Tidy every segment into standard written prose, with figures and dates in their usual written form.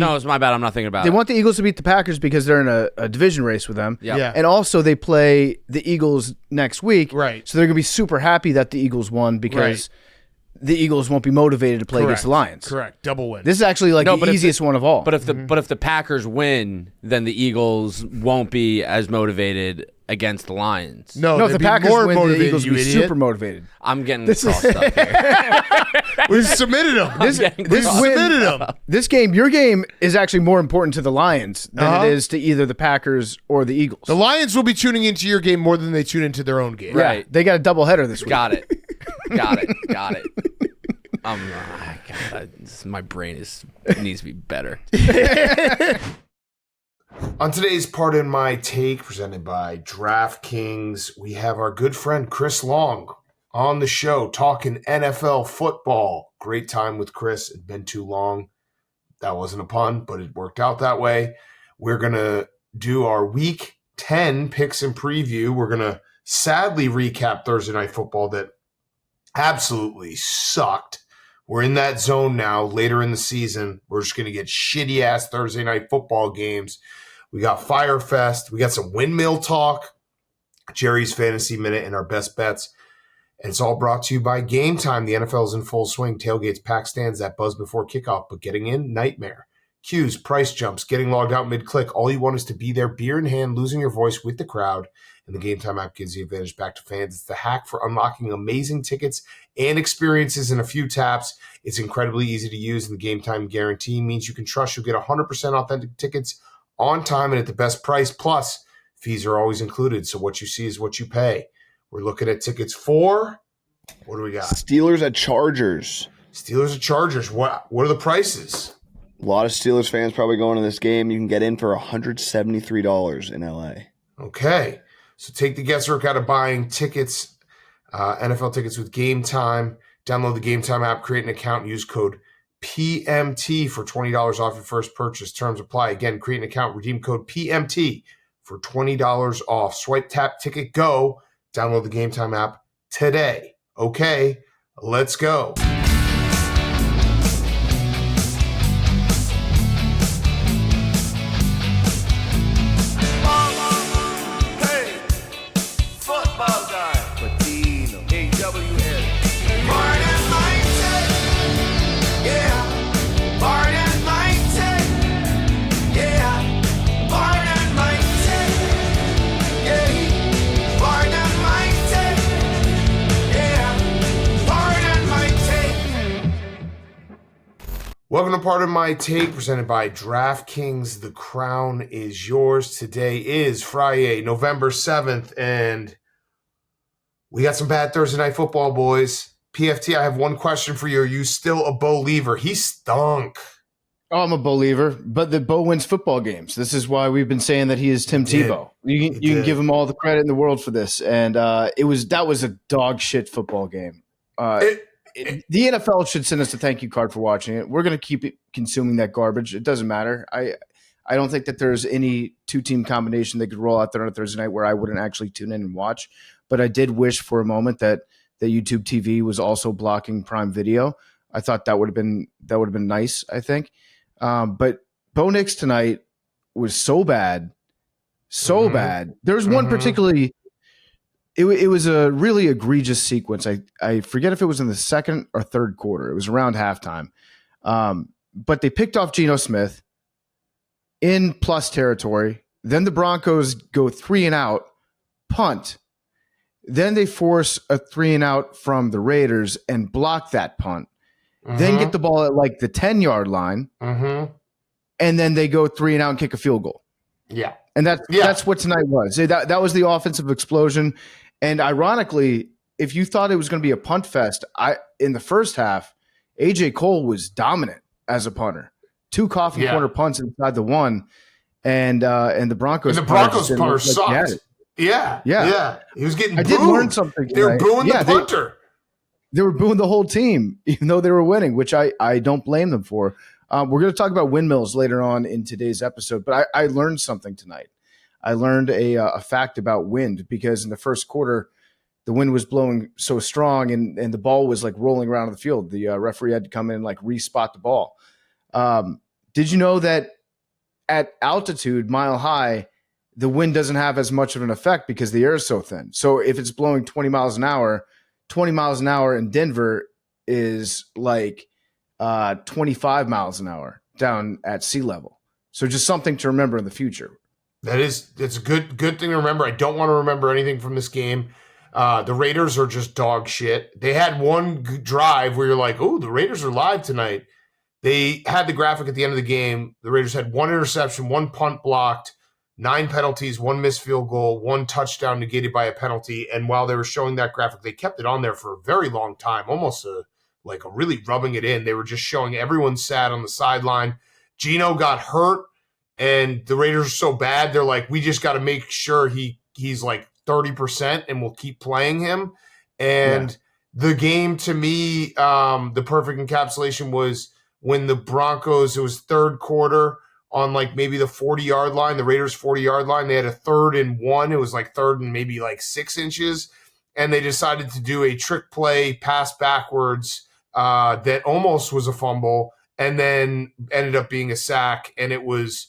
No, it's my bad. I'm not thinking about it. They want the Eagles to beat the Packers because they're in a division race with them. Yeah. And also they play the Eagles next week. Right. So they're going to be super happy that the Eagles won because the Eagles won't be motivated to play against the Lions. Correct. Double win. This is actually the easiest one of all. But if the Packers win, then the Eagles won't be as motivated against the Lions. No, if the Packers win, the Eagles will be super motivated. I'm getting crossed up here. We submitted them. This game, your game, is actually more important to the Lions than it is to either the Packers or the Eagles. The Lions will be tuning into your game more than they tune into their own game. Right. They got a doubleheader this week. Got it. My brain needs to be better. On today's Pardon My Take, presented by DraftKings, we have our good friend Chris Long on the show talking NFL football. Great time with Chris. It'd been too long. That wasn't a pun, but it worked out that way. We're going to do our Week 10 picks and preview. We're going to sadly recap Thursday Night Football that absolutely sucked. We're in that zone now later in the season. We're just going to get shitty-ass Thursday Night Football games. We got Fyre Fest. We got some Windmill talk, Jerry's Fantasy Minute, and our best bets. And it's all brought to you by Game Time. The NFL is in full swing. Tailgates, pack stands, that buzz before kickoff, but getting in, nightmare. Queues, price jumps, getting logged out mid-click. All you want is to be there, beer in hand, losing your voice with the crowd. And the Game Time app gives you advantage back to fans. It's the hack for unlocking amazing tickets and experiences in a few taps. It's incredibly easy to use, and the Game Time guarantee means you can trust you'll get 100% authentic tickets on time and at the best price. Plus, fees are always included, so what you see is what you pay. We're looking at tickets for, what do we got? Steelers at Chargers. Steelers at Chargers. What are the prices? A lot of Steelers fans probably going to this game. You can get in for $173 in LA. Okay. So take the guesswork out of buying tickets, NFL tickets with Game Time. Download the Game Time app, create an account, and use code PMT for $20 off your first purchase. Terms apply. Again, create an account, redeem code PMT for $20 off. Swipe, tap, ticket, go. Download the Game Time app today. Okay, let's go. Welcome to Pardon My Take, presented by DraftKings. The crown is yours. Today is Friday, November 7th, and we got some bad Thursday Night Football, boys. PFT, I have one question for you. Are you still a believer? He stunk. Oh, I'm a believer, but the Bo wins football games. This is why we've been saying that he is Tim Tebow. You can give him all the credit in the world for this, and that was a dog shit football game. The NFL should send us a thank you card for watching it. We're going to keep consuming that garbage. It doesn't matter. I don't think that there's any two-team combination they could roll out there on a Thursday night where I wouldn't actually tune in and watch. But I did wish for a moment that YouTube TV was also blocking Prime Video. I thought that would have been nice, I think. But Bo Nix tonight was so bad. Bad. There's one particularly – It was a really egregious sequence. I forget if it was in the second or third quarter. It was around halftime. But they picked off Geno Smith in plus territory. Then the Broncos go 3-and-out, punt. Then they force a 3-and-out from the Raiders and block that punt. Then get the ball at like the 10-yard line. And then they go 3-and-out and kick a field goal. Yeah. And that's what tonight was. That was the offensive explosion. And ironically, if you thought it was going to be a punt fest, in the first half, A.J. Cole was dominant as a punter. 2 coffin corner punts inside the one, and the Broncos. And the Broncos punter sucked. Yeah. He was getting booed. I did learn something tonight. They were booing the punter. They were booing the whole team, even though they were winning, which I don't blame them for. We're going to talk about windmills later on in today's episode, but I learned something tonight. I learned a fact about wind because in the first quarter, the wind was blowing so strong and the ball was like rolling around the field. The referee had to come in and like respot the ball. Did you know that at altitude, mile high, the wind doesn't have as much of an effect because the air is so thin? So if it's blowing 20 miles an hour in Denver is like 25 miles an hour down at sea level. So just something to remember in the future. It's a good thing to remember. I don't want to remember anything from this game. The Raiders are just dog shit. They had one drive where you're like, oh, the Raiders are live tonight. They had the graphic at the end of the game. The Raiders had one interception, one punt blocked, 9 penalties, 1 missed field goal, 1 touchdown negated by a penalty. And while they were showing that graphic, they kept it on there for a very long time, almost like really rubbing it in. They were just showing everyone sad on the sideline. Geno got hurt, and the Raiders are so bad, they're like, we just got to make sure he's like 30% and we'll keep playing him. And the game, to me, the perfect encapsulation was when the Broncos, it was third quarter on like maybe the 40-yard line, the Raiders 40-yard line. They had a 3rd and 1. It was like 3rd and maybe like 6 inches. And they decided to do a trick play, pass backwards that almost was a fumble and then ended up being a sack. And it was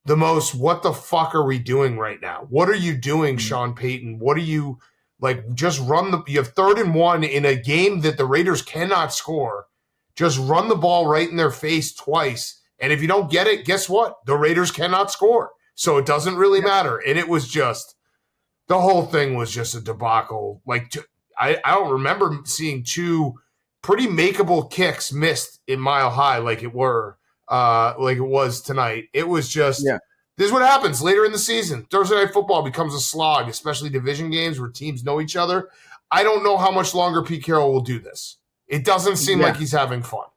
the most, what the fuck are we doing right now? What are you doing, Sean Payton? What are you, like, just run you have 3rd and 1 in a game that the Raiders cannot score. Just run the ball right in their face twice. And if you don't get it, guess what? The Raiders cannot score. So it doesn't really matter. And it was just, the whole thing was just a debacle. Like, I don't remember seeing 2 pretty makeable kicks missed in Mile High like it was tonight. It was just, this is what happens later in the season. Thursday Night Football becomes a slog, especially division games where teams know each other. I don't know how much longer Pete Carroll will do this. It doesn't seem like he's having fun.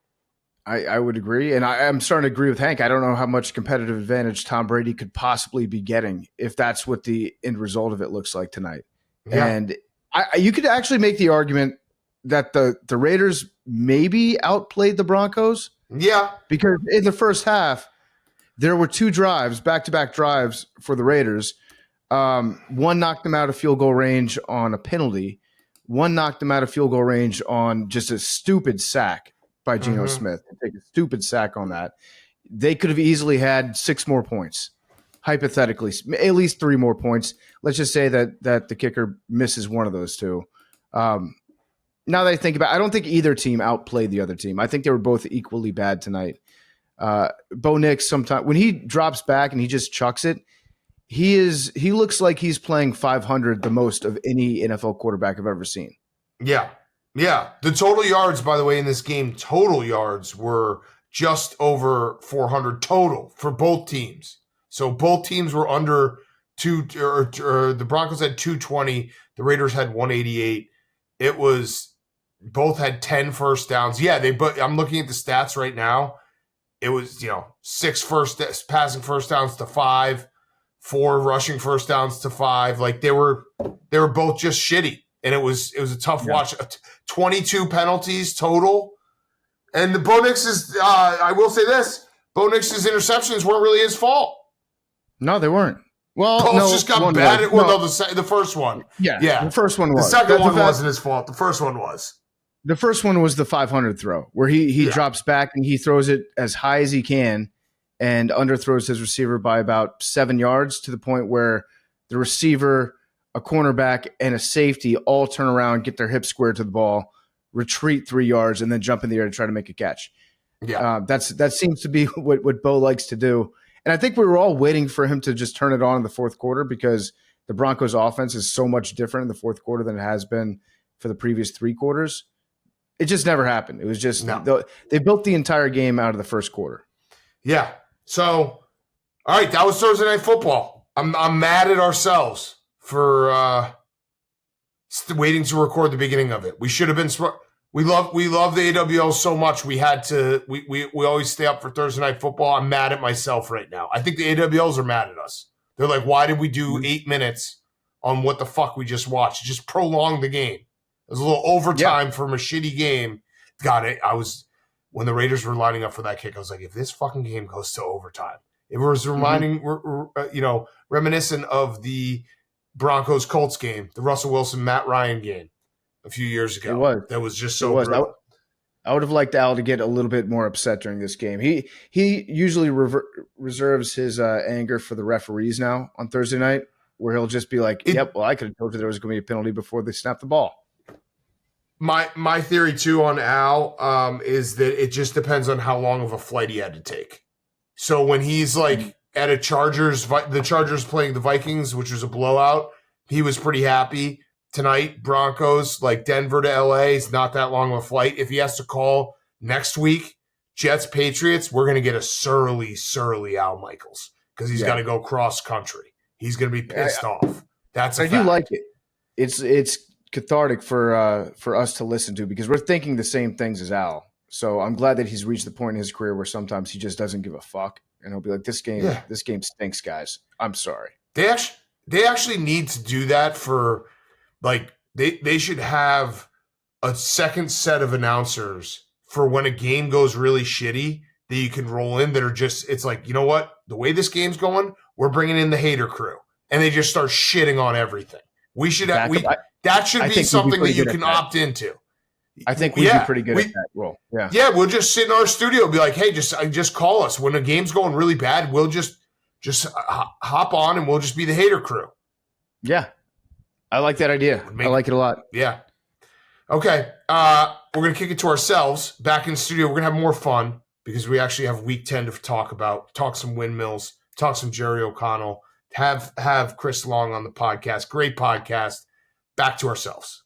I would agree, and I'm starting to agree with Hank. I don't know how much competitive advantage Tom Brady could possibly be getting if that's what the end result of it looks like tonight. Yeah. And you could actually make the argument that the Raiders maybe outplayed the Broncos. Yeah. Because in the first half, there were 2 drives, back-to-back drives for the Raiders. One knocked them out of field goal range on a penalty. One knocked them out of field goal range on just a stupid sack by Geno Smith. Take a stupid sack on that. They could have easily had 6 more points, hypothetically, at least 3 more points. Let's just say that the kicker misses one of those 2. Now that I think about it, I don't think either team outplayed the other team. I think they were both equally bad tonight. Bo Nix, sometimes when he drops back and he just chucks it, he looks like he's playing 500 the most of any NFL quarterback I've ever seen. Yeah. Yeah. The total yards, by the way, in this game, total yards were just over 400 total for both teams. So both teams were under 2, or the Broncos had 220. The Raiders had 188. It was, both had 10 first downs. Yeah. I'm looking at the stats right now. It was, 6 passing first downs to 5. 4 rushing first downs to 5. Like they were both just shitty, and it was a tough watch. 22 penalties total, and the Bo Nix's. I will say this: Bo Nix's interceptions weren't really his fault. No, they weren't. Well, Colts just got bad. The first one. Yeah. The first one was. The second one wasn't his fault. The first one was. The first one was the 500 throw where he drops back and he throws it as high as he can. And underthrows his receiver by about 7 yards, to the point where the receiver, a cornerback, and a safety all turn around, get their hips squared to the ball, retreat 3 yards, and then jump in the air to try to make a catch. Yeah, that seems to be what Bo likes to do. And I think we were all waiting for him to just turn it on in the fourth quarter, because the Broncos' offense is so much different in the fourth quarter than it has been for the previous 3 quarters. It just never happened. It was just they built the entire game out of the first quarter. Yeah. So, all right, that was Thursday Night Football. I'm mad at ourselves for waiting to record the beginning of it. We should have been smart. We love the AWL so much. We had to. We always stay up for Thursday Night Football. I'm mad at myself right now. I think the AWLs are mad at us. They're like, why did we do 8 minutes on what the fuck we just watched? Just prolong the game. It was a little overtime from a shitty game. Got it. When the Raiders were lining up for that kick, I was like, if this fucking game goes to overtime, it was reminiscent of the Broncos Colts game, the Russell Wilson Matt Ryan game a few years ago. It was. That was just so brutal. I would have liked Al to get a little bit more upset during this game. He usually reserves his anger for the referees now on Thursday night, where he'll just be like, "Yep, well, I could have told you there was going to be a penalty before they snapped the ball." My theory too on Al is that it just depends on how long of a flight he had to take. So when he's like at the Chargers playing the Vikings, which was a blowout, he was pretty happy. Tonight, Broncos, like Denver to LA, is not that long of a flight. If he has to call next week, Jets, Patriots, we're going to get a surly Al Michaels because he's got to go cross country. He's going to be pissed off. That's a fact. do like it. It's cathartic for us to listen to because we're thinking the same things as Al. So I'm glad that he's reached the point in his career where sometimes he just doesn't give a fuck and he'll be like, this game stinks, guys. I'm sorry. They actually need to do that for. Like, they should have a second set of announcers for when a game goes really shitty that you can roll in that are just, it's like, you know what? The way this game's going, we're bringing in the hater crew. And they just start shitting on everything. We should have, that should be something that you can opt into. I think we'd be pretty good at that role. Yeah. Yeah, we'll just sit in our studio and be like, hey, just call us. When a game's going really bad, we'll just hop on and we'll just be the hater crew. Yeah. I like that idea. I like it a lot. Yeah. Okay. We're going to kick it to ourselves. Back in the studio, we're going to have more fun because we actually have week 10 to talk some windmills, talk some Jerry O'Connell, have Chris Long on the podcast. Great podcast. Back to ourselves.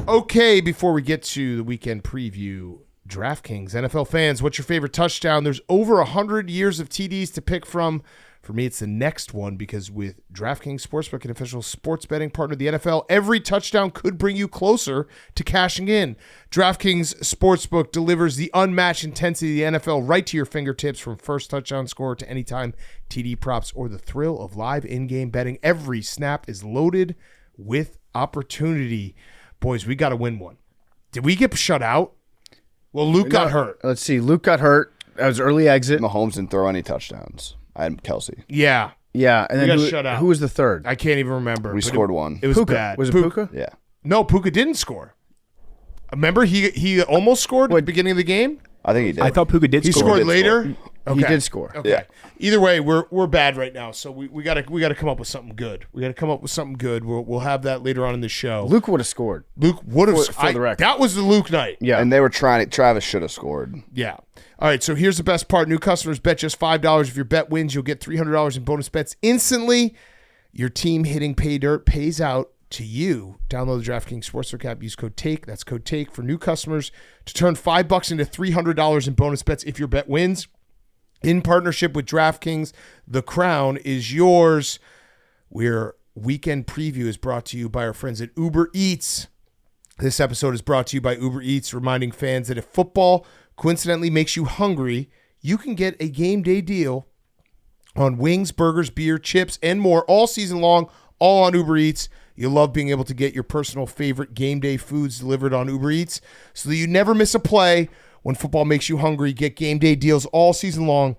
Okay, before we get to the weekend preview, DraftKings, NFL fans, what's your favorite touchdown? There's over 100 years of TDs to pick from. For me, it's the next one because with DraftKings Sportsbook, an official sports betting partner of the NFL, every touchdown could bring you closer to cashing in. DraftKings Sportsbook delivers the unmatched intensity of the NFL right to your fingertips, from first touchdown score to anytime TD props or the thrill of live in-game betting. Every snap is loaded with opportunity. Boys, we got to win one. Did we get shut out? Well, Luke got hurt. Let's see. Luke got hurt. That was early exit. Mahomes didn't throw any touchdowns. I had Kelsey. Yeah. Yeah. And then got shut out. Who was the third? I can't even remember. We scored one. It was Puka. bad. Was it Puka? Yeah. No, Puka didn't score. Remember, he almost scored at the beginning of the game? I think he did. I thought Puka did He score. scored later? Okay. He did score. Okay. Yeah. Either way, we're bad right now, so we gotta come up with something good. We gotta come up with something good. We'll have that later on in the show. Luke would have scored. Luke would have. For the record. That was the Luke night. Yeah. And they were trying. Travis should have scored. Yeah. All right, so here's the best part. New customers bet just $5. If your bet wins, you'll get $300 in bonus bets instantly. Your team hitting pay dirt pays out to you. Download the DraftKings Sportsbook app. Use code TAKE. That's code TAKE for new customers to turn $5 into $300 in bonus bets if your bet wins. In partnership with DraftKings, the crown is yours. Our weekend preview is brought to you by our friends at Uber Eats. This episode is brought to you by Uber Eats, reminding fans that if football coincidentally makes you hungry, you can get a game day deal on wings, burgers, beer, chips, and more all season long, all on Uber Eats. You'll love being able to get your personal favorite game day foods delivered on Uber Eats so that you never miss a play. When football makes you hungry, get game day deals all season long,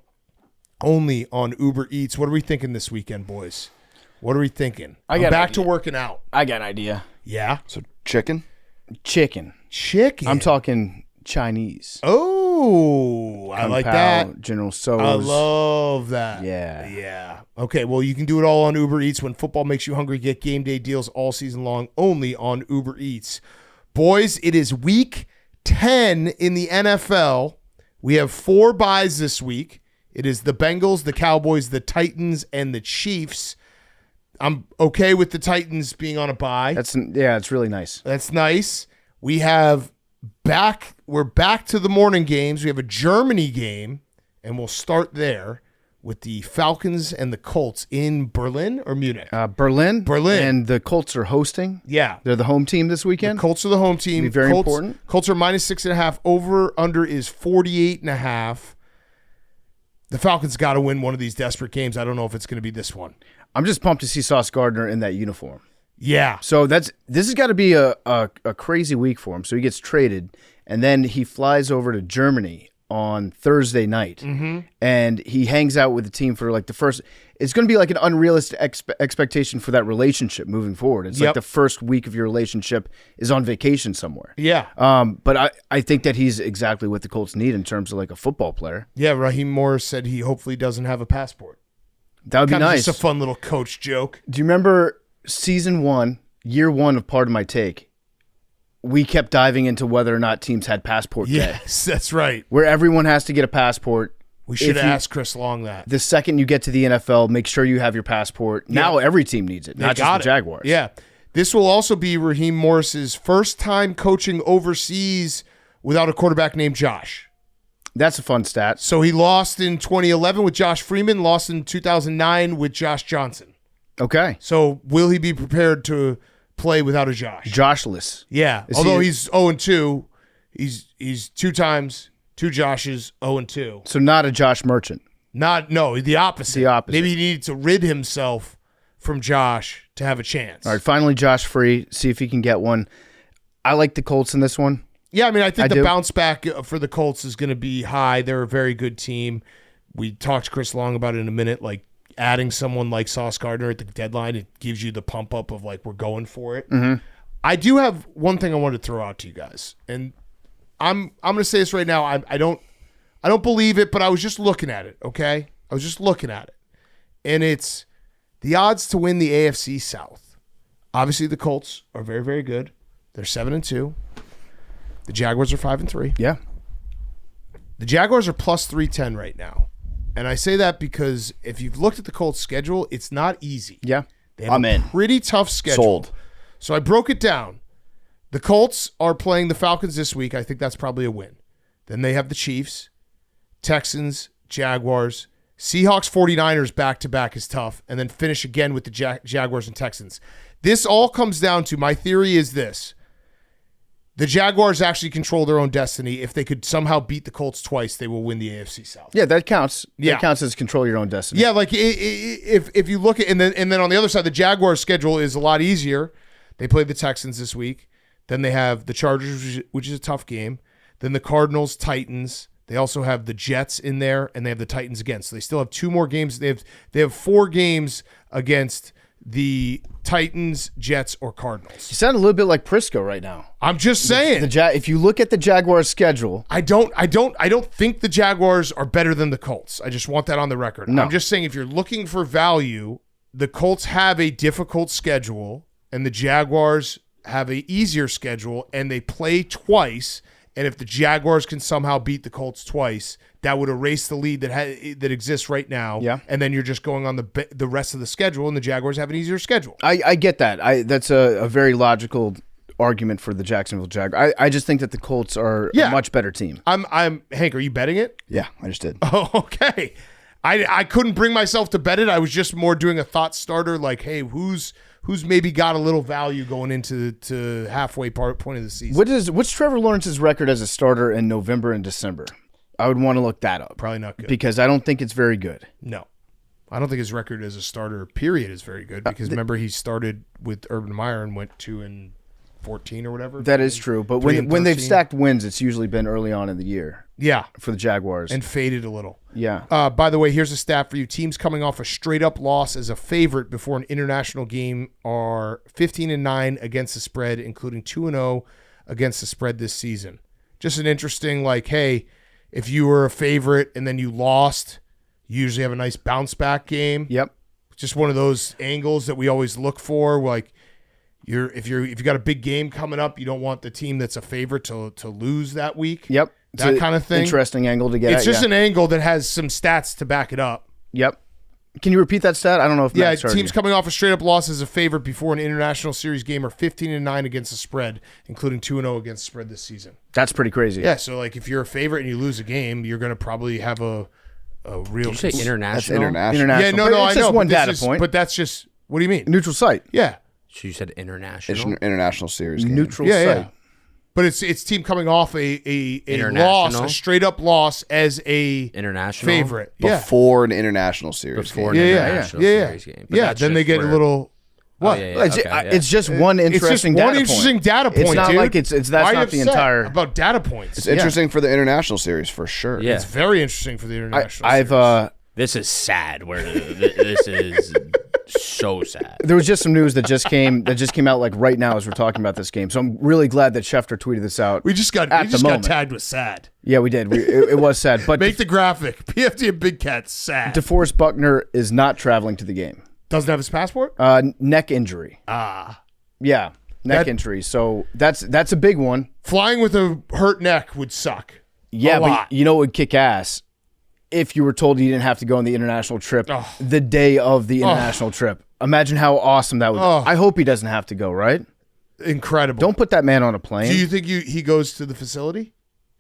only on Uber Eats. What are we thinking this weekend, boys? What are we thinking? I'm back to working out. I got an idea. Yeah? So chicken. Chicken. I'm talking Chinese. Oh, I Kung like Pao, that. General Tso's. I love that. Yeah. Yeah. Okay, well, you can do it all on Uber Eats. When football makes you hungry, get game day deals all season long, only on Uber Eats. Boys, it is week 10 in the NFL. We have 4 byes this week. It is the Bengals, the Cowboys, the Titans, and the Chiefs. I'm okay with the Titans being on a bye. It's really nice. That's nice. We're back to the morning games. We have a Germany game, and we'll start there with the Falcons and the Colts in Berlin or Munich? Berlin. Berlin. And the Colts are hosting. Yeah. They're the home team this weekend. The Colts are the home team. Be very important. Colts are -6.5. Over under is 48.5. The Falcons got to win one of these desperate games. I don't know if it's going to be this one. I'm just pumped to see Sauce Gardner in that uniform. Yeah. So this has got to be a crazy week for him. So he gets traded, and then he flies over to Germany on Thursday night, and he hangs out with the team for like the first. It's going to be like an unrealistic expectation for that relationship moving forward. It's like the first week of your relationship is on vacation somewhere. Yeah. But I think that he's exactly what the Colts need in terms of like a football player. Yeah, Raheem Morris said he hopefully doesn't have a passport. That would be nice. Just a fun little coach joke. Do you remember season 1, year 1 of Part of My Take? We kept diving into whether or not teams had passport day. Yes, that's right. Where everyone has to get a passport. We should ask Chris Long that. The second you get to the NFL, make sure you have your passport. Now every team needs it, not just the Jaguars. Yeah. This will also be Raheem Morris's first time coaching overseas without a quarterback named Josh. That's a fun stat. So he lost in 2011 with Josh Freeman, lost in 2009 with Josh Johnson. Okay. So will he be prepared to play without a Josh? Joshless. Yeah. Although he's 0-2, he's 2 times, 2 Joshes, 0-2. So not a Josh Merchant. No, the opposite. The opposite. Maybe he needed to rid himself from Josh to have a chance. All right, finally Josh free. See if he can get one. I like the Colts in this one. Yeah, I mean, I think the bounce back for the Colts is going to be high. They're a very good team. We talked to Chris Long about it in a minute. Like adding someone like Sauce Gardner at the deadline, it gives you the pump up of like we're going for it. Mm-hmm. I do have one thing I wanted to throw out to you guys, and I'm going to say this right now. I don't believe it, but I was just looking at it. Okay, I was just looking at it, and it's the odds to win the AFC South. Obviously, the Colts are very, very good. They're 7-2. The Jaguars are 5-3. Yeah. The Jaguars are plus 310 right now. And I say that because if you've looked at the Colts schedule, it's not easy. Yeah. They have a pretty tough schedule. Sold. So I broke it down. The Colts are playing the Falcons this week. I think that's probably a win. Then they have the Chiefs, Texans, Jaguars, Seahawks, 49ers back-to-back is tough, and then finish again with the Jaguars and Texans. This all comes down to, my theory is this. The Jaguars actually control their own destiny. If they could somehow beat the Colts twice, they will win the AFC South. Yeah, that counts. Yeah. That counts as control your own destiny. Yeah, like if you look at and then on the other side, the Jaguars' schedule is a lot easier. They play the Texans this week. Then they have the Chargers, which is a tough game. Then the Cardinals, Titans. They also have the Jets in there, and they have the Titans again. So they still have 2 more games. They have 4 games against the Titans, Jets, or Cardinals. You sound a little bit like Prisco right now. I'm just saying. If you look at the Jaguars' schedule, I don't think the Jaguars are better than the Colts. I just want that on the record. No. I'm just saying if you're looking for value, the Colts have a difficult schedule, and the Jaguars have an easier schedule, and they play twice. And if the Jaguars can somehow beat the Colts twice, that would erase the lead that exists right now. Yeah. And then you're just going on the rest of the schedule, and the Jaguars have an easier schedule. I get that. That's a very logical argument for the Jacksonville Jaguars. I just think that the Colts are a much better team. I'm Hank, are you betting it? Yeah, I just did. Oh, okay. I couldn't bring myself to bet it. I was just more doing a thought starter like, hey, who's maybe got a little value going into halfway point of the season. What's Trevor Lawrence's record as a starter in November and December? I would want to look that up. Probably not good. Because I don't think it's very good. No. I don't think his record as a starter, period, is very good. Because remember, he started with Urban Meyer and went 2-14 or whatever. That is true. But when they've stacked wins, it's usually been early on in the year. Yeah. For the Jaguars. And faded a little. Yeah. By the way, here's a stat for you. Teams coming off a straight-up loss as a favorite before an international game are 15-9 against the spread, including 2-0 against the spread this season. Just an interesting, like, hey, if you were a favorite and then you lost, you usually have a nice bounce-back game. Yep. Just one of those angles that we always look for, like, if you got a big game coming up, you don't want the team that's a favorite to lose that week. Yep. That kind of thing. Interesting angle to get It's just an angle that has some stats to back it up. Yep. Can you repeat that stat? I don't know if Matt started teams coming off a straight-up loss as a favorite before an international series game are 15-9 against the spread, including 2-0 against the spread this season. That's pretty crazy. Yeah, so like if you're a favorite and you lose a game, you're going to probably have a real. Did you say international? That's international. Yeah, no, I it's know. just one but this data is- point. But that's just, what do you mean? Neutral site. Yeah. So you said international. It's an international series game. Neutral Yeah, site. yeah. But it's team coming off a International? loss, a straight-up loss as a International? favorite. Yeah. Before an international series Before game. an Yeah, international yeah. series game. But Yeah, that's then they just get a where- little What? It's just one interesting data point. interesting data point, It's not dude. like that's Why not the entire. about data points. It's interesting for the international series for sure. Yeah. It's very interesting for the international. I've This is sad. This is so sad. There was just some news that just came out like right now as we're talking about this game. So I'm really glad that Schefter tweeted this out. we just got tagged with sad. Yeah, we did. It was sad. But Make the graphic. PFT and Big Cat sad. DeForest Buckner is not traveling to the game. Doesn't have his passport. Neck injury. Yeah, neck injury. So that's a big one. Flying with a hurt neck would suck. Yeah, a but lot. you know what would kick ass? If you were told you didn't have to go on the international trip the day of the international trip. Imagine how awesome that would be. I hope he doesn't have to go, right? Incredible. Don't put that man on a plane. Do you think he goes to the facility?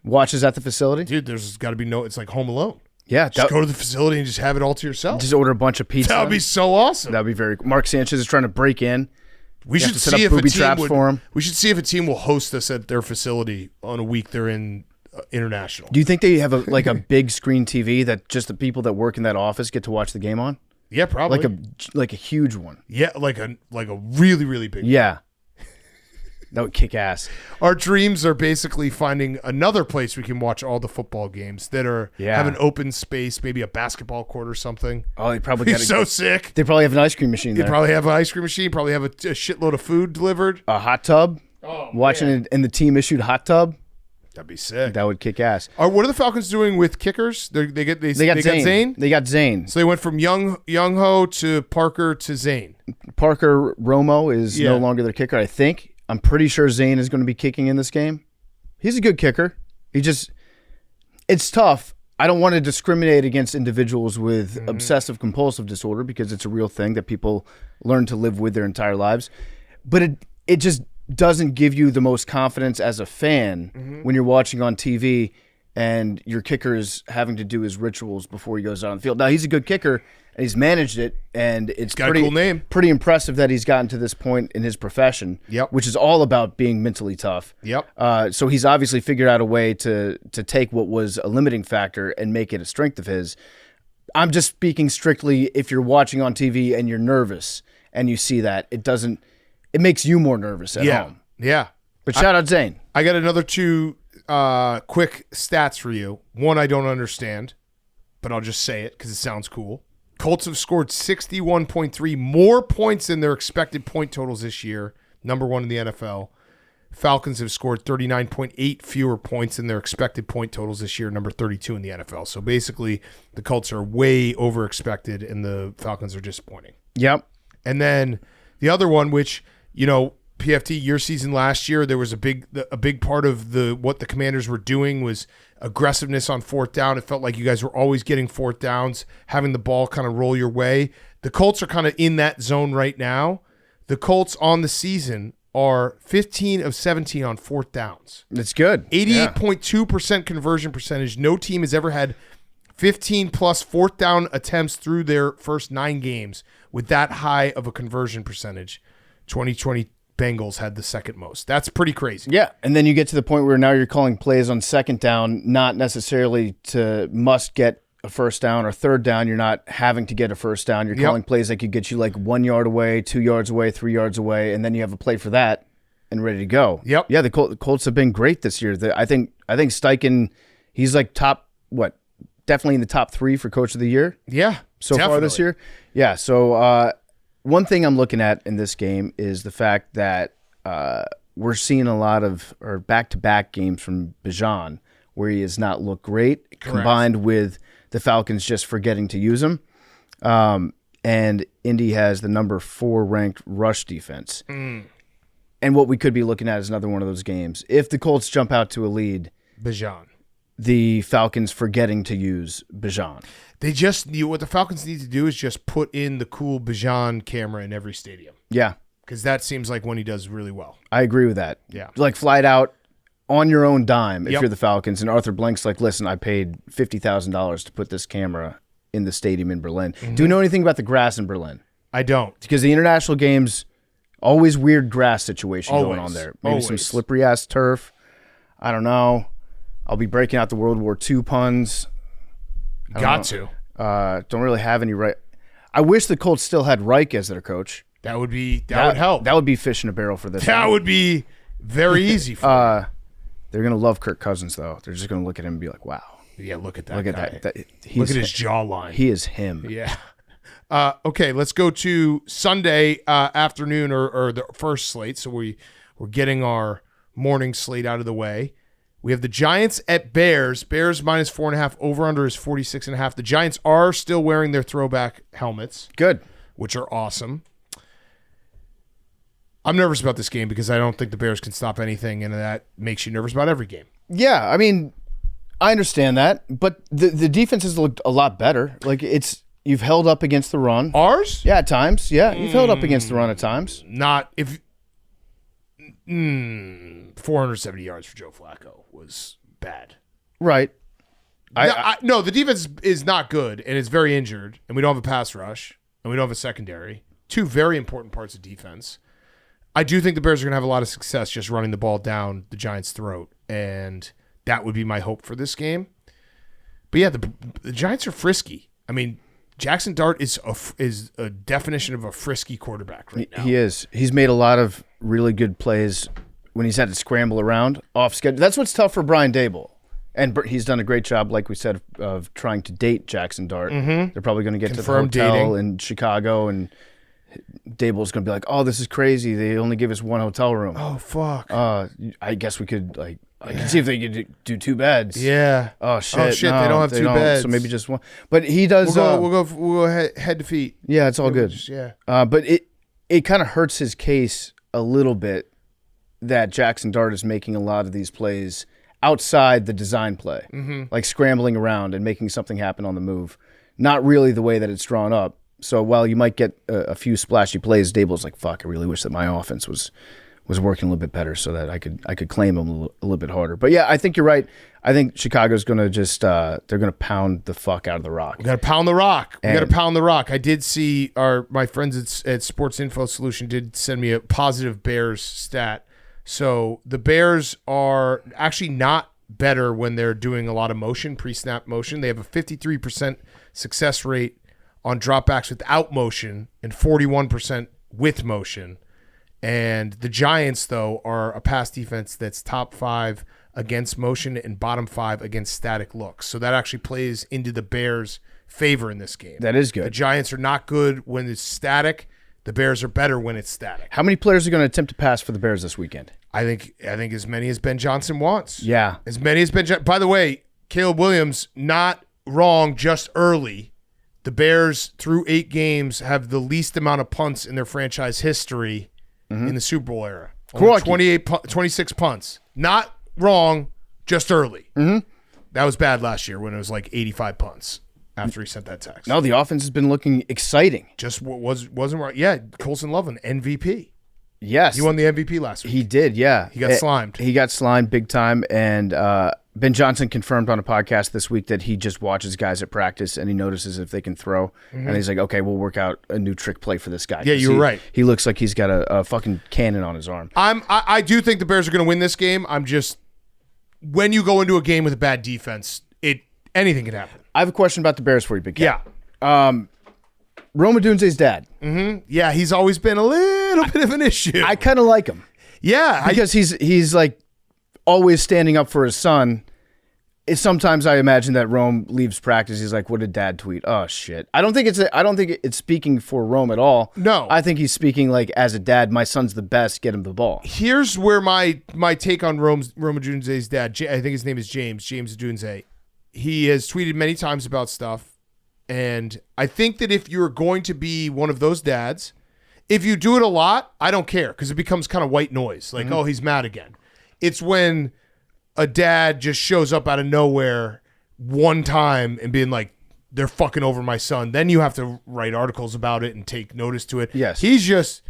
Watches at the facility? Dude, there's got to be it's like Home Alone. Yeah. Just go to the facility and just have it all to yourself. Just order a bunch of pizza. That would be so awesome. That'd be very cool. Mark Sanchez is trying to break in. We should have to set see up if a booby team traps would, for him. We should see if a team will host us at their facility on a week they're in international. Do you think they have a big screen TV that just the people that work in that office get to watch the game on? Yeah, probably. Like a huge one. Yeah, like a really, really big one. Yeah. That would kick ass. Our dreams are basically finding another place we can watch all the football games that have an open space, maybe a basketball court or something. Oh, they probably He's so sick. They probably have an ice cream machine They there. probably have an ice cream machine, probably have a shitload of food delivered. A hot tub. Watching man. it in the team issued hot tub. That'd be sick. That would kick ass. What are the Falcons doing with kickers? They got Zane. They got Zane. So they went from Young Ho to Parker to Zane. Parker Romo is no longer their kicker, I think. I'm pretty sure Zane is going to be kicking in this game. He's a good kicker. It's tough. I don't want to discriminate against individuals with obsessive compulsive disorder because it's a real thing that people learn to live with their entire lives. But it just doesn't give you the most confidence as a fan when you're watching on TV and your kicker is having to do his rituals before he goes out on the field. Now, he's a good kicker, and he's managed it, and it's got a cool name. Pretty impressive that he's gotten to this point in his profession, which is all about being mentally tough. So he's obviously figured out a way to take what was a limiting factor and make it a strength of his. I'm just speaking strictly if you're watching on TV and you're nervous and you see that, it makes you more nervous at home. Yeah. But shout out Zane. I got another two quick stats for you. One I don't understand, but I'll just say it because it sounds cool. Colts have scored 61.3 more points than their expected point totals this year, number one in the NFL. Falcons have scored 39.8 fewer points than their expected point totals this year, number 32 in the NFL. So basically, the Colts are way over expected, and the Falcons are disappointing. Yep. And then the other one, which, PFT, your season last year, there was a big part of what the Commanders were doing was aggressiveness on fourth down. It felt like you guys were always getting fourth downs, having the ball kind of roll your way. The Colts are kind of in that zone right now. The Colts on the season are 15 of 17 on fourth downs. That's good. 88.2% conversion percentage. No team has ever had 15 plus fourth down attempts through their first 9 games with that high of a conversion percentage. 2020 Bengals had the second most. That's pretty crazy. Yeah, and then you get to the point where now you're calling plays on second down, not necessarily to must get a first down or third down. You're not having to get a first down. You're calling plays that could get you like 1 yard away, 2 yards away, 3 yards away, and then you have a play for that and ready to go. Yep. Yeah, the Colts have been great this year. I think Steichen, he's like definitely in the top 3 for Coach of the Year. Yeah, so far this year. Yeah, so one thing I'm looking at in this game is the fact that we're seeing a lot of back-to-back games from Bijan where he has not looked great, combined with the Falcons just forgetting to use him. And Indy has the number 4 ranked rush defense. And what we could be looking at is another one of those games. If the Colts jump out to a lead, Bijan, the Falcons forgetting to use Bijan. What the Falcons need to do is just put in the cool Bijan camera in every stadium. Yeah. Because that seems like when he does really well. I agree with that. Yeah. Like fly it out on your own dime if you're the Falcons. And Arthur Blank's like, listen, I paid $50,000 to put this camera in the stadium in Berlin. Do you know anything about the grass in Berlin? I don't. Because the international games, always weird grass situation going on there. Maybe some slippery-ass turf. I don't know. I'll be breaking out the World War II puns. Got to. Don't really have any right. I wish the Colts still had Reich as their coach. That would help. That would be fish in a barrel for this. That would be very easy for They're going to love Kirk Cousins, though. They're just going to look at him and be like, wow. Yeah, look at that Look guy. at that. Look at his jawline. He is him. Yeah. Okay, let's go to Sunday afternoon or the first slate. So we're getting our morning slate out of the way. We have the Giants at Bears. Bears minus 4.5. Over-under is 46.5. The Giants are still wearing their throwback helmets. Good. Which are awesome. I'm nervous about this game because I don't think the Bears can stop anything, and that makes you nervous about every game. Yeah, I mean, I understand that, but the defense has looked a lot better. Like, you've held up against the run. Ours? Yeah, at times. Yeah, you've held up against the run at times. Not if 470 yards for Joe Flacco was bad. Right. No, the defense is not good, and it's very injured, and we don't have a pass rush, and we don't have a secondary. Two very important parts of defense. I do think the Bears are going to have a lot of success just running the ball down the Giants' throat, and that would be my hope for this game. But yeah, the Giants are frisky. I mean, Jackson Dart is a definition of a frisky quarterback right now. He is. He's made a lot of really good plays when he's had to scramble around off schedule. That's what's tough for Brian Daboll. And he's done a great job, like we said, of trying to date Jackson Dart. Mm-hmm. They're probably going to get Confirmed to the hotel dating. in Chicago, and Daboll's going to be like, oh, this is crazy. They only give us one hotel room. Oh, fuck. I guess we could, I can see if they could do two beds. Yeah. Oh, shit. No, they don't have two beds. So maybe just one. But he does. We'll go head to feet. Yeah, it's all good. But it kind of hurts his case a little bit that Jackson Dart is making a lot of these plays outside the design play, like scrambling around and making something happen on the move. Not really the way that it's drawn up. So while you might get a few splashy plays, Daboll's like, fuck, I really wish that my offense was working a little bit better so that I could claim him a little bit harder. But yeah, I think you're right. I think Chicago's going to just they're going to pound the fuck out of the rock. We got to pound the rock. I did see my friends at Sports Info Solution did send me a positive Bears stat. So the Bears are actually not better when they're doing a lot of motion, pre-snap motion. They have a 53% success rate on dropbacks without motion and 41% with motion. And the Giants, though, are a pass defense that's top 5 against motion and bottom 5 against static looks. So that actually plays into the Bears' favor in this game. That is good. The Giants are not good when it's static. The Bears are better when it's static. How many players are going to attempt to pass for the Bears this weekend? I think as many as Ben Johnson wants. Yeah. As many as Ben Johnson. By the way, Caleb Williams, not wrong, just early. The Bears, through 8 games, have the least amount of punts in their franchise history in the Super Bowl era. Only 26 punts. Not wrong, just early. Mm-hmm. That was bad last year when it was like 85 punts after he sent that text. No, the offense has been looking exciting. Just wasn't right. Yeah, Colson Lovin, MVP. Yes. He won the MVP last week. He did, yeah. He got slimed. He got slimed big time, and Ben Johnson confirmed on a podcast this week that he just watches guys at practice and he notices if they can throw, and he's like, okay, we'll work out a new trick play for this guy. Yeah, you're right. He looks like he's got a fucking cannon on his arm. I do think the Bears are going to win this game. When you go into a game with a bad defense, anything can happen. I have a question about the Bears for you, Big Cat. Yeah. Rome Odunze's dad. Mm-hmm. Yeah, he's always been a little bit of an issue. I kind of like him. Yeah. Because he's like always standing up for his son. Sometimes I imagine that Rome leaves practice. He's like, what did dad tweet? Oh, shit. I don't think it's speaking for Rome at all. No. I think he's speaking like, as a dad, my son's the best, get him the ball. Here's where my take on Rome Odunze's dad, I think his name is James Odunze. He has tweeted many times about stuff. And I think that if you're going to be one of those dads, if you do it a lot, I don't care because it becomes kind of white noise. Like, oh, he's mad again. It's when a dad just shows up out of nowhere one time and being like, they're fucking over my son. Then you have to write articles about it and take notice to it. Yes. He's just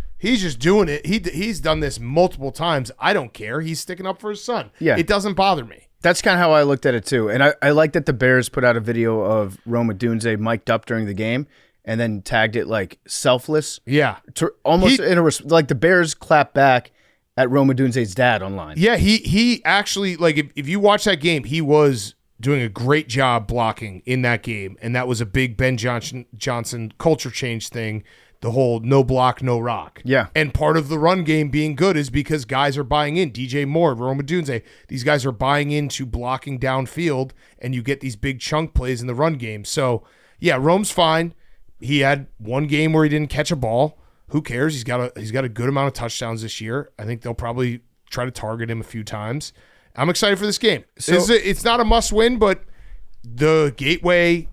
doing it. He's done this multiple times. I don't care. He's sticking up for his son. Yeah. It doesn't bother me. That's kind of how I looked at it, too. And I like that the Bears put out a video of Rome Odunze mic'd up during the game and then tagged it like selfless. Yeah. Almost like the Bears clap back at Rome Odunze's dad online. Yeah, he actually, like, if you watch that game, he was doing a great job blocking in that game, and that was a big Ben Johnson culture change thing, the whole no block, no rock. Yeah. And part of the run game being good is because guys are buying in. DJ Moore, Rome Odunze, these guys are buying into blocking downfield, and you get these big chunk plays in the run game. So, yeah, Rome's fine. He had one game where he didn't catch a ball. Who cares? He's got a good amount of touchdowns this year. I think they'll probably try to target him a few times. I'm excited for this game. So, it's not a must-win, but the gateway,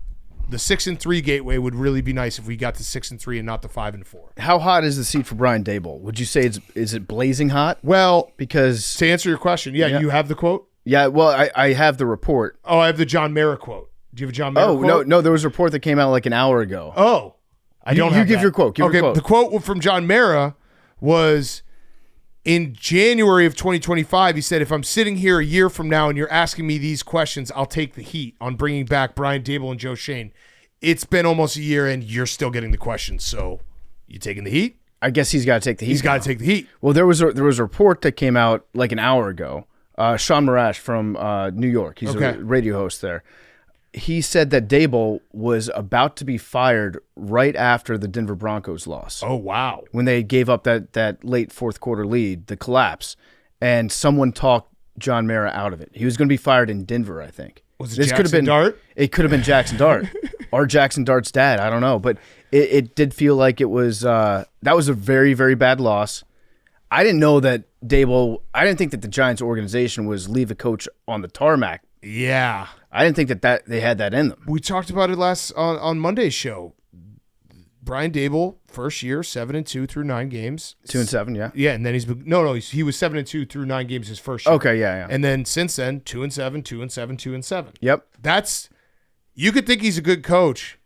the 6-3 gateway would really be nice if we got to 6-3 and not the 5-4. How hot is the seat for Brian Daboll? Would you say is it blazing hot? Well, because to answer your question, yeah. You have the quote? Yeah, well, I have the report. Oh, I have the John Mara quote. Do you have a John Mara quote? No, there was a report that came out like an hour ago. Oh, I don't have You give that. your quote. Give your quote. The quote from John Mara was, in January of 2025, he said, if I'm sitting here a year from now and you're asking me these questions, I'll take the heat on bringing back Brian Daboll and Joe Shane. It's been almost a year and you're still getting the questions. So you taking the heat? I guess he's got to take the heat. He's got to take the heat. Well, there was a report that came out like an hour ago. Sean Marash from New York. He's a radio host there. He said that Daboll was about to be fired right after the Denver Broncos loss. Oh, wow. When they gave up that late fourth quarter lead, the collapse, and someone talked John Mara out of it. He was going to be fired in Denver, I think. Was it Jackson Dart? It could have been Jackson Dart or Jackson Dart's dad. I don't know. But it did feel like it was that was a very, very bad loss. I didn't know that Daboll – I didn't think that the Giants organization was leave a coach on the tarmac. Yeah. I didn't think that they had that in them. We talked about it on Monday's show. Brian Daboll, first year, 7-2 through 9 games. 2-7, yeah. Yeah, and then he was 7-2 through 9 games his first year. Okay, yeah. And then since then, 2-7, 2-7, 2-7. Yep. You could think he's a good coach.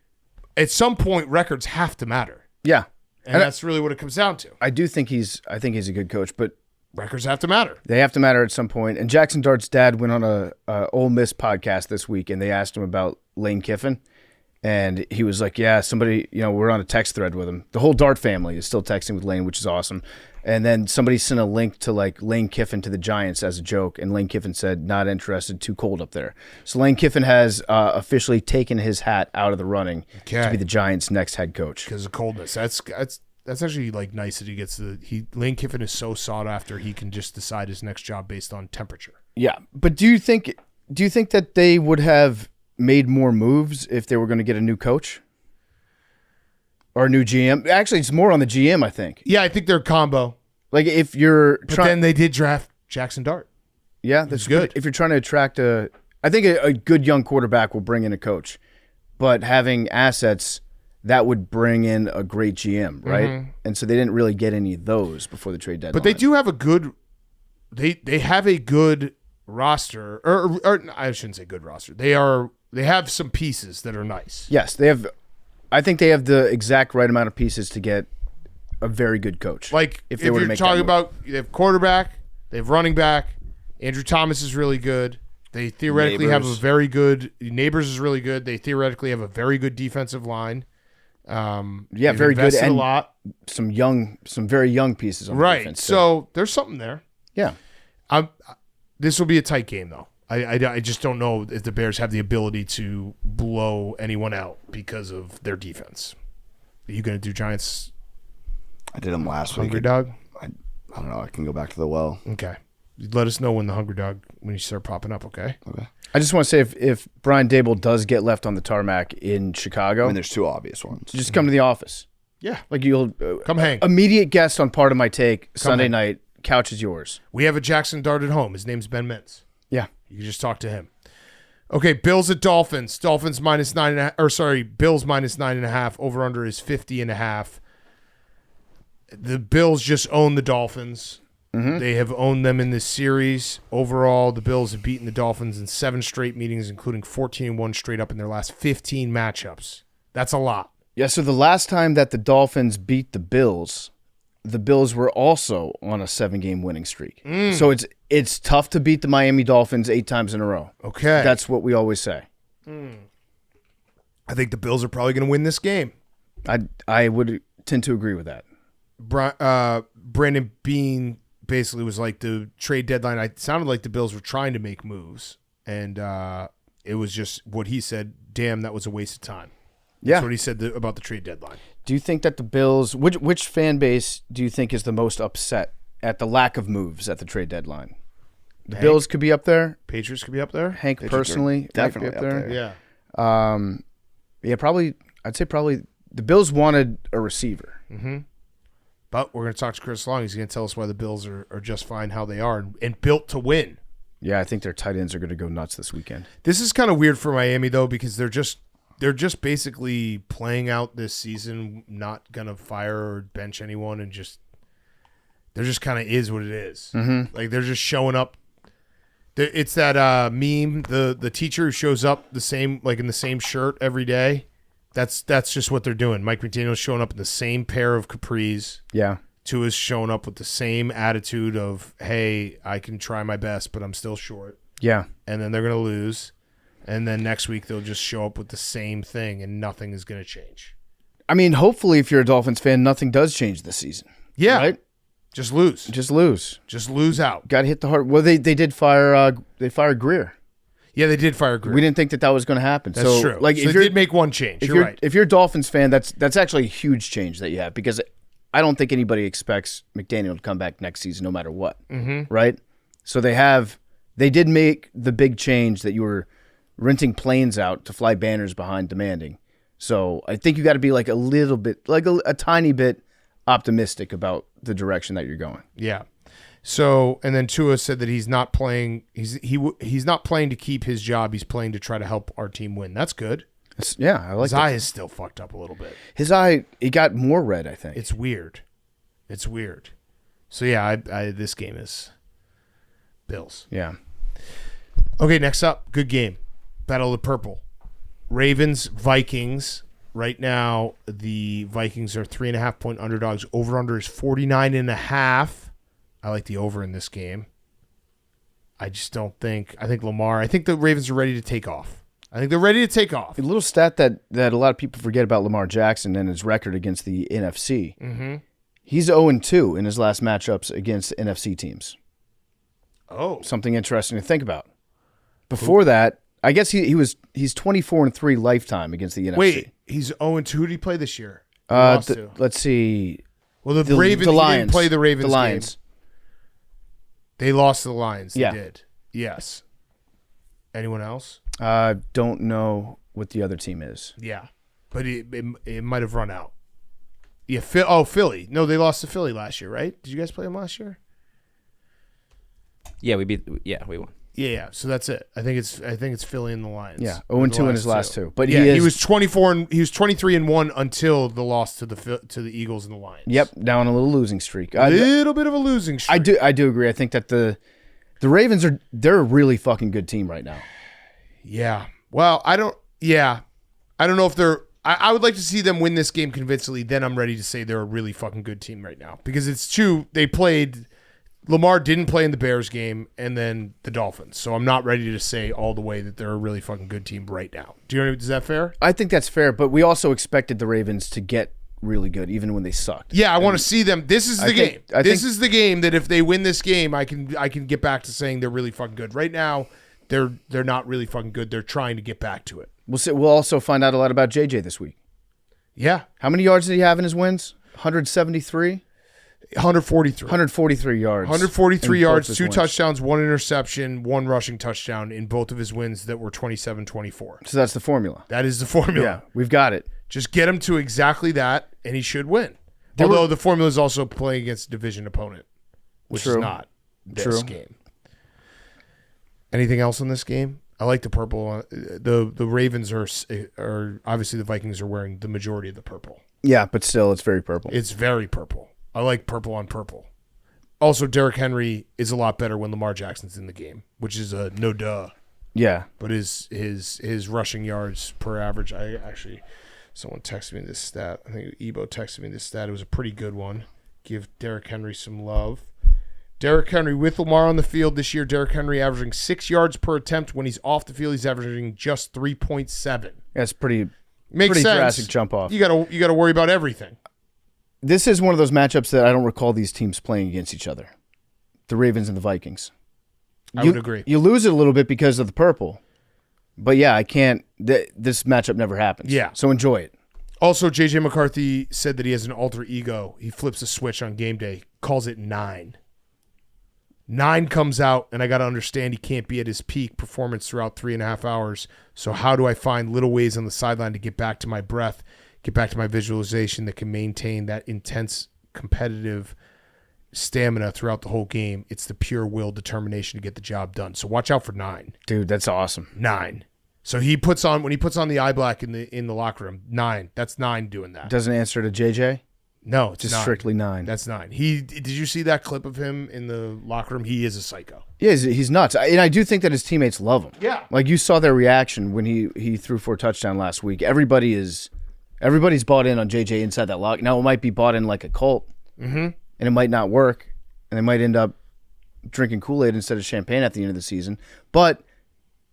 At some point, records have to matter. Yeah. And that's really what it comes down to. I think he's a good coach, but records have to matter. They have to matter at some point. And Jackson Dart's dad went on a Ole Miss podcast this week, and they asked him about Lane Kiffin, and he was like, "Yeah, somebody, we're on a text thread with him. The whole Dart family is still texting with Lane, which is awesome." And then somebody sent a link to like Lane Kiffin to the Giants as a joke, and Lane Kiffin said, "Not interested, too cold up there." So Lane Kiffin has officially taken his hat out of the running to be the Giants' next head coach because of coldness. That's actually like nice that he gets Lane Kiffin is so sought after he can just decide his next job based on temperature. Yeah, but do you think that they would have made more moves if they were going to get a new coach or a new GM? Actually, it's more on the GM, I think. Yeah, I think they're a combo. Like if you're, then they did draft Jackson Dart. Yeah, that's good. If you're trying to attract I think a good young quarterback will bring in a coach, but having assets. That would bring in a great GM, right? Mm-hmm. And so they didn't really get any of those before the trade deadline. But they do have a good they have a good roster or I shouldn't say good roster. They have some pieces that are nice. Yes, they have I think they have the exact right amount of pieces to get a very good coach. Like if you're talking about they have quarterback, they have running back, Andrew Thomas is really good. They theoretically have a very good Neighbors is really good. They theoretically have a very good defensive line. Very good, and a lot. Some very young pieces on defense. So there's something there. Yeah, this will be a tight game though. I just don't know if the Bears have the ability to blow anyone out because of their defense. Are you going to do Giants? I did them last week. Hungry dog? I don't know. I can go back to the well. Okay. Let us know when you start popping up. Okay. I just want to say if Brian Daboll does get left on the tarmac in Chicago, I mean, there's two obvious ones. Just come to the office. Yeah, like you'll come hang. Immediate guest on Part of My Take Sunday night. Couch is yours. We have a Jackson Dart at home. His name's Ben Mintz. Yeah, you can just talk to him. Okay, Bills at Dolphins. Dolphins minus 9.5. Bills minus 9.5. Over under is 50.5. The Bills just own the Dolphins. Mm-hmm. They have owned them in this series. Overall, the Bills have beaten the Dolphins in 7 straight meetings, including 14-1 straight up in their last 15 matchups. That's a lot. Yeah, so the last time that the Dolphins beat the Bills were also on a 7-game winning streak. So it's tough to beat the Miami Dolphins 8 times in a row. Okay. That's what we always say. I think the Bills are probably going to win this game. I would tend to agree with that. Brandon Beane basically was like the trade deadline. It sounded like the Bills were trying to make moves, and it was just what he said. Damn, that was a waste of time. Yeah. That's what he said about the trade deadline. Do you think that the Bills, which fan base do you think is the most upset at the lack of moves at the trade deadline? The Bills could be up there. Patriots could be up there. Hank Patriots personally definitely might be up there. Yeah. Yeah, probably. I'd say probably the Bills wanted a receiver. Mm-hmm. But we're going to talk to Chris Long. He's going to tell us why the Bills are just fine how they are and built to win. Yeah, I think their tight ends are going to go nuts this weekend. This is kind of weird for Miami though, because they're just basically playing out this season, not going to fire or bench anyone, and they're just kind of is what it is. Mm-hmm. Like they're just showing up. It's that meme, the teacher who shows up the same, like in the same shirt every day. That's just what they're doing. Mike McDaniel's showing up in the same pair of capris. Yeah. Tua's showing up with the same attitude of, hey, I can try my best, but I'm still short. Yeah. And then they're going to lose. And then next week they'll just show up with the same thing and nothing is going to change. I mean, hopefully if you're a Dolphins fan, nothing does change this season. Yeah. Right? Just lose. Just lose. Just lose out. Got to hit the heart. Well, they did fire. They fired Greer. Yeah, they did fire Greer. We didn't think that was going to happen. That's so, true. Like, So if they did make one change. You're right. If you're a Dolphins fan, that's actually a huge change that you have, because I don't think anybody expects McDaniel to come back next season no matter what. Mm-hmm. Right? So they did make the big change that you were renting planes out to fly banners behind demanding. So I think you got to be like a little bit, like a tiny bit optimistic about the direction that you're going. Yeah. So, and then Tua said that he's not playing. He's not playing to keep his job. He's playing to try to help our team win. That's good. Yeah, I like His that. eye is still fucked up a little bit. His eye, it got more red, I think. It's weird. It's weird. So yeah, this game is Bills. Yeah. Okay, next up, good game. Battle of the Purple. Ravens, Vikings. Right now, the Vikings are 3.5-point underdogs. Over-under is 49.5. I like the over in this game. I just don't think. I think the Ravens are ready to take off. I think they're ready to take off. A little stat that a lot of people forget about Lamar Jackson and his record against the NFC. Mm-hmm. He's 0-2 in his last matchups against NFC teams. Oh. Something interesting to think about. Before that, I guess he's 24-3 lifetime against the NFC. Wait, he's 0-2. Who did he play this year? Lost to? Let's see. Well, the Ravens didn't play the Ravens The Lions. game. They lost to the Lions. They Yeah. did. Yes. Anyone else? Don't know what the other team is. Yeah. But it might have run out. Yeah. Philly. No, they lost to Philly last year, right? Did you guys play them last year? Yeah, we won. Yeah. So that's it. I think it's Philly and the Lions. Yeah, 0-2 in his last two. But yeah, he was 23-1 until the loss to the Eagles and the Lions. Yep, down a little losing streak. A little bit of a losing streak. I do agree. I think that the Ravens they're a really fucking good team right now. Yeah. Well, I don't know if they're. I would like to see them win this game convincingly. Then I'm ready to say they're a really fucking good team right now, because it's true. They played. Lamar didn't play in the Bears game, and then the Dolphins. So I'm not ready to say all the way that they're a really fucking good team right now. Is that fair? I think that's fair, but we also expected the Ravens to get really good, even when they sucked. Yeah, I want to see them. This is the game. I This think- is the game that if they win this game, I can get back to saying they're really fucking good. Right now, they're not really fucking good. They're trying to get back to it. We'll also find out a lot about JJ this week. Yeah, How many yards did he have in his wins? 173? 143. 143 yards. 143 in both yards, his 2 wins. touchdowns, 1 interception, 1 rushing touchdown in both of his wins that were 27-24. So that's the formula. That is the formula. Yeah, we've got it. Just get him to exactly that, and he should win. Although the formula is also playing against a division opponent, which is True. not this True. game. Anything else in this game? I like the purple. The Ravens are obviously the Vikings are wearing the majority of the purple. Yeah, but still, it's very purple. It's very purple. I like purple on purple. Also, Derrick Henry is a lot better when Lamar Jackson's in the game, which is a no duh. Yeah. But his rushing yards per average, someone texted me this stat. I think Ebo texted me this stat. It was a pretty good one. Give Derrick Henry some love. Derrick Henry with Lamar on the field this year. Derrick Henry averaging 6 yards per attempt. When he's off the field, he's averaging just 3.7. That's pretty Makes sense. Drastic Jump off. You gotta worry about everything. This is one of those matchups that I don't recall these teams playing against each other. The Ravens and the Vikings. I would agree. You lose it a little bit because of the purple, But yeah, I can't. This matchup never happens. Yeah. So enjoy it. Also, J.J. McCarthy said that he has an alter ego. He flips a switch on game day, calls it 9. 9 comes out, and I got to understand he can't be at his peak performance throughout 3.5 hours. So how do I find little ways on the sideline to get back to my breath, get back to my visualization that can maintain that intense competitive stamina throughout the whole game? It's the pure will determination to get the job done. So watch out for 9. Dude, that's awesome. 9. So he puts on when he puts on the eye black in the locker room. 9. That's 9 doing that. Doesn't answer to JJ? No, it's Just 9. strictly 9. That's 9. Did you see that clip of him in the locker room? He is a psycho. Yeah, he's nuts. And I do think that his teammates love him. Yeah. Like you saw their reaction when he threw for a touchdown last week. Everybody's bought in on JJ inside that lock. Now it might be bought in like a cult, and it might not work, and they might end up drinking Kool-Aid instead of champagne at the end of the season. But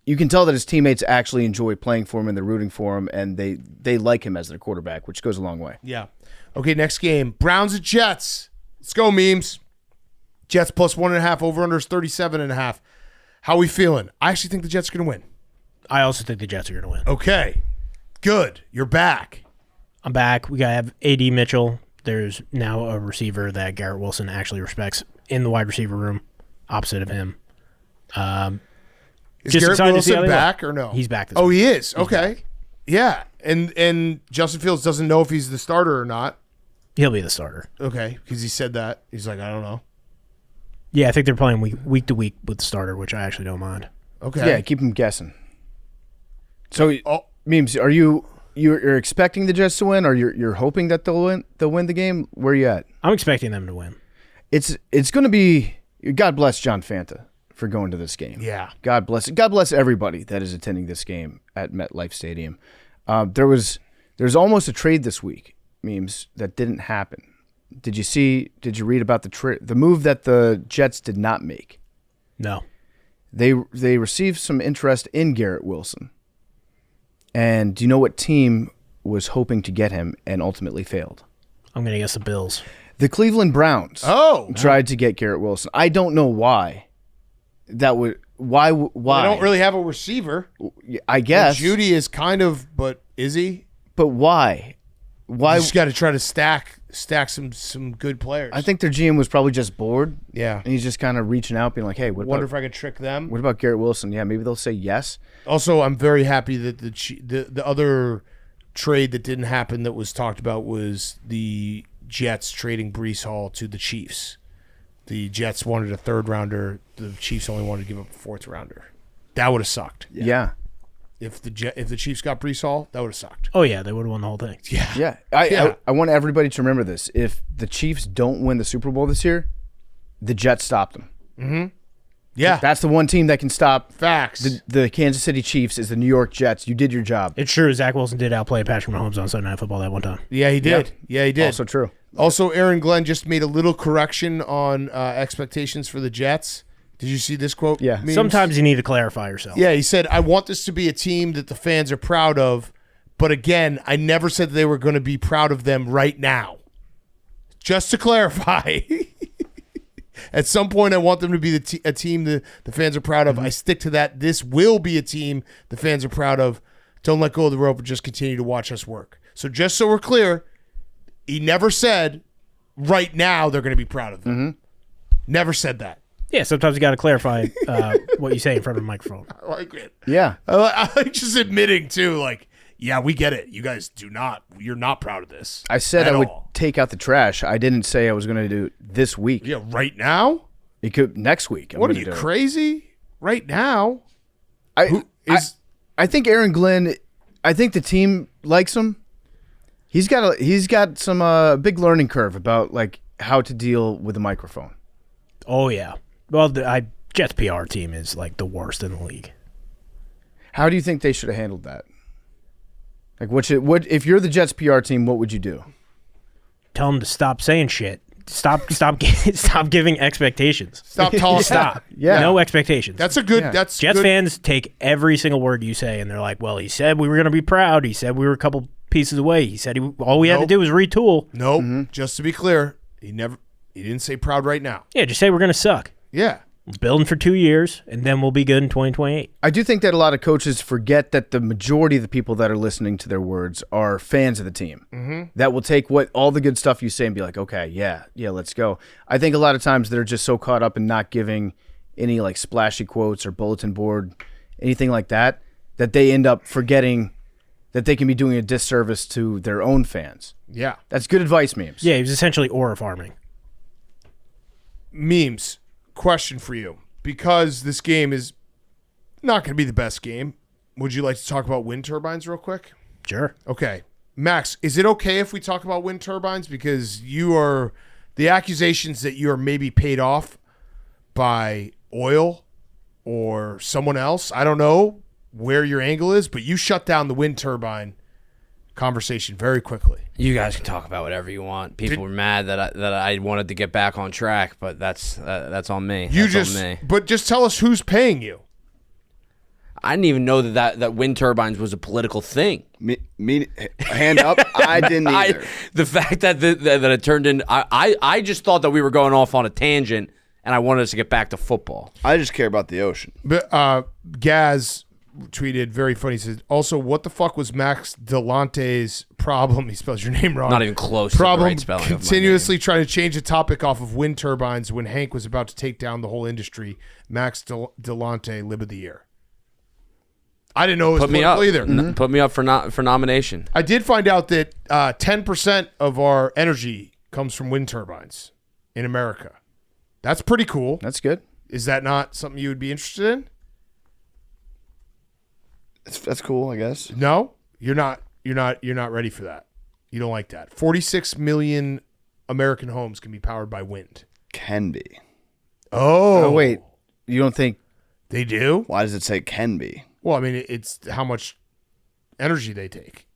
you can tell that his teammates actually enjoy playing for him and they're rooting for him, and they like him as their quarterback, which goes a long way. Yeah. Okay, next game. Browns at Jets. Let's go, memes. Jets plus 1.5. Over-under is 37.5. How we feeling? I actually think the Jets are going to win. I also think the Jets are going to win. Okay. Good. You're back. I'm back. We got to have A.D. Mitchell. There's now a receiver that Garrett Wilson actually respects in the wide receiver room opposite of him. Is Just Garrett excited to see how Wilson they back look. or no? He's back this Oh, week. he is? Okay. Yeah. And Justin Fields doesn't know if he's the starter or not. He'll be the starter. Okay. Because he said that. He's like, I don't know. Yeah, I think they're playing week to week with the starter, which I actually don't mind. Okay. Yeah, keep him guessing. So, Oh. Memes, are you're expecting the Jets to win, or you're hoping that they'll win the game? Where are you at? I'm expecting them to win. It's going to be. God bless John Fanta for going to this game. Yeah. God bless everybody that is attending this game at MetLife Stadium. There's almost a trade this week, Memes, that didn't happen. Did you read about the move that the Jets did not make? No. They received some interest in Garrett Wilson. And do you know what team was hoping to get him and ultimately failed? I'm going to guess the Bills. The Cleveland Browns tried to get Garrett Wilson. I don't know why. Why? They don't really have a receiver. I guess. Judy is kind of, but is he? But why? Why? You just got to try to stack some good players. I think their GM was probably just bored. Yeah. And he's just kind of reaching out, being like, hey, what Wonder if I could trick them. What about Garrett Wilson? Yeah, maybe they'll say yes. Also, I'm very happy that the other trade that didn't happen that was talked about was the Jets trading Breece Hall to the Chiefs. The Jets wanted a 3rd rounder. The Chiefs only wanted to give up a 4th rounder. That would have sucked. Yeah. If the Chiefs got Breece Hall, that would have sucked. Oh, yeah, they would have won the whole thing. Yeah. I want everybody to remember this. If the Chiefs don't win the Super Bowl this year, the Jets stop them. Mm-hmm. Yeah. That's the one team that can stop Facts. the Kansas City Chiefs is the New York Jets. You did your job. It's true. Zach Wilson did outplay Patrick Mahomes on Sunday Night Football that one time. Yeah, he did. Yeah, he did. Also true. Also, Aaron Glenn just made a little correction on expectations for the Jets. Did you see this quote? Yeah. Memes? Sometimes you need to clarify yourself. Yeah, he said, I want this to be a team that the fans are proud of, but again, I never said they were going to be proud of them right now. Just to clarify. At some point, I want them to be a team that the fans are proud of. I stick to that. This will be a team the fans are proud of. Don't let go of the rope and just continue to watch us work. So just so we're clear, he never said right now they're going to be proud of them. Never said that. Yeah, sometimes you got to clarify what you say in front of the microphone. I like it. Yeah. I like just admitting, too, like, yeah, we get it. You guys you're not proud of this. I said at I would all. take out the trash. I didn't say I was going to do it this week. Yeah, right now? It could next week. I'm What are gonna you, do it. crazy? Right now? I think Aaron Glenn. I think the team likes him. He's got some big learning curve about like how to deal with a microphone. Oh, yeah. Well, the Jets PR team is like the worst in the league. How do you think they should have handled that? Like, what if you're the Jets PR team? What would you do? Tell them to stop saying shit. Stop giving expectations. Stop talking. Stop. Yeah. No expectations. That's a good. Yeah. That's Jets good. fans take every single word you say, and they're like, "Well, he said we were going to be proud. He said we were a couple pieces away. He said all we had to Nope. do was retool." Nope. Just to be clear, he didn't say proud right now. Yeah, just say we're going to suck. Yeah. Building for 2 years, and then we'll be good in 2028. I do think that a lot of coaches forget that the majority of the people that are listening to their words are fans of the team. That will take all the good stuff you say and be like, okay, yeah, let's go. I think a lot of times they're just so caught up in not giving any like splashy quotes or bulletin board, anything like that, that they end up forgetting that they can be doing a disservice to their own fans. Yeah. That's good advice, Memes. Yeah, he was essentially aura farming. Memes, question for you. Because this game is not going to be the best game, would you like to talk about wind turbines real quick? Sure. Okay. Max, is it okay if we talk about wind turbines? Because the accusations that you are maybe paid off by oil or someone else, I don't know where your angle is, but you shut down the wind turbine conversation very quickly. You guys can talk about whatever you want. People were mad that I wanted to get back on track, but that's on me. That's on me. But just tell us who's paying you. I didn't even know that wind turbines was a political thing. Me hand up. I didn't either. The fact that it turned in, I just thought that we were going off on a tangent, and I wanted us to get back to football. I just care about the ocean. But Gaz tweeted very funny. He said, also, what the fuck was Max Delante's problem? He spells your name wrong. Not even close Problem to the right spelling continuously trying to change the topic off of wind turbines when Hank was about to take down the whole industry. Max Delante, Lib of the Year. I didn't know it was political either. Put me up for nomination. I did find out that 10% of our energy comes from wind turbines in America. That's pretty cool. That's good. Is that not something you would be interested in? That's cool, I guess. No, you're not ready for that. You don't like that. 46 million American homes can be powered by wind. Can be. Oh, wait. You don't think they do? Why does it say can be? Well, I mean, it's how much energy they take.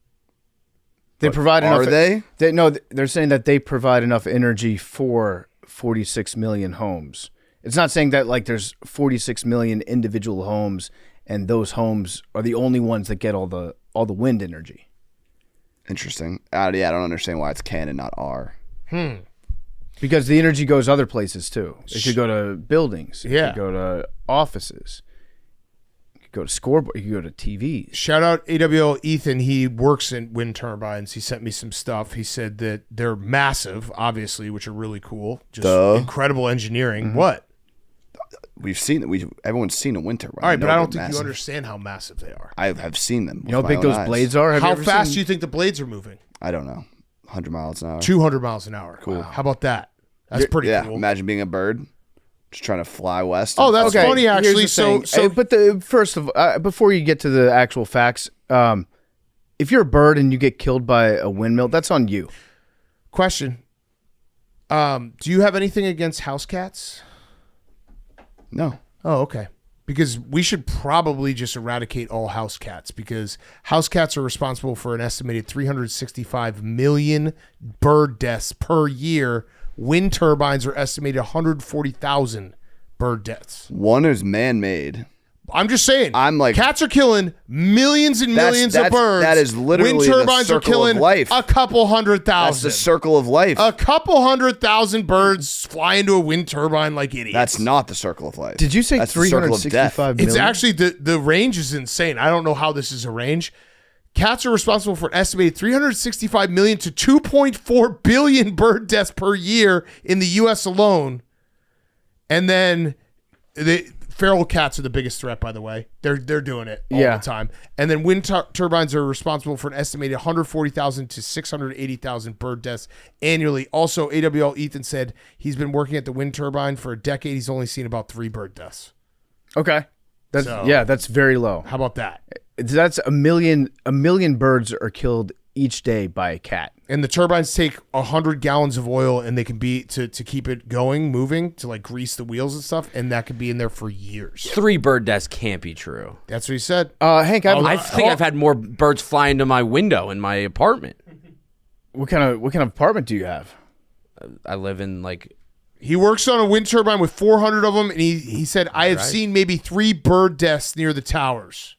they provide enough? Are they? No, they're saying that they provide enough energy for 46 million homes. It's not saying that like there's 46 million individual homes and those homes are the only ones that get all the wind energy. Interesting. I don't understand why it's can and not are. Because the energy goes other places too. It could go to buildings. It could go to offices. It could go to scoreboard. It could go to TVs. Shout out AWL Ethan. He works in wind turbines. He sent me some stuff. He said that they're massive, obviously, which are really cool. Just incredible engineering. Mm-hmm. What? We've seen it. Everyone's seen a wind turbine. All right, but I don't think you understand how massive they are. I have seen them. You know how big those blades are? How fast do you think the blades are moving? I don't know. 100 miles an hour. 200 miles an hour. Cool. Wow. How about that? That's pretty cool. Imagine being a bird, just trying to fly west. Oh, that's funny, actually. But before you get to the actual facts, if you're a bird and you get killed by a windmill, that's on you. Question: do you have anything against house cats? No. Oh, okay. Because we should probably just eradicate all house cats, because house cats are responsible for an estimated 365 million bird deaths per year. Wind turbines are estimated 140,000 bird deaths. One is man-made. I'm just saying. I'm like, cats are killing millions and millions of birds. That is literally wind turbines the are killing of life. A couple 100,000. That's the circle of life. A couple 100,000 birds fly into a wind turbine like idiots. That's not the circle of life. Did you say 365 million? It's actually the range is insane. I don't know how this is a range. Cats are responsible for an estimated 365 million to 2.4 billion bird deaths per year in the U.S. alone. And then feral cats are the biggest threat, by the way. They're doing it all the time. And then wind turbines are responsible for an estimated 140,000 to 680,000 bird deaths annually. Also, AWL Ethan said he's been working at the wind turbine for a decade. He's only seen about 3 bird deaths. Okay. That's very low. How about that? That's a million birds are killed each day by a cat. And the turbines take 100 gallons of oil, and they can be to keep it going, moving, to like grease the wheels and stuff, and that could be in there for years. 3 bird deaths can't be true. That's what he said. Hank, I think I've had more birds fly into my window in my apartment. What kind of apartment do you have? I live in like. He works on a wind turbine with 400 of them, and he said, I have seen maybe 3 bird deaths near the towers.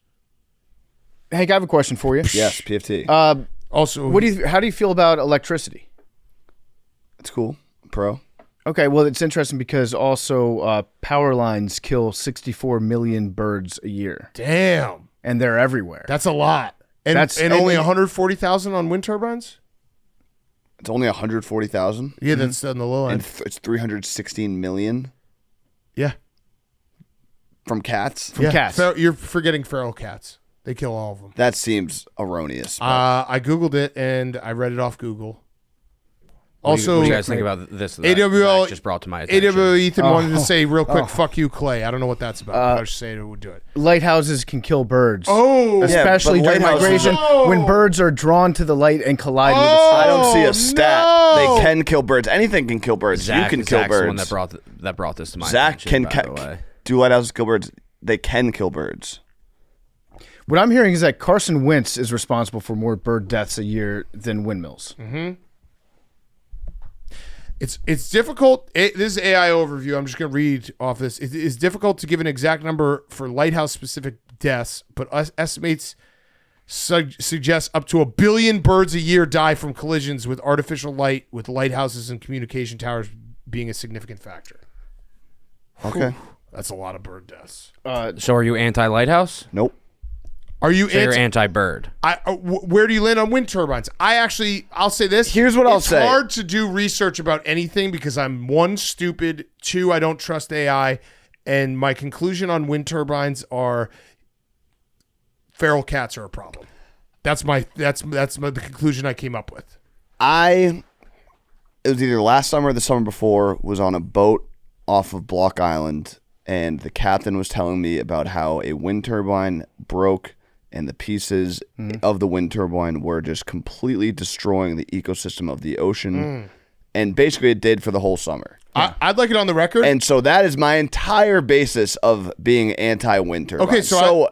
Hank, I have a question for you. Yes, PFT. Also, how do you feel about electricity? It's cool. Pro. Okay, well, it's interesting because also power lines kill 64 million birds a year, Damn. and they're everywhere. That's a lot. And only 140,000 on wind turbines? It's only 140,000. Yeah, that's on the low And end. it's 316 million Yeah. from cats. From cats. You're forgetting feral cats. They kill all of them. That seems erroneous. but- I Googled it, and I read it off Google. What do Also, you guys think about this? That AWL Zach just brought to my attention. AWL Ethan wanted to say real quick, fuck you, Clay. I don't know what that's about. I was just saying it would do it. Lighthouses can kill birds. Oh, Especially but during lighthouses- migration, when birds are drawn to the light and collide with the I sun. don't see a stat. no! They can kill birds. Anything can kill birds. Zach, you can kill Zach's birds. the one that brought this to my Zach attention. can by the way. do lighthouses kill birds? They can kill birds. What I'm hearing is that Carson Wentz is responsible for more bird deaths a year than windmills. It's difficult. This is AI overview. I'm just going to read off this. It is difficult to give an exact number for lighthouse-specific deaths, but estimates suggest up to 1 billion birds a year die from collisions with artificial light, with lighthouses and communication towers being a significant factor. Okay. That's a lot of bird deaths. So are you anti-lighthouse? Nope. Are you So you're anti-bird. where do you land on wind turbines? I'll say this. Here's what I'll say. It's hard to do research about anything because I'm one, stupid, two, I don't trust AI, and my conclusion on wind turbines are feral cats are a problem. That's the conclusion I came up with. It was either last summer or the summer before, was on a boat off of Block Island, and the captain was telling me about how a wind turbine broke and the pieces of the wind turbine were just completely destroying the ecosystem of the ocean. And basically it did for the whole summer. I'd like it on the record. And so that is my entire basis of being anti-wind turbine. Okay, so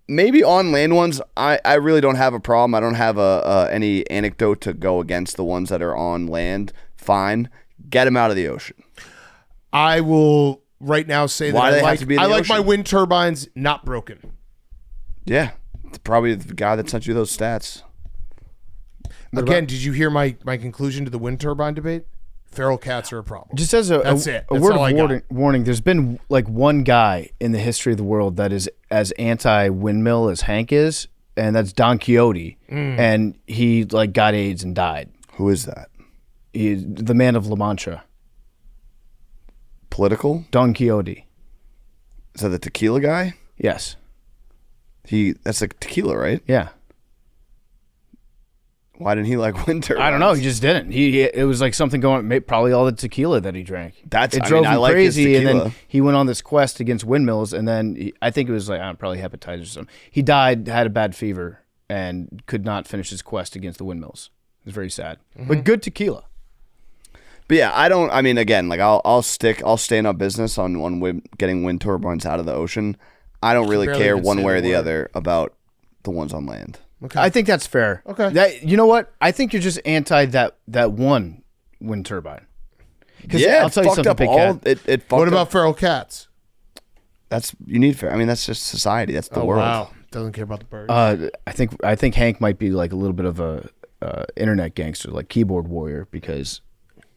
maybe on land ones, I really don't have a problem. I don't have any anecdote to go against the ones that are on land. Fine. Get them out of the ocean. I will right now say Why do that they have to be in the I like my ocean? wind turbines not broken. Yeah. It's probably the guy that sent you those stats. Again, did you hear my conclusion to the wind turbine debate? Feral cats are a problem. Just as a That's it. a That's word all I of got. warning, there's been like one guy in the history of the world that is as anti-windmill as Hank is, and that's Don Quixote. And he like got AIDS and died. Who is that? He's the man of La Mancha, Political? Don Quixote. Is that the tequila guy? Yes. That's like tequila, right? Yeah. Why didn't he like wind turbines? I don't know. He just didn't. It was like something going. Probably all the tequila that he drank. I drove mean, I him like his crazy, and then tequila. he went on this quest against windmills, and then I think it was like probably hepatitis or something. He died, had a bad fever, and could not finish his quest against the windmills. It was very sad, but good tequila. But yeah, I mean, again, like I'll stay in our business on getting wind turbines out of the ocean. I don't really barely care even one say way the or the word. other about the ones on land. Okay. I think that's fair. Okay. You know what? I think you're just anti that one wind turbine. Because Yeah, I'll tell you something, Big Cat. it fucked What up. about feral cats? You need fair. I mean, that's just society. That's the world. Wow. Doesn't care about the birds. I think Hank might be like a little bit of a internet gangster, like keyboard warrior, because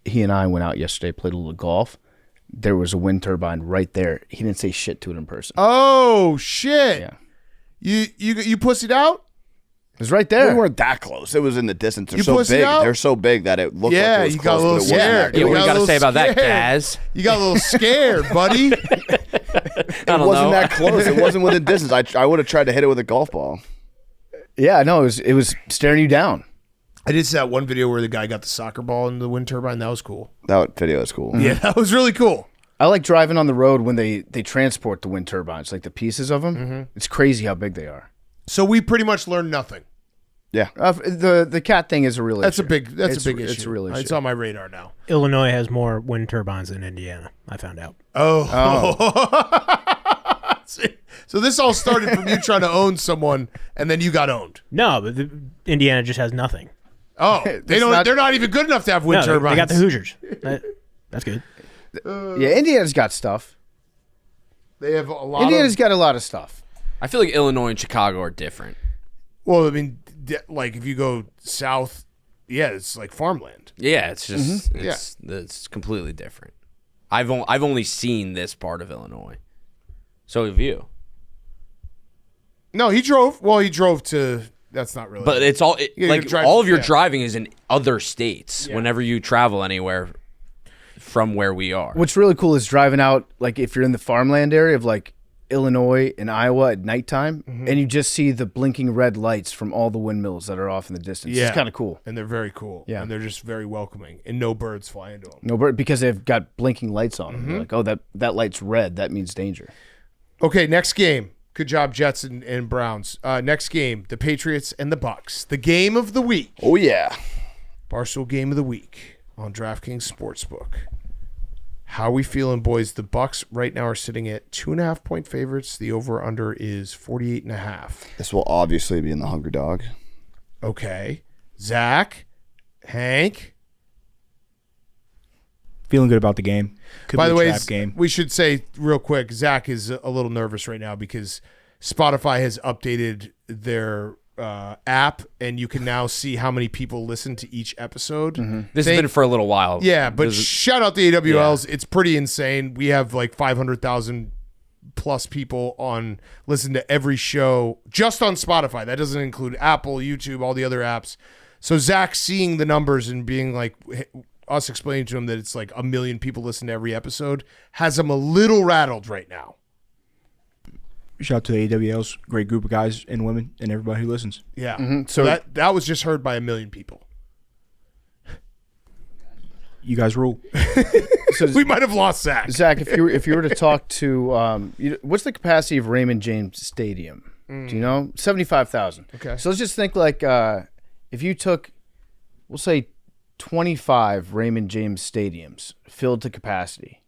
he and I went out yesterday, played a little golf. There was a wind turbine right there. He didn't say shit to it in person. Oh shit! Yeah. You pussied out? It was right We there. weren't that close. It was in the distance. They're You so pussied big. out? They're so big that it looked Yeah, like it was you got a close, little but it wasn't scared. that Yeah, You what got you a got to little say about that, scared. Gaz? You got a little scared, buddy. It don't wasn't know. that close. It wasn't within distance. I would have tried to hit it with a golf ball. Yeah, no, it was staring you down. I did see that one video where the guy got the soccer ball in the wind turbine. That was cool. That video is cool. Yeah, that was really cool. I like driving on the road when they transport the wind turbines, like the pieces of them. It's crazy how big they are. So we pretty much learned nothing. Yeah. The cat thing is a real That's issue. a big issue. It's a real issue. It's on my radar now. Illinois has more wind turbines than Indiana. I found out. So this all started from you trying to own someone, and then you got owned. No, but Indiana just has nothing. Oh, they're not even good enough to have wind No, turbines. they got the Hoosiers. That's good. Yeah, Indiana's got stuff. They have a lot Indiana's of. got a lot of stuff. I feel like Illinois and Chicago are different. Well, I mean, like if you go south it's like farmland. Yeah, it's just it's completely different. I've only seen this part of Illinois. So have you. No, he drove. Well, he drove to. That's not really. But it's all all of your driving is in other states. Yeah. Whenever you travel anywhere from where we are. What's really cool is driving out, like if you're in the farmland area of like Illinois and Iowa at nighttime, and you just see the blinking red lights from all the windmills that are off in the distance. Yeah. It's kind of cool. And they're very cool. Yeah. And they're just very welcoming. And no birds fly into them. No, but because they've got blinking lights on them. You're like, oh, that light's red. That means danger. Okay, next game. Good job, Jets and Browns. Next game, the Patriots and the Bucs. The game of the week. Oh, yeah. Barstool game of the week on DraftKings Sportsbook. How are we feeling, boys? The Bucs right now are sitting at 2.5-point favorites. The over-under is 48.5. This will obviously be in the Hungry Dog. Okay. Zach, Hank. Feeling good about the game. Could By be the a way, trap game. we should say real quick, Zach is a little nervous right now because Spotify has updated their app, and you can now see how many people listen to each episode. This has been for a little while. Yeah, but shout out the AWLs. It's pretty insane. We have like 500,000 plus people listen to every show just on Spotify. That doesn't include Apple, YouTube, all the other apps. So Zach seeing the numbers and being like, us explaining to him that it's like 1 million people listen to every episode has him a little rattled right now. Shout out to the AWLs, great group of guys and women and everybody who listens. Yeah. So that was just heard by 1 million people. You guys rule. So We might have lost Zach. Zach, if you were to talk to, what's the capacity of Raymond James Stadium? Do you know? 75,000. Okay. So let's just think like if you took, we'll say 25 Raymond James stadiums filled to capacity,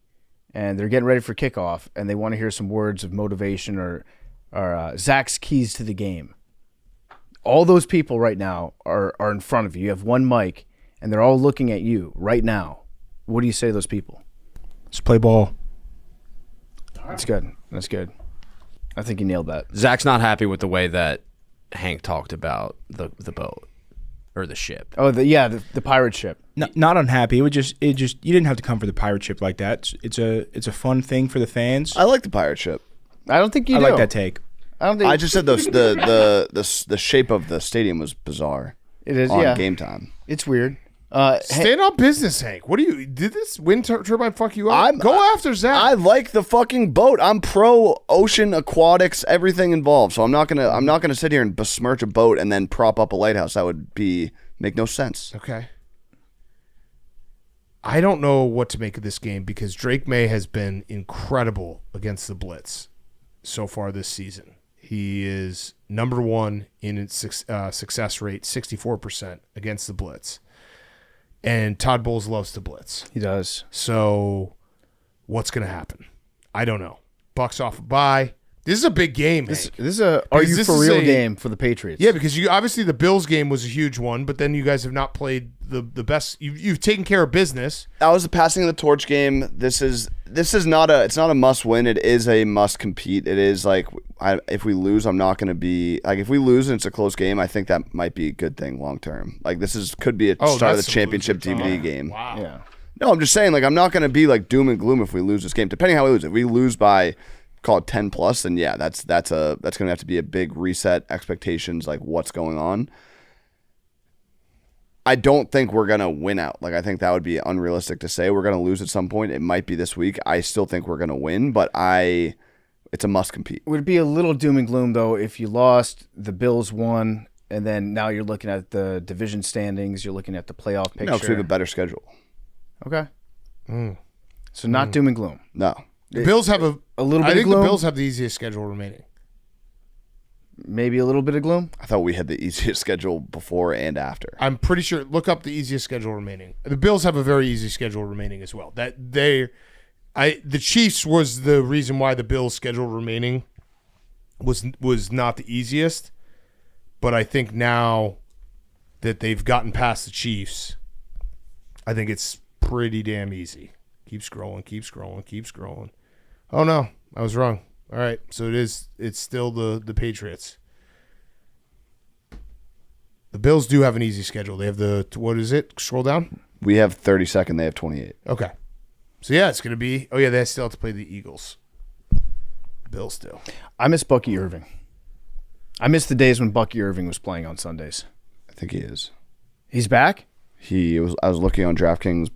and they're getting ready for kickoff, and they want to hear some words of motivation or Zach's keys to the game. All those people right now are in front of you. You have one mic, and they're all looking at you right now. What do you say to those people? Let's play ball. That's good. That's good. I think you nailed that. Zach's not happy with the way that Hank talked about the boat or the ship. Oh, the pirate ship. Not unhappy. It just you didn't have to come for the pirate ship like that. It's a fun thing for the fans. I like the pirate ship. I don't think you I do. like that take. I don't think I just said the shape of the stadium was bizarre. it is. On Yeah, game time. it's weird. Stand on business, Hank. What do you did this wind turbine fuck you up? Go after Zach. I like the fucking boat. I'm pro ocean aquatics, everything involved. So I'm not gonna sit here and besmirch a boat and then prop up a lighthouse. That would make no sense. Okay. I don't know what to make of this game because Drake May has been incredible against the blitz so far this season. He is number one in its success rate, 64% against the blitz. And Todd Bowles loves to blitz. He does. So what's going to happen? I don't know. Bucs off a bye. This is a big game, Hank. This is a are Because you this for is real a- game for the Patriots. Yeah, because you obviously the Bills game was a huge one, but then you guys have not played the best. You've taken care of business. That was the passing of the torch game. This is not a must win. It is a must compete. It is like if we lose, I'm not going to be like if we lose and it's a close game. I think that might be a good thing long term. Like could be a start of the that's some championship loser DVD talk. game. Wow. Yeah. No, I'm just saying like I'm not going to be like doom and gloom if we lose this game. Depending how we lose. If we lose by call it 10 plus, then yeah, that's going to have to be a big reset expectations. Like what's going on. I don't think we're going to win out. Like, I think that would be unrealistic to say. We're going to lose at some point. It might be this week. I still think we're going to win, but it's a must compete. Would it be a little doom and gloom, though, if you lost, the Bills won, and then now you're looking at the division standings, you're looking at the playoff picture? No, because we have a better schedule. Okay. So not doom and gloom. No. The Bills have a little bit I of think gloom? the Bills have the easiest schedule remaining. Maybe a little bit of gloom? I thought we had the easiest schedule before and after. I'm pretty sure. Look up the easiest schedule remaining. The Bills have a very easy schedule remaining as well. The Chiefs was the reason why the Bills' schedule remaining was not the easiest, but I think now that they've gotten past the Chiefs, I think it's pretty damn easy. Keep scrolling, keep scrolling, keep scrolling. Oh no, I was wrong. All right, so it's still the Patriots. The Bills do have an easy schedule. They have what is it? Scroll down. We have 32nd. They have 28. Okay. So, yeah, it's going to be – they still have to play the Eagles. Bills still. I miss Bucky Irving. I miss the days when Bucky Irving was playing on Sundays. I think he is. He's back? I was looking on DraftKings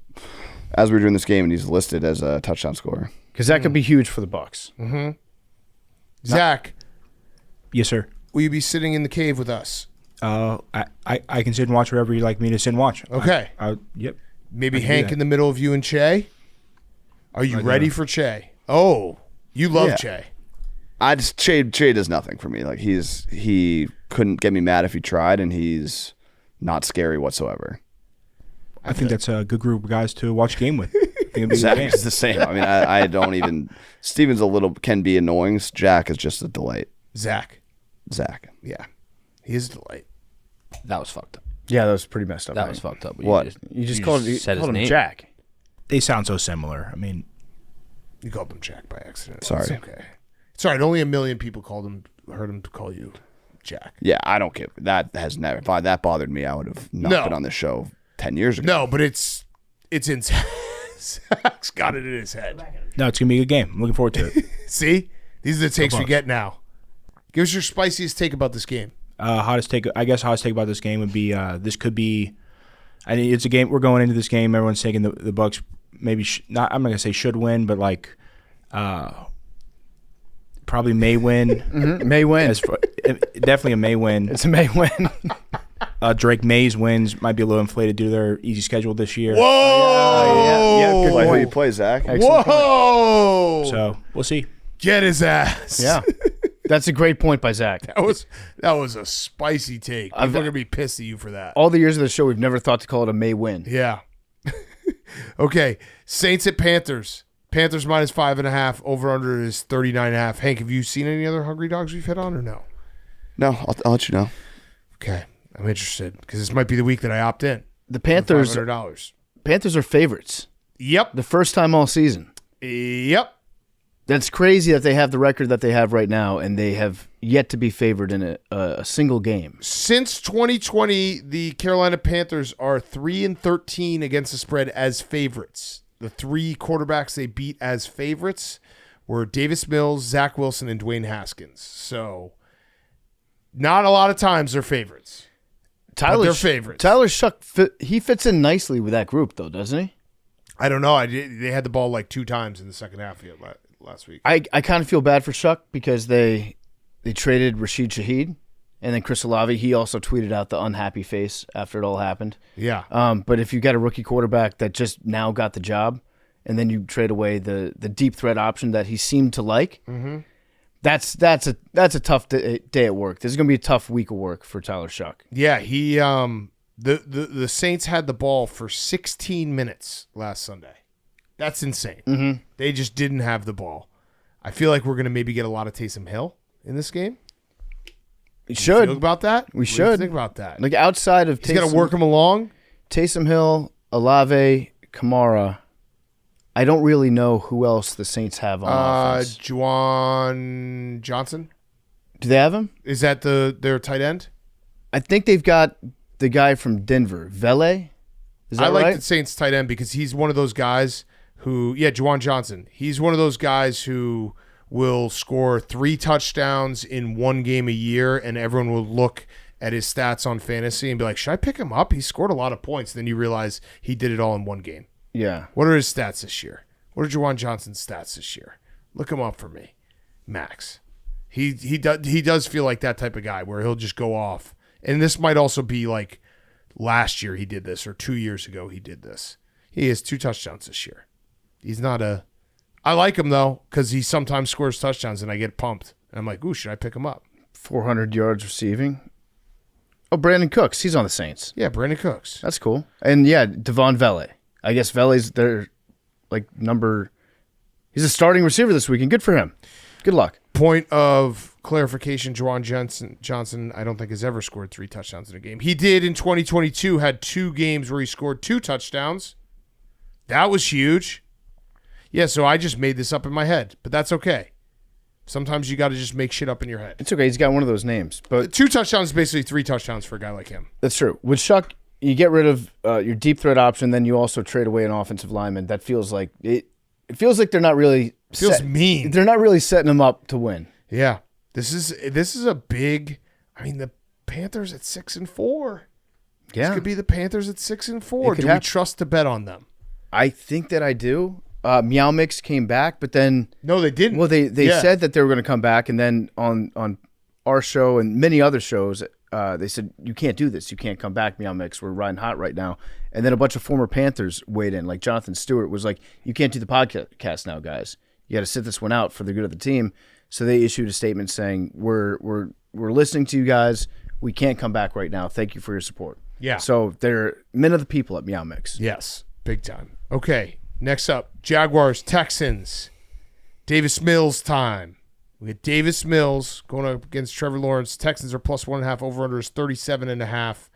as we were doing this game, and he's listed as a touchdown scorer. Because that could be huge for the Bucs. Mm-hmm. Zach. Yes, sir. Will you be sitting in the cave with us? I can sit and watch wherever you'd like me to sit and watch. Okay. Yep. Maybe Hank in the middle of you and Che? Are you ready for Che? Oh, you love Che. Che does nothing for me. Like he couldn't get me mad if he tried, and he's not scary whatsoever. I think that's a good group of guys to watch a game with. Zach is the same. I mean, I don't even. Steven's can be annoying. Jack is just a delight. Zach. Yeah, he is a delight. That was fucked up. Yeah, that was pretty messed up. That was fucked up. What? You just called him name. Jack. They sound so similar. I mean, You called him Jack by accident. Sorry. It's okay. It's all right. Only 1 million people heard him call you Jack. Yeah, I don't care. That has never. If that bothered me, I would have not been on this show 10 years ago. No, but it's in. Zach's got it in his head. no, it's gonna be a good game. I'm looking forward to it. See, these are the takes we Bucs. get now. Give us your spiciest take about this game. Hottest take about this game would be this could be. I mean, it's a game. We're going into this game. Everyone's taking the Bucs. Maybe not. I'm not gonna say should win, but like, probably may win. Mm-hmm. May win. Definitely a may win. It's a May win. Drake May's wins might be a little inflated due to their easy schedule this year. Whoa! Yeah, good Who point. you play, Zach? Whoa! So we'll see. Get his ass. Yeah. That's a great point by Zach. That was a spicy take. People are gonna be pissed at you for that. All the years of the show, we've never thought to call it a May win. Yeah. Okay. Saints at Panthers. Panthers minus 5.5. Over under is 39.5. Hank, have you seen any other hungry dogs we've hit on or no? No, I'll let you know. Okay. I'm interested because this might be the week that I opt in. The Panthers $500. are favorites. Yep. The first time all season. Yep. That's crazy that they have the record that they have right now, and they have yet to be favored in a single game. Since 2020, the Carolina Panthers are 3-13 against the spread as favorites. The 3 quarterbacks they beat as favorites were Davis Mills, Zach Wilson, and Dwayne Haskins. So, not a lot of times they're favorites. They're favorites. Tyler Shuck, he fits in nicely with that group, though, doesn't he? I don't know. They had the ball like 2 times in the second half of last week. I kind of feel bad for Shuck because they traded Rashid Shaheed, and then Chris Olave, he also tweeted out the unhappy face after it all happened. Yeah. But if you got a rookie quarterback that just now got the job, and then you trade away the deep threat option that he seemed to like, that's a tough day at work. This is going to be a tough week of work for Tyler Shuck. Yeah, he the Saints had the ball for 16 minutes last Sunday. That's insane. Mm-hmm. They just didn't have the ball. I feel like we're going to maybe get a lot of Taysom Hill in this game. We should. Feel about that? We What do you should. think about that. Like outside of He's got to work him along. Taysom Hill, Olave, Kamara, I don't really know who else the Saints have on offense. Juwan Johnson. Do they have him? Is that their tight end? I think they've got the guy from Denver, Vele. Is that I like right? the Saints tight end because he's one of those guys who, Juwan Johnson. He's one of those guys who will score 3 touchdowns in 1 game a year, and everyone will look at his stats on fantasy and be like, should I pick him up? He scored a lot of points. Then you realize he did it all in 1 game. Yeah. What are his stats this year? What are Juwan Johnson's stats this year? Look him up for me. Max. He does feel like that type of guy where he'll just go off. And this might also be like last year he did this or 2 years ago he did this. He has 2 touchdowns this year. He's not I like him though because he sometimes scores touchdowns and I get pumped. And I'm like, ooh, should I pick him up? 400 yards receiving. Oh, Brandon Cooks. He's on the Saints. Yeah, Brandon Cooks. That's cool. And yeah, Devon Vele. I guess Vele's their he's a starting receiver this week, and good for him. Good luck. Point of clarification, Juwan Johnson, I don't think has ever scored 3 touchdowns in a game. He did in 2022, had 2 games where he scored 2 touchdowns. That was huge. Yeah, so I just made this up in my head, but that's okay. Sometimes you got to just make shit up in your head. It's okay. He's got one of those names. But 2 touchdowns is basically 3 touchdowns for a guy like him. that's true. With Shuck, you get rid of your deep threat option, then you also trade away an offensive lineman. That feels like it feels like they're not really mean. They're not really setting them up to win. Yeah. This is a big. I mean, the Panthers at 6-4. Yeah. This could be the Panthers at 6-4. Do we trust to bet on them? I think that I do. Meow Mix came back, but then No, they didn't. well, they said that they were going to come back, and then on our show and many other shows, they said you can't do this. You can't come back, Meow Mix. We're riding hot right now. And then a bunch of former Panthers weighed in, like Jonathan Stewart was like, "You can't do the podcast now, guys. You got to sit this one out for the good of the team." So they issued a statement saying, "We're listening to you guys. We can't come back right now. Thank you for your support." Yeah. So they're men of the people at Meow Mix. Yes, big time. Okay, next up, Jaguars, Texans. Davis Mills time. We get Davis Mills going up against Trevor Lawrence. Texans are plus 1.5. Over-under is 37.5.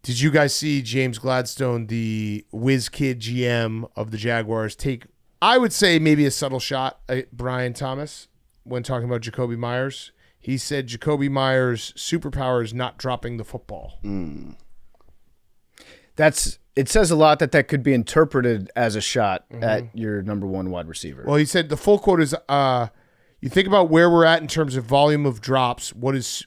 Did you guys see James Gladstone, the whiz kid GM of the Jaguars, take, I would say, maybe a subtle shot at Brian Thomas when talking about Jacoby Myers? He said Jacoby Myers' superpower is not dropping the football. It says a lot that could be interpreted as a shot at your number one wide receiver. Well, he said the full quote is, you think about where we're at in terms of volume of drops. What's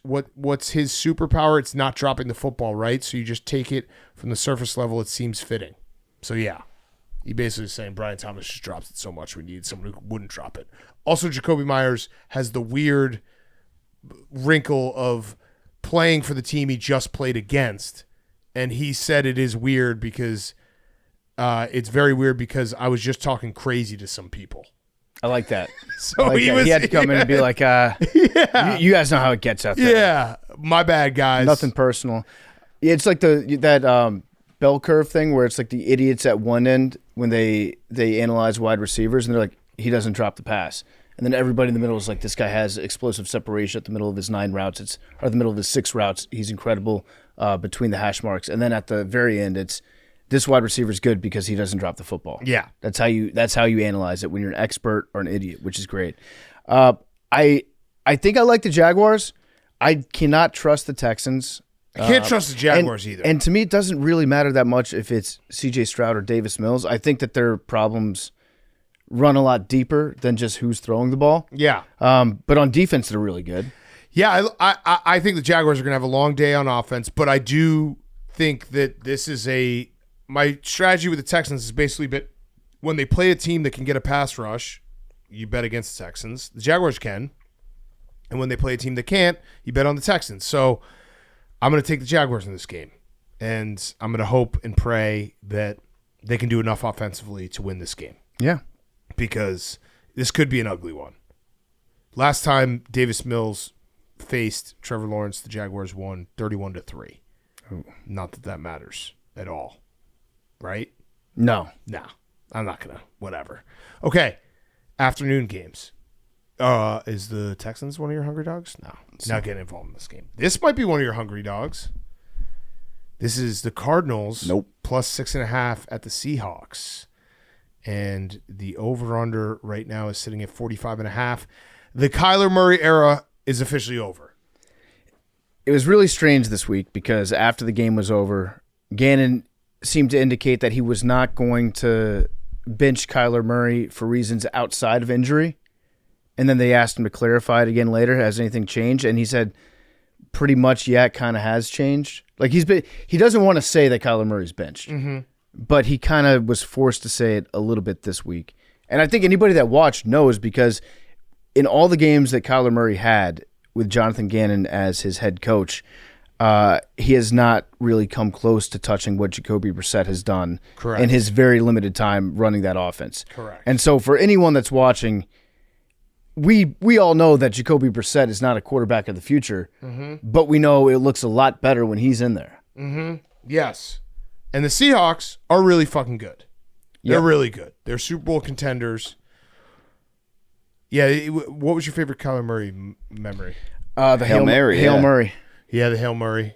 his superpower? It's not dropping the football, right? So you just take it from the surface level. It seems fitting. So yeah, he basically is saying Brian Thomas just drops it so much. We need someone who wouldn't drop it. Also, Jacoby Myers has the weird wrinkle of playing for the team he just played against. And he said it is weird because it's very weird because I was just talking crazy to some people. I like that. So he had to come in and be like, you guys know how it gets out there. Yeah, my bad, guys. Nothing personal. It's like that bell curve thing where it's like the idiots at one end when they analyze wide receivers and they're like, he doesn't drop the pass. And then everybody in the middle is like, this guy has explosive separation at the middle of his 9 routes. Or the middle of his 6 routes. He's incredible between the hash marks. And then at the very end, it's this wide receiver is good because he doesn't drop the football. Yeah. That's how you analyze it when you're an expert or an idiot, which is great. I think I like the Jaguars. I cannot trust the Texans. I can't trust the Jaguars either. And to me, it doesn't really matter that much if it's C.J. Stroud or Davis Mills. I think that their problems run a lot deeper than just who's throwing the ball. Yeah. But on defense, they're really good. Yeah, I think the Jaguars are going to have a long day on offense, but I do think that this is my strategy with the Texans is basically when they play a team that can get a pass rush, you bet against the Texans. The Jaguars can. And when they play a team that can't, you bet on the Texans. So I'm going to take the Jaguars in this game. And I'm going to hope and pray that they can do enough offensively to win this game. Yeah. Because this could be an ugly one. Last time Davis Mills faced Trevor Lawrence, the Jaguars won 31-3. Ooh. Not that matters at all. Right? No. No. I'm not going to. Whatever. Okay. Afternoon games. Is the Texans one of your hungry dogs? No. Not getting involved in this game. This might be one of your hungry dogs. This is the Cardinals. Nope. Plus 6.5 at the Seahawks. And the over-under right now is sitting at 45.5. The Kyler Murray era is officially over. It was really strange this week because after the game was over, Gannon seemed to indicate that he was not going to bench Kyler Murray for reasons outside of injury. And then they asked him to clarify it again later. Has anything changed? And he said, pretty much, yeah, it kind of has changed. Like he doesn't want to say that Kyler Murray's benched. Mm-hmm. But he kind of was forced to say it a little bit this week. And I think anybody that watched knows because in all the games that Kyler Murray had with Jonathan Gannon as his head coach, he has not really come close to touching what Jacoby Brissett has done in his very limited time running that offense. Correct. And so for anyone that's watching, we all know that Jacoby Brissett is not a quarterback of the future, but we know it looks a lot better when he's in there. Mm-hmm. Yes. And the Seahawks are really fucking good. They're really good. They're Super Bowl contenders. Yeah, what was your favorite Kyler Murray memory? The Hail Mary. Hail Murray. Yeah, the Hail Murray.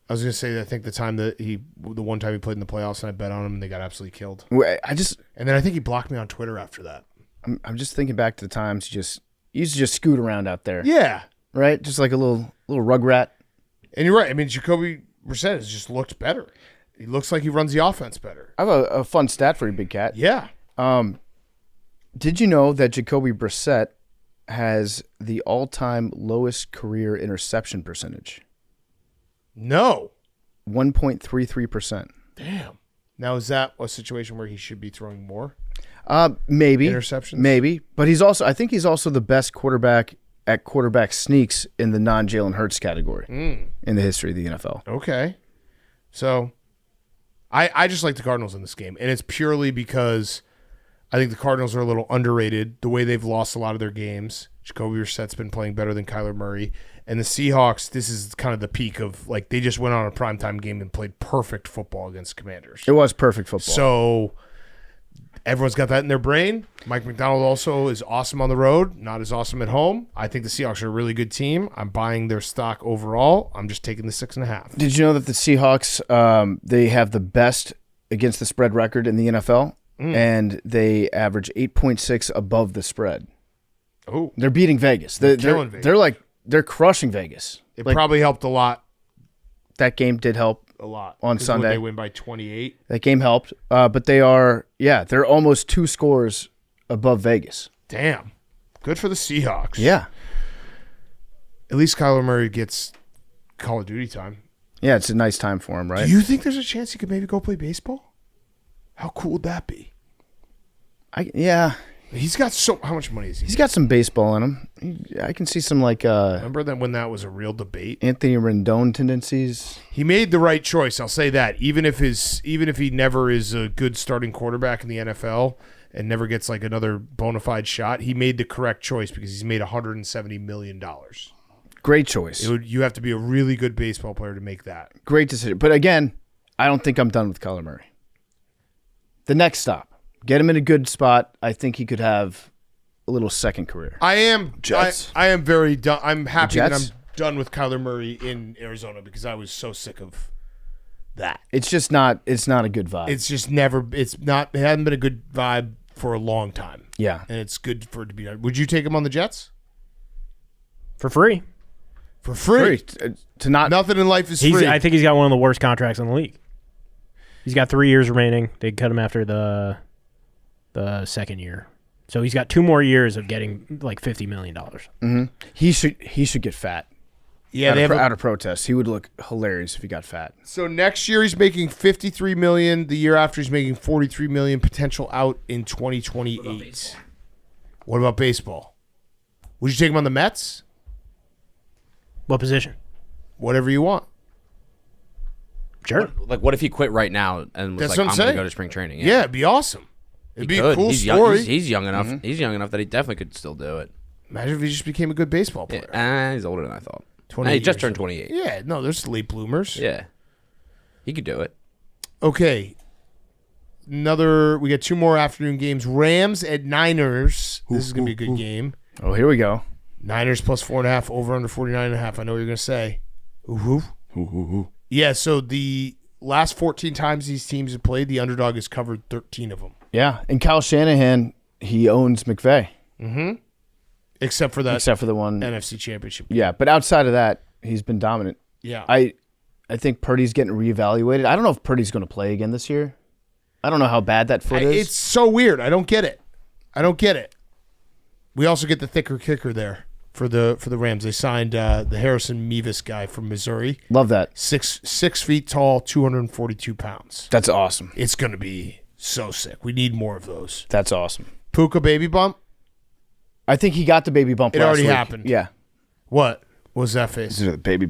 I was going to say, I think the one time he played in the playoffs and I bet on him and they got absolutely killed. And then I think he blocked me on Twitter after that. I'm just thinking back to the times he used to just scoot around out there. Yeah. Right? Just like a little rugrat. And you're right. I mean, Jacoby Brissett has just looked better. He looks like he runs the offense better. I have a fun stat for you, Big Cat. Yeah. Did you know that Jacoby Brissett has the all-time lowest career interception percentage? No. 1.33%. Damn. Now, is that a situation where he should be throwing more? Maybe. Interceptions? Maybe. But I think he's also the best quarterback at quarterback sneaks in the non-Jalen Hurts category in the history of the NFL. Okay. So, I just like the Cardinals in this game, and it's purely because I think the Cardinals are a little underrated, the way they've lost a lot of their games. Jacoby Brissett's been playing better than Kyler Murray. And the Seahawks, this is kind of the peak of, like, they just went on a primetime game and played perfect football against Commanders. It was perfect football. So everyone's got that in their brain. Mike McDonald also is awesome on the road, not as awesome at home. I think the Seahawks are a really good team. I'm buying their stock overall. I'm just taking the 6.5. Did you know that the Seahawks, they have the best against the spread record in the NFL? And they average 8.6 above the spread. Oh, they're beating Vegas. killing Vegas. They're crushing Vegas. It probably helped a lot. That game did help A lot. on Sunday. They win by 28. That game helped. But they're almost 2 scores above Vegas. Damn. Good for the Seahawks. Yeah. At least Kyler Murray gets Call of Duty time. Yeah, it's a nice time for him, right? Do you think there's a chance he could maybe go play baseball? How cool would that be? Yeah. He's got how much money is he? He's got some baseball in him. I can see some Remember that when that was a real debate? Anthony Rendon tendencies. He made the right choice, I'll say that. Even if he never is a good starting quarterback in the NFL and never gets like another bona fide shot, he made the correct choice because he's made $170 million. Great choice. You have to be a really good baseball player to make that. Great decision. But again, I don't think I'm done with Kyler Murray. The next stop. Get him in a good spot. I think he could have a little second career. I am Jets. I am very done. I'm happy that I'm Jets? done with Kyler Murray in Arizona because I was so sick of that. It's just not. It's not a good vibe. It's just never. It hasn't been a good vibe for a long time. Yeah. And it's good for it to be done. Would you take him on the Jets For free. for free? To not. Nothing in life is free. I think he's got one of the worst contracts in the league. He's got 3 years remaining. They cut him after the second year. So he's got 2 more years of getting like $50 million. Mm-hmm. He should get fat. Yeah, out of protest. He would look hilarious if he got fat. So next year he's making $53 million. The year after he's making $43 million. Potential out in 2028. What about baseball? Would you take him on the Mets? What position? Whatever you want. Sure. What if he quit right now and was That's like, what I'm I'm going saying. to go to spring training? Yeah, it'd be awesome. It'd be a cool he's story. Young, he's young enough. He's young enough that he definitely could still do it. Imagine if he just became a good baseball player. Yeah, he's older than I thought. 28 He just years turned old. 28. Yeah, no, there's late bloomers. Yeah. He could do it. Okay. We got 2 more afternoon games. Rams at Niners. This is going to be a good game. Oh, here we go. Niners plus 4.5, over under 49.5. I know what you're going to say. Yeah, so the last 14 times these teams have played, the underdog has covered 13 of them. Yeah, and Kyle Shanahan, he owns McVay. Mm-hmm. Except for the one NFC Championship. Yeah, but outside of that, he's been dominant. Yeah. I think Purdy's getting reevaluated. I don't know if Purdy's going to play again this year. I don't know how bad that foot is. It's so weird. I don't get it. We also get the thicker kicker there for the Rams. They signed the Harrison Mevis guy from Missouri. Love that. 6 feet tall, 242 pounds. That's awesome. It's going to be so sick. We need more of those. That's awesome. Puka baby bump? I think he got the baby bump It last already week. happened. Yeah. What was that face? This is a baby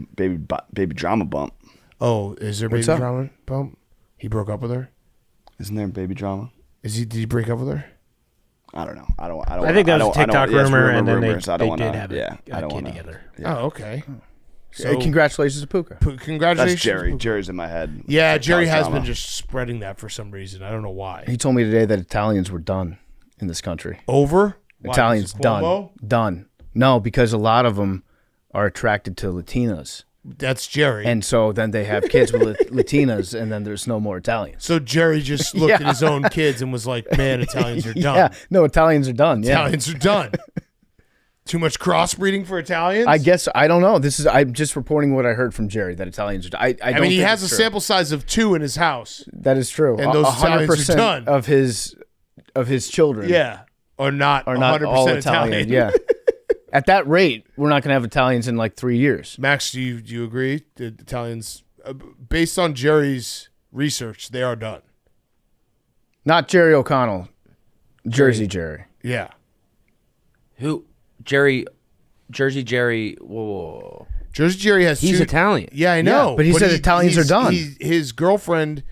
drama bump. Oh, is there baby What's up? drama bump? He broke up with her? Isn't there baby drama? Did he break up with her? I don't know. I think that was a TikTok rumor, and then they I don't did wanna, have yeah, I a don't kid want together. Yeah. Oh, okay. Hey, congratulations to Puka. Congratulations. That's Jerry. Jerry's in my head. Yeah, That's Jerry has drama. been just spreading that for some reason. I don't know why. He told me today that Italians were done in this country. Over? Why, Italians because of Cuomo? done. No, because a lot of them are attracted to Latinas. That's Jerry. And so then they have kids with Latinas, and then there's no more Italians. So Jerry just looked at his own kids and was like, man, Italians are done. Yeah, no, Italians are done. Yeah. Italians are done. Too much crossbreeding for Italians? I guess, I don't know. I'm just reporting what I heard from Jerry, that Italians are done. I mean, he has a sample size of 2 in his house. That is true. And those Italians are done. of his children. Yeah. Are not 100% all Italian. Yeah. At that rate, we're not going to have Italians in like 3 years. Max, do you agree? The Italians, based on Jerry's research, they are done. Not Jerry O'Connell. Jersey Jerry. Yeah. Who? Jersey Jerry. Whoa. Jersey Jerry has He's Italian. Yeah, I know. Yeah, but he said Italians are done. His girlfriend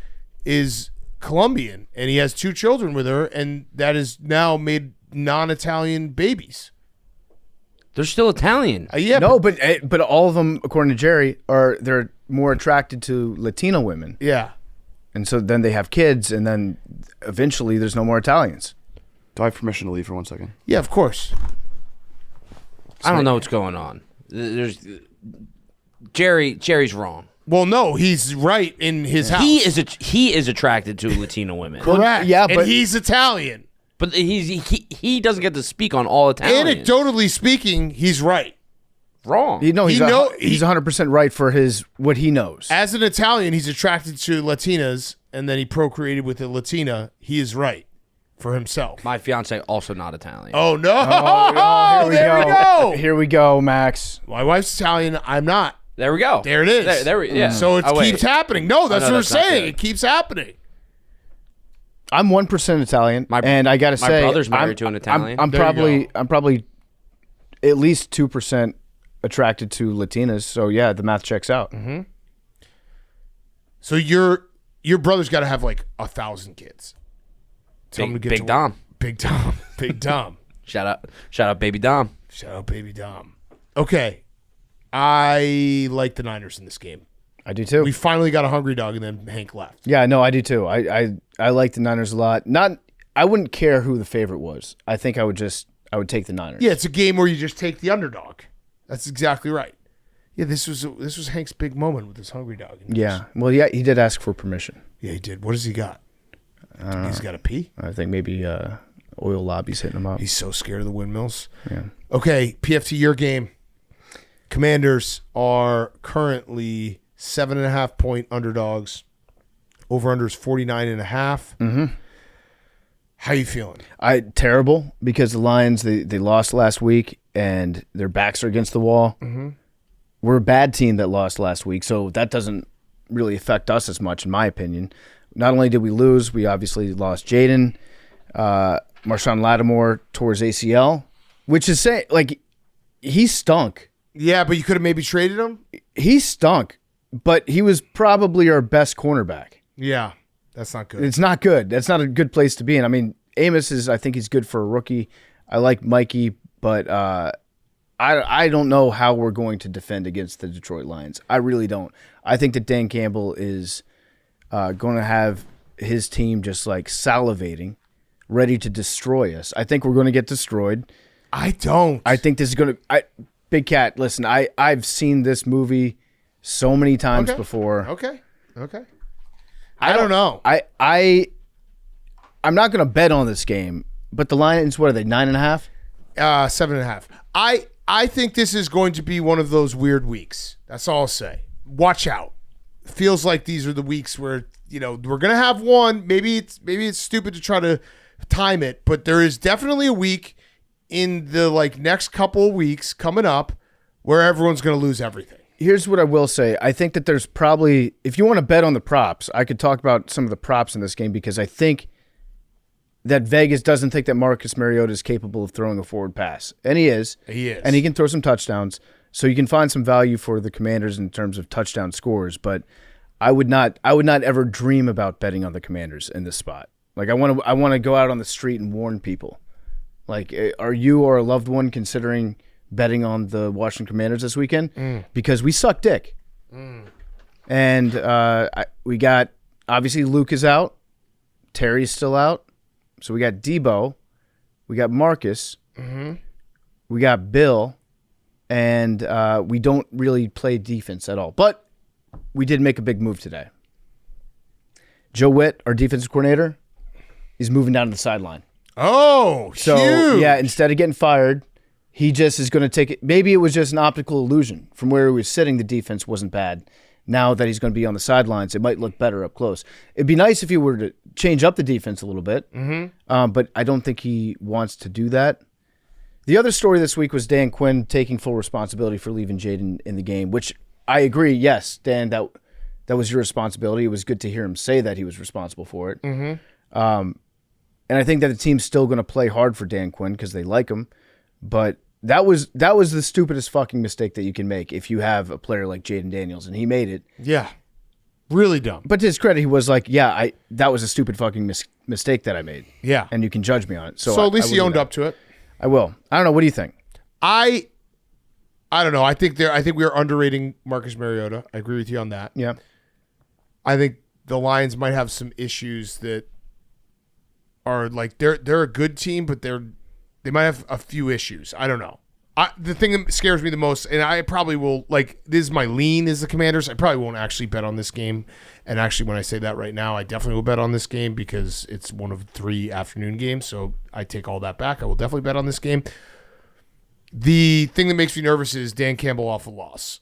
is Colombian, and he has 2 children with her, and that is now made non-Italian babies. They're still Italian. Yeah. No, but all of them, according to Jerry, they're more attracted to Latino women. Yeah. And so then they have kids, and then eventually there's no more Italians. Do I have permission to leave for 1 second? Yeah, of course. I don't know what's going on. Jerry's wrong. Well, no, he's right in his house. He is attracted to Latino women. Correct. Yeah, and but he's Italian. But he doesn't get to speak on all Italians. Anecdotally speaking, he's right. Wrong. he's 100% right for what he knows. As an Italian, he's attracted to Latinas, and then he procreated with a Latina. He is right for himself. My fiance also not Italian. Oh, no. Here we go. Here we go, Max. My wife's Italian. I'm not. There we go. There it is. Yeah. So it keeps happening. No, that's what we're that's not saying. good. It keeps happening. I'm 1% Italian, and I got to say, my brother's married to an Italian. I'm probably at least 2% attracted to Latinas. So yeah, the math checks out. Mm-hmm. So your brother's got to have like 1,000 kids. Big Dom. Big Dom. Big Dom. Shout out, baby Dom. Shout out, baby Dom. Okay, I like the Niners in this game. I do too. We finally got a hungry dog, and then Hank left. Yeah, no, I do too. I like the Niners a lot. I wouldn't care who the favorite was. I think I would take the Niners. Yeah, it's a game where you just take the underdog. That's exactly right. Yeah, this was Hank's big moment with his hungry dog. Yeah. Well, yeah, he did ask for permission. Yeah, he did. What has he got? He's got to pee? I think maybe Oil Lobby's hitting him up. He's so scared of the windmills. Yeah. Okay, PFT, your game. Commanders are currently 7.5 point underdogs. Over-under is 49.5. Mm-hmm. How you feeling? Terrible, because the Lions, they lost last week, and their backs are against the wall. Mm-hmm. We're a bad team that lost last week, so that doesn't really affect us as much, in my opinion. Not only did we lose, we obviously lost Jaden. Marshawn Lattimore tore his ACL, which is saying, like, he stunk. Yeah, but you could have maybe traded him? He stunk, but he was probably our best cornerback. Yeah, that's not good. It's not good. That's not a good place to be in. I mean, Amos I think he's good for a rookie. I like Mikey, but I don't know how we're going to defend against the Detroit Lions. I really don't. I think that Dan Campbell is going to have his team just like salivating, ready to destroy us. I think we're going to get destroyed. I don't. I think this is going to Big Cat, listen, I've seen this movie so many times before. Okay. I don't know. I'm not going to bet on this game, but the Lions, what are they, 9.5? 7.5. I think this is going to be one of those weird weeks. That's all I'll say. Watch out. Feels like these are the weeks where, we're going to have one. Maybe it's stupid to try to time it, but there is definitely a week in the next couple of weeks coming up where everyone's going to lose everything. Here's what I will say. I think that there's probably, if you want to bet on the props, I could talk about some of the props in this game, because I think that Vegas doesn't think that Marcus Mariota is capable of throwing a forward pass. And he is. He is. And he can throw some touchdowns. So you can find some value for the Commanders in terms of touchdown scores, but I would not ever dream about betting on the Commanders in this spot. Like, I want to go out on the street and warn people. Like, are you or a loved one considering betting on the Washington Commanders this weekend? Because we suck dick. And we got, obviously, Luke is out. Terry's still out. So we got Debo. We got Marcus. We got Bill. and we don't really play defense at all. But we did make a big move today. Joe Witt, our defensive coordinator, he's moving down to the sideline. Oh, So, huge. yeah, instead of getting fired, he just is going to take it. Maybe it was just an optical illusion. From where he was sitting, the defense wasn't bad. Now that he's going to be on the sidelines, it might look better up close. It'd be nice if he were to change up the defense a little bit, but I don't think he wants to do that. The other story this week was Dan Quinn taking full responsibility for leaving Jaden in the game, which I agree. Yes, Dan, that was your responsibility. It was good to hear him say that he was responsible for it. And I think that the team's still going to play hard for Dan Quinn because they like him. But that was the stupidest fucking mistake that you can make if you have a player like Jaden Daniels, and he made it. Yeah. Really dumb. But to his credit, he was like, "Yeah, that was a stupid fucking mistake that I made." Yeah. And you can judge me on it. So at least he owned up to it. I will. I don't know. What do you think? I don't know. I think we are underrating Marcus Mariota. I agree with you on that. Yeah. I think the Lions might have some issues that are like they're a good team, but they might have a few issues. I don't know. The thing that scares me the most, and I probably will, like, this is my lean is the Commanders. I probably won't actually bet on this game. And actually, when I say that right now, I definitely will bet on this game because it's one of 3 afternoon games. So I take all that back. I will definitely bet on this game. The thing that makes me nervous is Dan Campbell off a loss.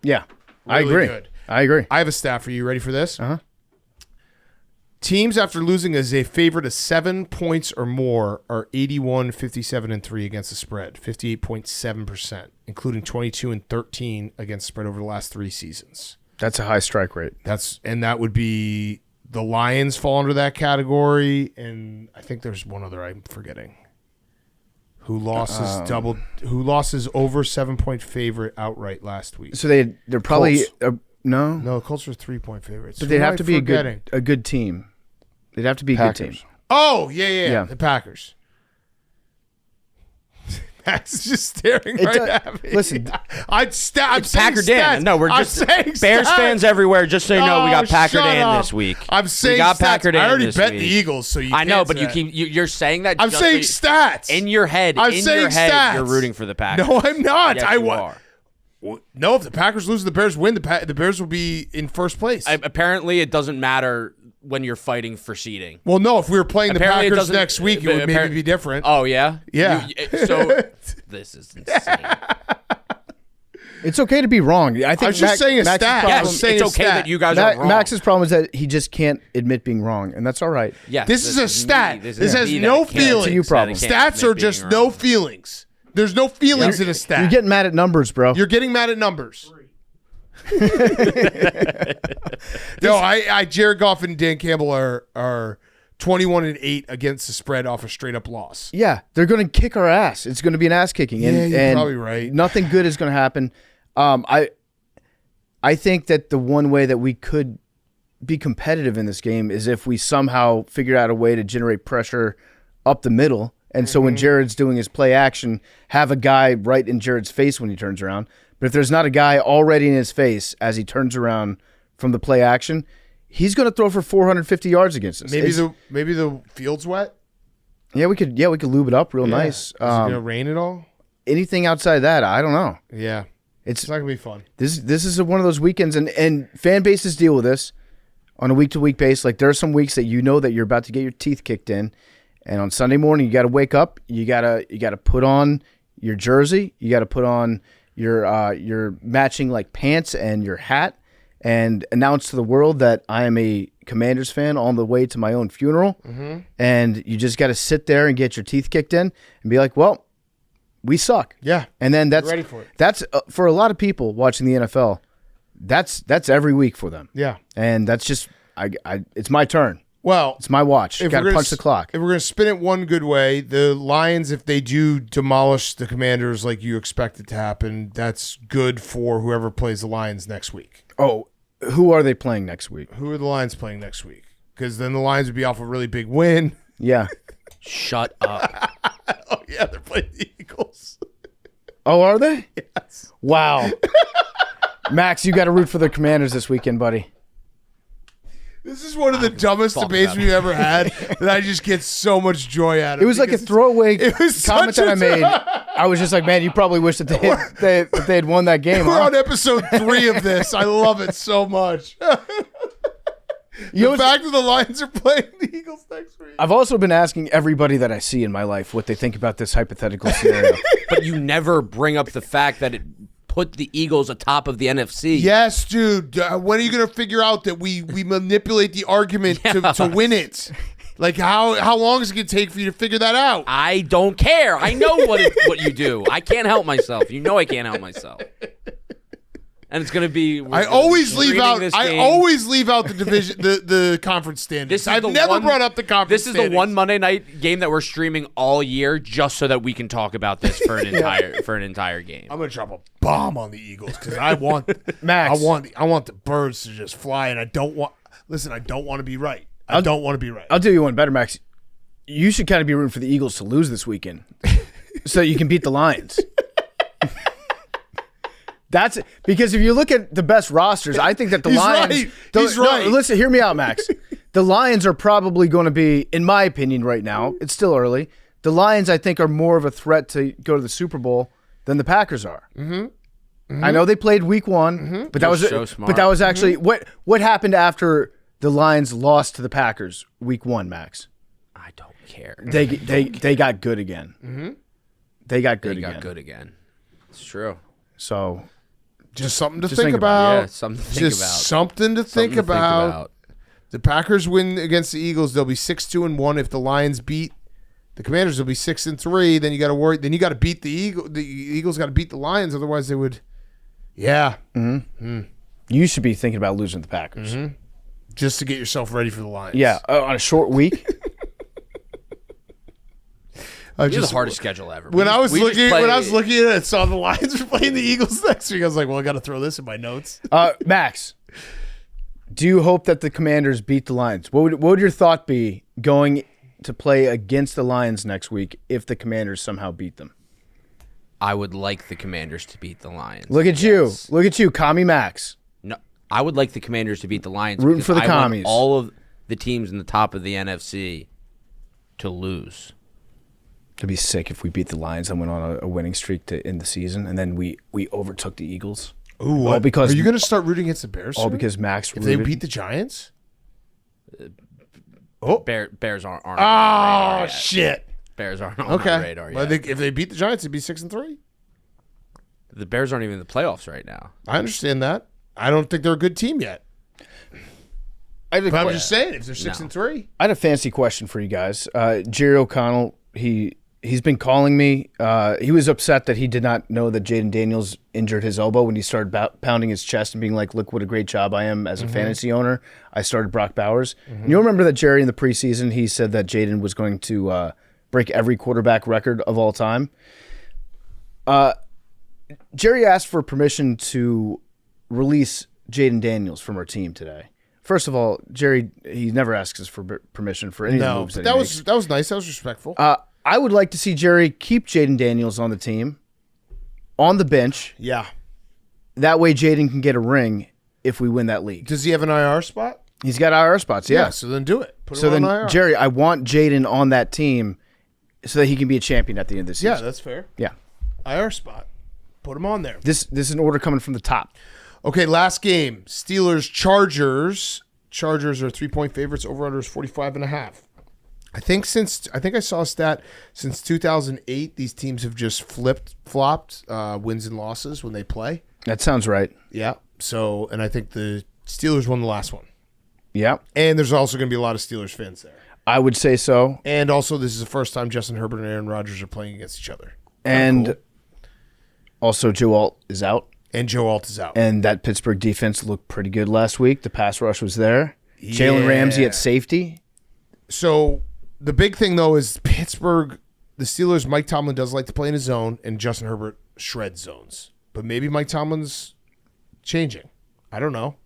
Yeah. I Really agree. good. I agree. I have a stat for you. Ready for this? Uh-huh. Teams after losing as a favorite of 7 points or more are 81, 57, and 3 against the spread, 58.7%, including 22 and 13 against the spread over the last 3 seasons. That's a high strike rate. That would be the Lions fall under that category, and I think there's one other I'm forgetting. Who lost his over 7-point favorite outright last week? So they're probably no. No, the Colts are 3-point favorites. But Who they'd am have I to be forgetting? a good team. They'd have to be a good team. Oh, yeah. Yeah. The Packers. Max just staring at me. Listen, I'm It's saying Packer Dan. stats. No, we're I'm just saying Bears stats. fans everywhere. Just so you know, we got Packer shut Dan up. this week. I'm saying we got stats. Packer Dan I already this bet week. the Eagles, so you I know, can't but say you're saying that. I'm just saying so stats. in your head. I'm in saying your head, stats. you're rooting for the Packers. No, I'm not. Yes, you are. No, if the Packers lose, the Bears win. The Bears will be in first place. Apparently, it doesn't matter when you're fighting for seeding. Well, no, if we were playing the Apparently it Packers doesn't- next week, it would maybe be different. Oh yeah, Yeah. So this is insane. it's okay to be wrong. I think I was just saying a Max's stat. problem- I was Yes, saying it's a okay stat. that you guys are wrong. Max's problem is that he just can't admit being wrong, and that's all right. Yes, This is a stat. me. This has me no that can't- feelings. It's a you problem. that can't Stats admit are just being no wrong. feelings. There's no feelings in a stat. You're getting mad at numbers, bro. You're getting mad at numbers. No, I Jared Goff and Dan Campbell are 21-8 against the spread off a straight up loss. Yeah, they're going to kick our ass. It's going to be an ass kicking. Yeah, you're and probably right. Nothing good is going to happen. I think that the one way that we could be competitive in this game is if we somehow figure out a way to generate pressure up the middle. And so when Jared's doing his play action, have a guy right in Jared's face when he turns around. But if there's not a guy already in his face as he turns around from the play action, he's going to throw for 450 yards against us. Maybe the field's wet. Yeah, we could lube it up real nice. Is it gonna rain at all? Anything outside of that, I don't know. Yeah, it's not gonna be fun. This is one of those weekends, and fan bases deal with this on a week-to-week basis. Like, there are some weeks that you know that you're about to get your teeth kicked in, and on Sunday morning you got to wake up. You gotta put on your jersey. You got to put on your matching like pants and your hat, and announce to the world that I am a Commanders fan on the way to my own funeral. And you just got to sit there and get your teeth kicked in and be like, well, we suck. Yeah, And then that's ready for it. That's for a lot of people watching the NFL. That's every week for them. Yeah, And that's just it's my turn. well, It's my watch. if Got we're to gonna punch the clock. If we're gonna spin it one good way, the Lions, if they do demolish the Commanders like you expect it to happen, that's good for whoever plays the Lions next week. Oh, who are they playing next week? Who are the Lions playing next week? Because then the Lions would be off a really big win. Yeah. Shut up. Oh yeah, they're playing the Eagles. Oh, are they? Yes. Wow. Max, you got to root for the Commanders this weekend, buddy. This is one of the dumbest debates we've ever had, and I just get so much joy out of it. It was like a throwaway comment that I made. I I was just like, man, you probably wish that they had won that game. We're huh? on episode 3 of this. I love it so much. The fact that the Lions are playing the Eagles next week. I've also been asking everybody that I see in my life what they think about this hypothetical scenario. But you never bring up the fact that it put the Eagles atop of the NFC. Yes, dude. When are you going to figure out that we manipulate the argument to win it? Like, how long is it going to take for you to figure that out? I don't care. I know what you do. I can't help myself. You know I can't help myself. And it's going to be. I always leave out the division, the conference standings. I've never brought up the conference. This is the one Monday night game that we're streaming all year, just so that we can talk about this for an entire game. I'm going to drop a bomb on the Eagles because I want Max. I want the birds to just fly, and I don't want. Listen, I don't want to be right. I don't want to be right. I'll do you one better, Max. You should kind of be rooting for the Eagles to lose this weekend, so you can beat the Lions. That's because if you look at the best rosters, I think that the Lions. Right. He's right. No, listen, hear me out, Max. The Lions are probably going to be, in my opinion, right now. It's still early. The Lions, I think, are more of a threat to go to the Super Bowl than the Packers are. Mm-hmm. I know they played Week 1, but that was so smart. But that was actually what happened after the Lions lost to the Packers Week 1, Max. I don't care. They got good again. Mm-hmm. They got good again. It's true. So. Just something to think about. Yeah, something to think about. Something to think about. The Packers win against the Eagles. They'll be 6-2-1. If the Lions beat the Commanders, they'll be 6-3. Then you got to worry. Then you got to beat the Eagles. The Eagles got to beat the Lions. Otherwise, they would. Yeah. Mm-hmm. You should be thinking about losing the Packers. Mm-hmm. Just to get yourself ready for the Lions. Yeah, on a short week. It's the hardest schedule ever. When I was looking at it and saw the Lions were playing the Eagles next week, I was like, well, I got to throw this in my notes. Max, do you hope that the Commanders beat the Lions? What would your thought be going to play against the Lions next week if the Commanders somehow beat them? I would like the Commanders to beat the Lions. Look at you. Look at you, Commie Max. No, I would like the Commanders to beat the Lions. Rooting for the Commies. I want all of the teams in the top of the NFC to lose. It'd be sick if we beat the Lions and went on a winning streak to end the season, and then we overtook the Eagles. Ooh, all because are you going to start rooting against the Bears? All because Max. If they beat the Giants. Bears aren't. Oh shit! Bears aren't on my radar yet. If they beat the Giants, it'd be 6-3. The Bears aren't even in the playoffs right now. I understand that. I don't think they're a good team yet. But I'm just saying, if they're 6-3, I had a fancy question for you guys. Jerry O'Connell, He's been calling me. He was upset that he did not know that Jaden Daniels injured his elbow when he started pounding his chest and being like, look what a great job I am as a fantasy owner. I started Brock Bowers. And you'll remember that Jerry in the preseason, he said that Jaden was going to break every quarterback record of all time. Jerry asked for permission to release Jaden Daniels from our team today. First of all, Jerry, he never asks us for permission for any of the moves that he makes. That was nice. That was respectful. I would like to see Jerry keep Jaden Daniels on the team, on the bench. Yeah. That way Jaden can get a ring if we win that league. Does he have an IR spot? He's got IR spots, yeah. So then do it. Put him on then, IR. Jerry, I want Jaden on that team so that he can be a champion at the end of the season. Yeah, that's fair. Yeah. IR spot. Put him on there. This is an order coming from the top. Okay, last game. Steelers-Chargers. Chargers are 3-point favorites. Over-under is 45.5. I think I saw a stat since 2008, these teams have just flopped wins and losses when they play. That sounds right. Yeah. So, and I think the Steelers won the last one. Yeah. And there's also going to be a lot of Steelers fans there. I would say so. And also, this is the first time Justin Herbert and Aaron Rodgers are playing against each other. And also, Joe Alt is out. And Joe Alt is out. And that Pittsburgh defense looked pretty good last week. The pass rush was there. Yeah. Jalen Ramsey at safety. So the big thing, though, is Pittsburgh, the Steelers, Mike Tomlin does like to play in his zone, and Justin Herbert shreds zones. But maybe Mike Tomlin's changing. I don't know.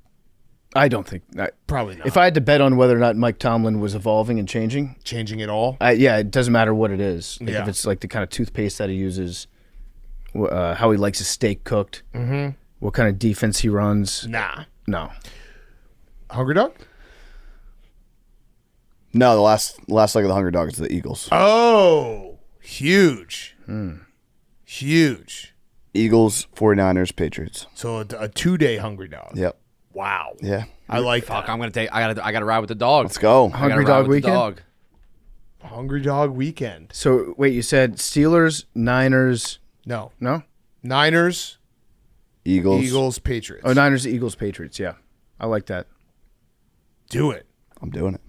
I don't think. Probably not. If I had to bet on whether or not Mike Tomlin was evolving and changing. Changing it all? Yeah, it doesn't matter what it is. Like if it's like the kind of toothpaste that he uses, how he likes his steak cooked, what kind of defense he runs. Nah. No. Hungry Dog? No, the last leg of the Hungry Dogs is the Eagles. Oh, huge. Huge. Eagles, 49ers, Patriots. So a 2-day Hungry Dog. Yep. Wow. Yeah. I like Fuck, that. I gotta ride with the dog. Let's go. I gotta Hungry ride Dog with the weekend? dog. Hungry Dog weekend. So wait, you said Steelers, Niners, No. no? Niners, Eagles. Patriots. Oh, Niners, Eagles, Patriots. Yeah, I like that. Do it. I'm doing it.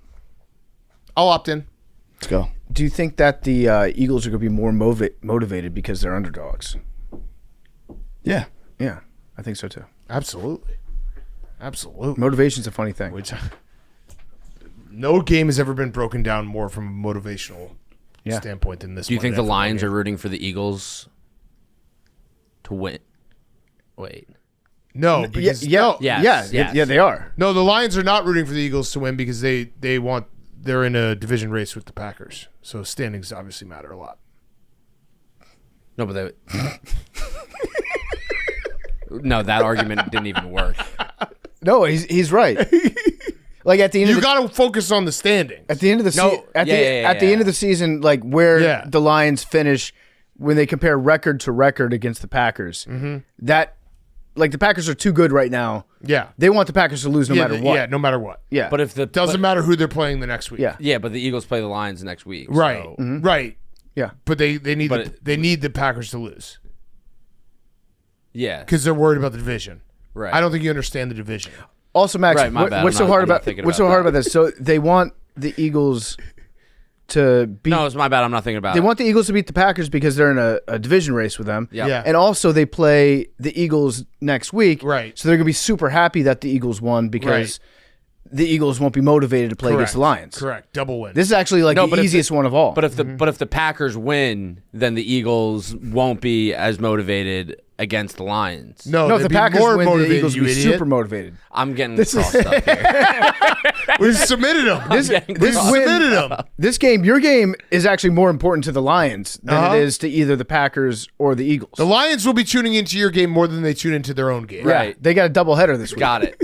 I'll opt in. Let's go. Do you think that the Eagles are going to be more motivated because they're underdogs? Yeah. Yeah, I think so too. Absolutely. Motivation's a funny thing. Which no game has ever been broken down more from a motivational standpoint than this. Do you think the Monday Lions game. are rooting for the Eagles to win? Wait. No, because they are. No, the Lions are not rooting for the Eagles to win because they're in a division race with the Packers. So standings obviously matter a lot. No, but no, that argument didn't even work. No, he's right. Like at the end, You got to focus on the standings. at the end of the No, at the end of the season, like where the Lions finish when they compare record to record against the Packers. That like the Packers are too good right now. Yeah. They want the Packers to lose no matter what. Yeah, no matter what. Yeah. But if the Doesn't matter who they're playing the next week. Yeah. yeah, but the Eagles play the Lions next week. Right. So. Right. Yeah. But they need But they need the Packers to lose Yeah. because they're worried about the division. Right. I don't think you understand the division. Also, Max, Right, my bad. what's I'm so hard not about thinking what's about so hard that. about this? So they want the Eagles to beat. No, it's my bad. I'm not thinking about They it. want the Eagles to beat the Packers because they're in a division race with them. Yeah. Yeah. And also they play the Eagles next week. Right. So they're going to be super happy that the Eagles won because the Eagles won't be motivated to play against the Lions. Correct. Double win. This is actually like No, the but if easiest one of all. But if the Packers win, then the Eagles won't be as motivated against the Lions. no, if they'd the be Packers more win, the motivated, Eagles will you be idiot. super motivated. I'm getting crossed up here. We've submitted them. This submitted them. This game, your game, is actually more important to the Lions than it is to either the Packers or the Eagles. The Lions will be tuning into your game more than they tune into their own game. Right. They got a doubleheader this week. Got it.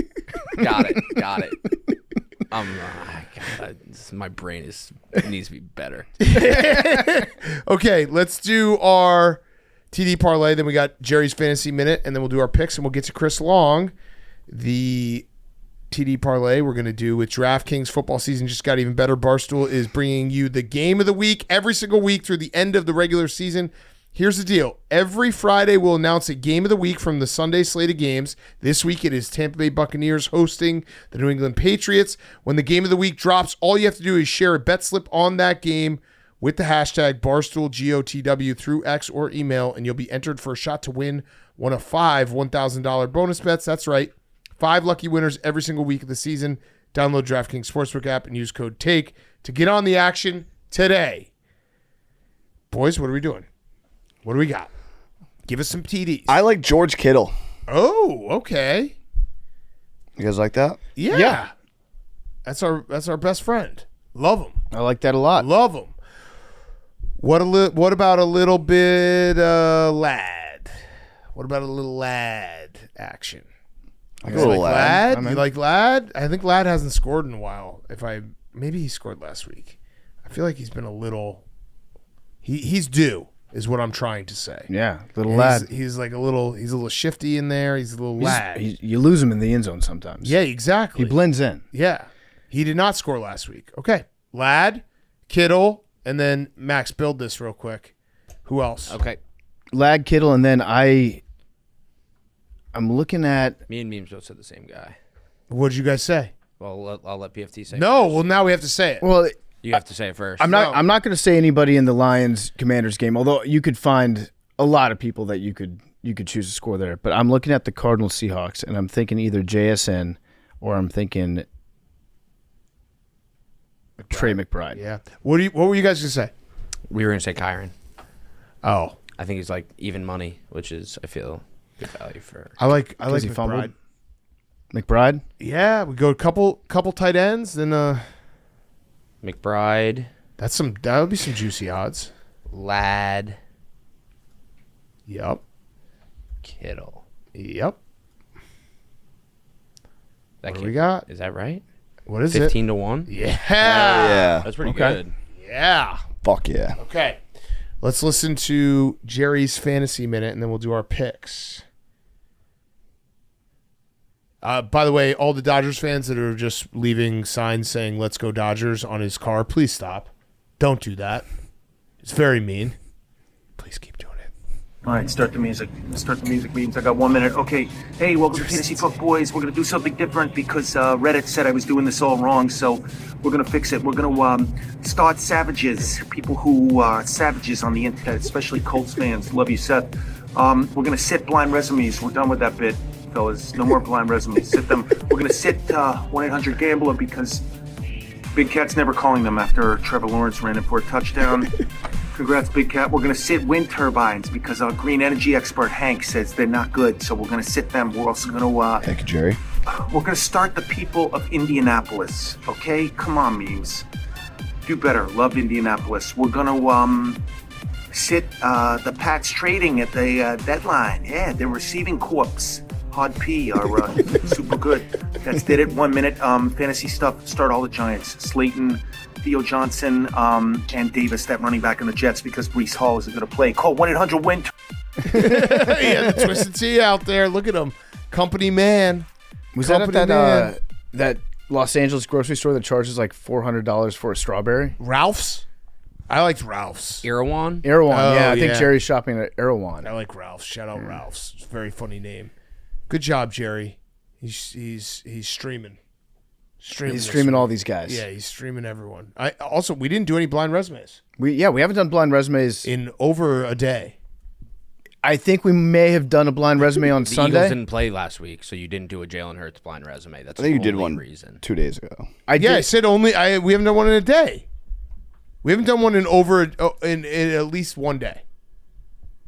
My brain needs to be better. Okay, let's do our TD parlay. Then we got Jerry's fantasy minute, and then we'll do our picks, and we'll get to Chris Long. The TD parlay we're going to do with DraftKings. Football season just got even better. Barstool is bringing you the game of the week every single week through the end of the regular season. Here's the deal. Every Friday, we'll announce a game of the week from the Sunday slate of games. This week, it is Tampa Bay Buccaneers hosting the New England Patriots. When the game of the week drops, all you have to do is share a bet slip on that game with the hashtag BarstoolGOTW through X or email, and you'll be entered for a shot to win one of 5 $1,000 bonus bets. That's right. 5 lucky winners every single week of the season. Download DraftKings Sportsbook app and use code TAKE to get on the action today. Boys, what are we doing? What do we got? Give us some TDs. I like George Kittle. Oh, okay. You guys like that? Yeah. That's our best friend. Love him. I like that a lot. Love him. What about a little bit lad? What about a little lad action? I like a little lad. You like lad? I think lad hasn't scored in a while. Maybe he scored last week. I feel like he's been a little. He's due, is what I'm trying to say. Yeah, little lad. He's like a little shifty in there. He's a little lad. You lose him in the end zone sometimes. Yeah, exactly. He blends in. Yeah. He did not score last week. Okay. Lad, Kittle, and then Max, build this real quick. Who else? Okay. Lad, Kittle, and then I'm looking at. Me and Memes both said the same guy. What did you guys say? Well, I'll let PFT say. No. first. Well, now we have to say it. Well, You have to say it first. I'm not going to say anybody in the Lions Commanders game, although you could find a lot of people that you could choose to score there. But I'm looking at the Cardinals Seahawks, and I'm thinking either JSN or I'm thinking Trey McBride. Yeah. What were you guys going to say? We were going to say Kyron. Oh. I think he's like even money, which is, I feel, good value for. I like Because he McBride. fumbled. McBride? Yeah, we go a couple tight ends, then McBride, that would be some juicy odds. Lad, Yep. Kittle. Yep. That What do we got? Is that right? What is 15-1. it? Yeah. Yeah. That's pretty Okay. good. Yeah. Fuck yeah. Okay. Let's listen to Jerry's Fantasy Minute, and then we'll do our picks. By the way, all the Dodgers fans that are just leaving signs saying "Let's go Dodgers" on his car, please stop. Don't do that. It's very mean. Please keep doing it. All right, start the music. Start the music means I got 1 minute. Okay. Hey, welcome to Fantasy Fuckboys. We're going to do something different because Reddit said I was doing this all wrong, so we're going to fix it. We're going to start savages, people who are savages on the internet, especially Colts fans. Love you, Seth. We're going to sit blind resumes. We're done with that bit, fellas. No more blind resumes. Sit them. We're going to sit 1-800-GAMBLER because Big Cat's never calling them after Trevor Lawrence ran in for a touchdown. Congrats, Big Cat. We're going to sit wind turbines because our green energy expert, Hank, says they're not good. So we're going to sit them. We're also going to... Thank you, Jerry. We're going to start the people of Indianapolis, okay? Come on, memes. Do better. Love Indianapolis. We're going to sit the Pats trading at the deadline. Yeah, they're receiving corpse. Hard P are super good. That's did it. 1 minute. Fantasy stuff. Start all the Giants. Slayton, Theo Johnson, and Davis, that running back in the Jets, because Breece Hall isn't going to play. Call 1-800-WIN. Yeah, the Twisted Tea out there. Look at him. Company man. Was that Company at man. that Los Angeles grocery store that charges like $400 for a strawberry? Ralph's? I liked Ralph's. Erewhon? Erewhon. Oh, Yeah, I think yeah. Jerry's shopping at Erewhon. I like Ralph's. Shout out Ralph's. It's a very funny name. Good job, Jerry. He's streaming. He's streaming all these guys. Yeah, he's streaming everyone. We didn't do any blind resumes We haven't done blind resumes. in over a day. I think we may have done a blind resume on The Sunday. Eagles didn't play last week, so you didn't do a Jalen Hurts blind resume. That's I think you the did only one reason. 2 days ago. I Yeah, I did. said only. We haven't done one in a day. We haven't done one in at least 1 day.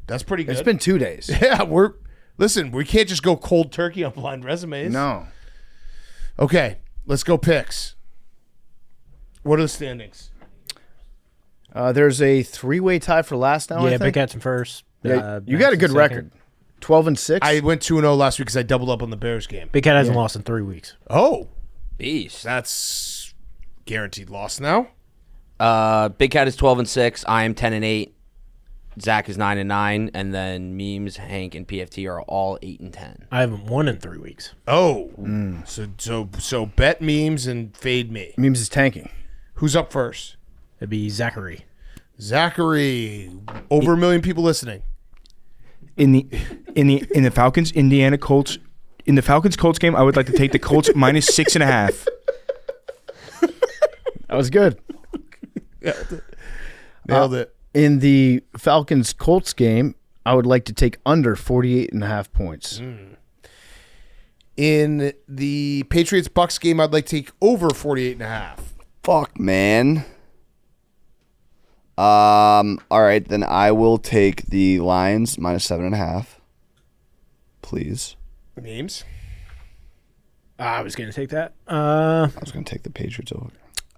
That's pretty good. It's been 2 days. Yeah, listen. We can't just go cold turkey on blind resumes. No. Okay, let's go picks. What are the standings? There's a 3-way tie for last now. I Yeah, think. Big Cat's in first. Yeah, you Max got a in good second. record. 12-6. I went 2-0 last week because I doubled up on the Bears game. Big Cat hasn't lost in 3 weeks. Oh, Beast. that's guaranteed loss now. Big Cat is 12-6. I am 10-8. Zach is 9-9, and then Memes, Hank, and PFT are all 8-10. I haven't won in 3 weeks. Oh, so bet memes and fade me. Memes is tanking. Who's up first? It'd be Zachary. Zachary. Over 1 million people listening. In the Falcons Indiana Colts Colts game, I would like to take the Colts minus 6.5. That was good. Nailed it. In the Falcons Colts game, I would like to take under 48.5 points. In the Patriots Bucs game, I'd like to take over 48.5. Fuck, man. All right, then I will take the Lions minus 7.5. Please. Memes. I was going to take that. I was going to take the Patriots over.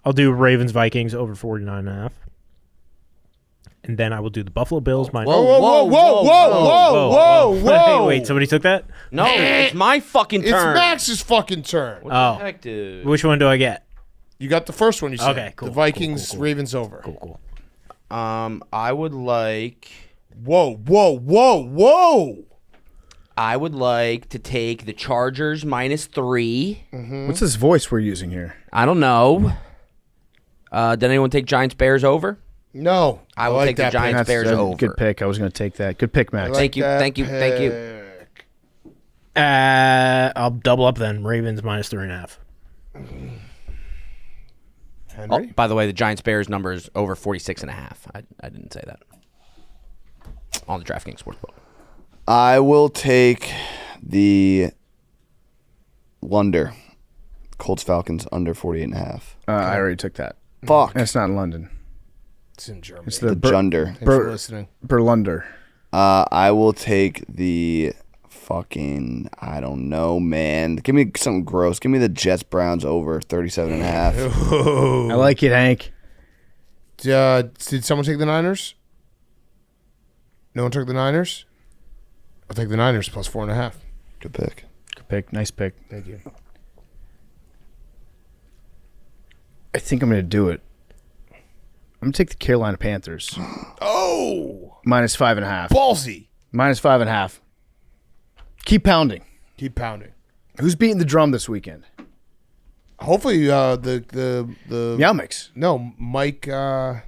I'll do Ravens Vikings over 49.5. And then I will do the Buffalo Bills minus. Whoa. Wait, somebody took that? No, it's my fucking It's turn. Max's fucking turn. What Oh. the heck, dude? Which one do I get? You got the first one you said. Okay, cool, The Vikings, cool. Ravens over. Cool. I would like... Whoa. I would like to take the Chargers minus 3. What's this voice we're using here? I don't know. Did anyone take Giants Bears over? No. I will like take the that pick. Giants Bears a over. good pick. I was going to take that. Good pick, Max. Thank you. pick. I'll double up then. Ravens minus 3.5. Henry? Oh, by the way, the Giants Bears number is over 46.5. I didn't say that. On the DraftKings Sportsbook. I will take the Lunder. Colts Falcons under 48.5. I already took that. Fuck. That's not in London. It's in Germany. It's The the Junder. Thanks for listening. Berlunder. I will take the fucking, I don't know, man. Give me something gross. Give me the Jets Browns over 37.5. I like it, Hank. Did someone take the Niners? No one took the Niners? I'll take the Niners plus 4.5. Good pick. Good pick. Nice pick. Thank you. I think I'm going to do it. I'm going to take the Carolina Panthers. Oh, -5.5. ballsy. -5.5. Keep pounding. Keep pounding. Who's beating the drum this weekend? Hopefully, the Meow Mix. No, Mike, the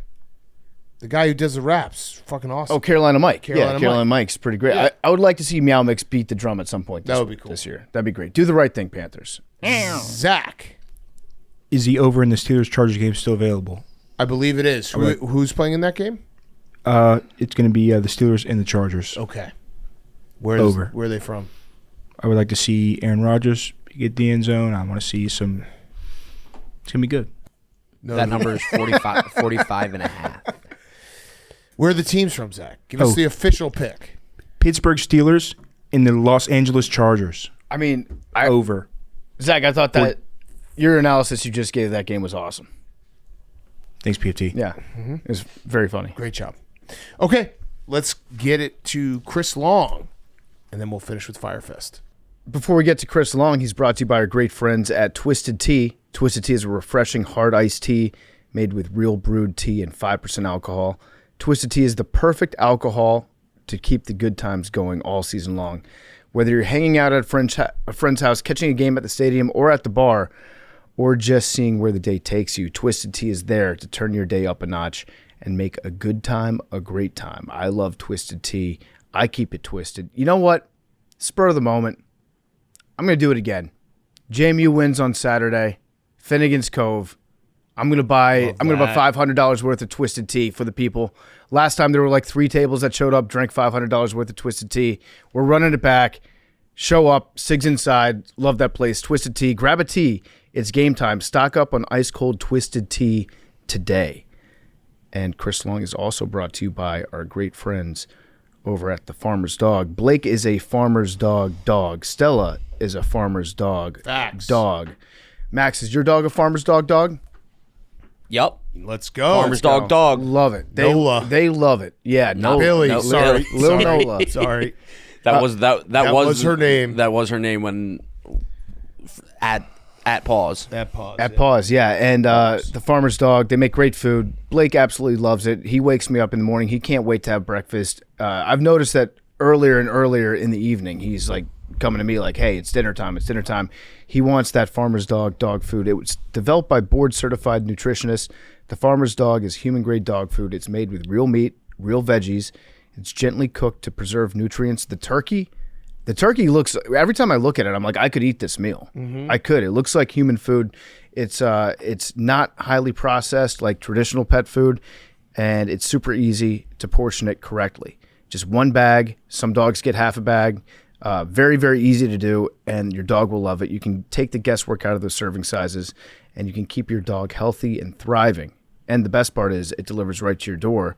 guy who does the raps, fucking awesome. Oh, Carolina Mike. Carolina Carolina Mike's pretty great. Yeah. I would like to see Meow Mix beat the drum at some point. That would be cool this year. That'd be great. Do the right thing, Panthers. Zach, Is the over in the Steelers-Chargers game still available? I believe it is. Who's playing in that game? It's going to be the Steelers and the Chargers. Okay. Where are they from? I would like to see Aaron Rodgers get the end zone. I want to see some. It's going to be good. No, That number is 45.5. Where are the teams from, Zach? Give us the official pick. Pittsburgh Steelers and the Los Angeles Chargers. I mean, Over. Zach, I thought that your analysis you just gave that game was awesome. Thanks, PFT. Yeah. It was very funny. Great job. Okay, let's get it to Chris Long, and then we'll finish with Fyre Fest. Before we get to Chris Long, he's brought to you by our great friends at Twisted Tea. Twisted Tea is a refreshing hard iced tea made with real brewed tea and 5% alcohol. Twisted Tea is the perfect alcohol to keep the good times going all season long. Whether you're hanging out at a friend's house, catching a game at the stadium or at the bar, or just seeing where the day takes you, Twisted Tea is there to turn your day up a notch and make a good time a great time. I love Twisted Tea. I keep it twisted. You know what? Spur of the moment. I'm going to do it again. JMU wins on Saturday. Finnegan's Cove. I'm going to buy $500 worth of Twisted Tea for the people. Last time there were like 3 tables that showed up, drank $500 worth of Twisted Tea. We're running it back. Show up. Sig's inside. Love that place. Twisted Tea. Grab a tea. It's game time. Stock up on ice cold Twisted Tea today. And Chris Long is also brought to you by our great friends over at the Farmer's Dog. Blake is a Farmer's Dog. Stella is a Farmer's Dog. Facts. Dog. Max, is your dog a Farmer's Dog? Yup. Let's go. Farmer's dog. Love it. Nola. They love it. Yeah, Nola. Billy. No, sorry. Lil sorry. Nola. Sorry. That was her name. That was her name when at pause. That pause. At pause, yeah. And the Farmer's Dog, they make great food. Blake absolutely loves it. He wakes me up in the morning. He can't wait to have breakfast. I've noticed that earlier and earlier in the evening, he's like coming to me like, hey, it's dinner time. He wants that Farmer's Dog food. It was developed by board-certified nutritionists. The Farmer's Dog is human-grade dog food. It's made with real meat, real veggies. It's gently cooked to preserve nutrients. The turkey looks, every time I look at it, I'm like, I could eat this meal. I could. It looks like human food. It's not highly processed like traditional pet food, and it's super easy to portion it correctly. Just one bag. Some dogs get half a bag. Very, very easy to do, and your dog will love it. You can take the guesswork out of those serving sizes, and you can keep your dog healthy and thriving. And the best part is it delivers right to your door,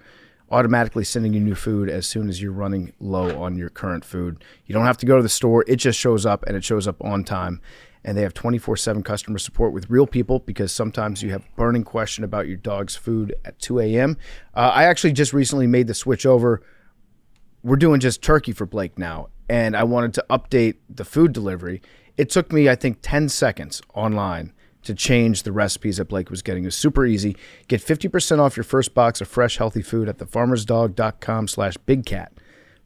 automatically sending you new food as soon as you're running low on your current food. You don't have to go to the store. It just shows up, and it shows up on time. And they have 24/7 customer support with real people, because sometimes you have a burning question about your dog's food at 2 a.m. I actually just recently made the switch over. We're doing just turkey for Blake now, and I wanted to update the food delivery. It took me, I think, 10 seconds online to change the recipes that Blake was getting. It was super easy. Get 50% off your first box of fresh, healthy food at thefarmersdog.com/bigcat.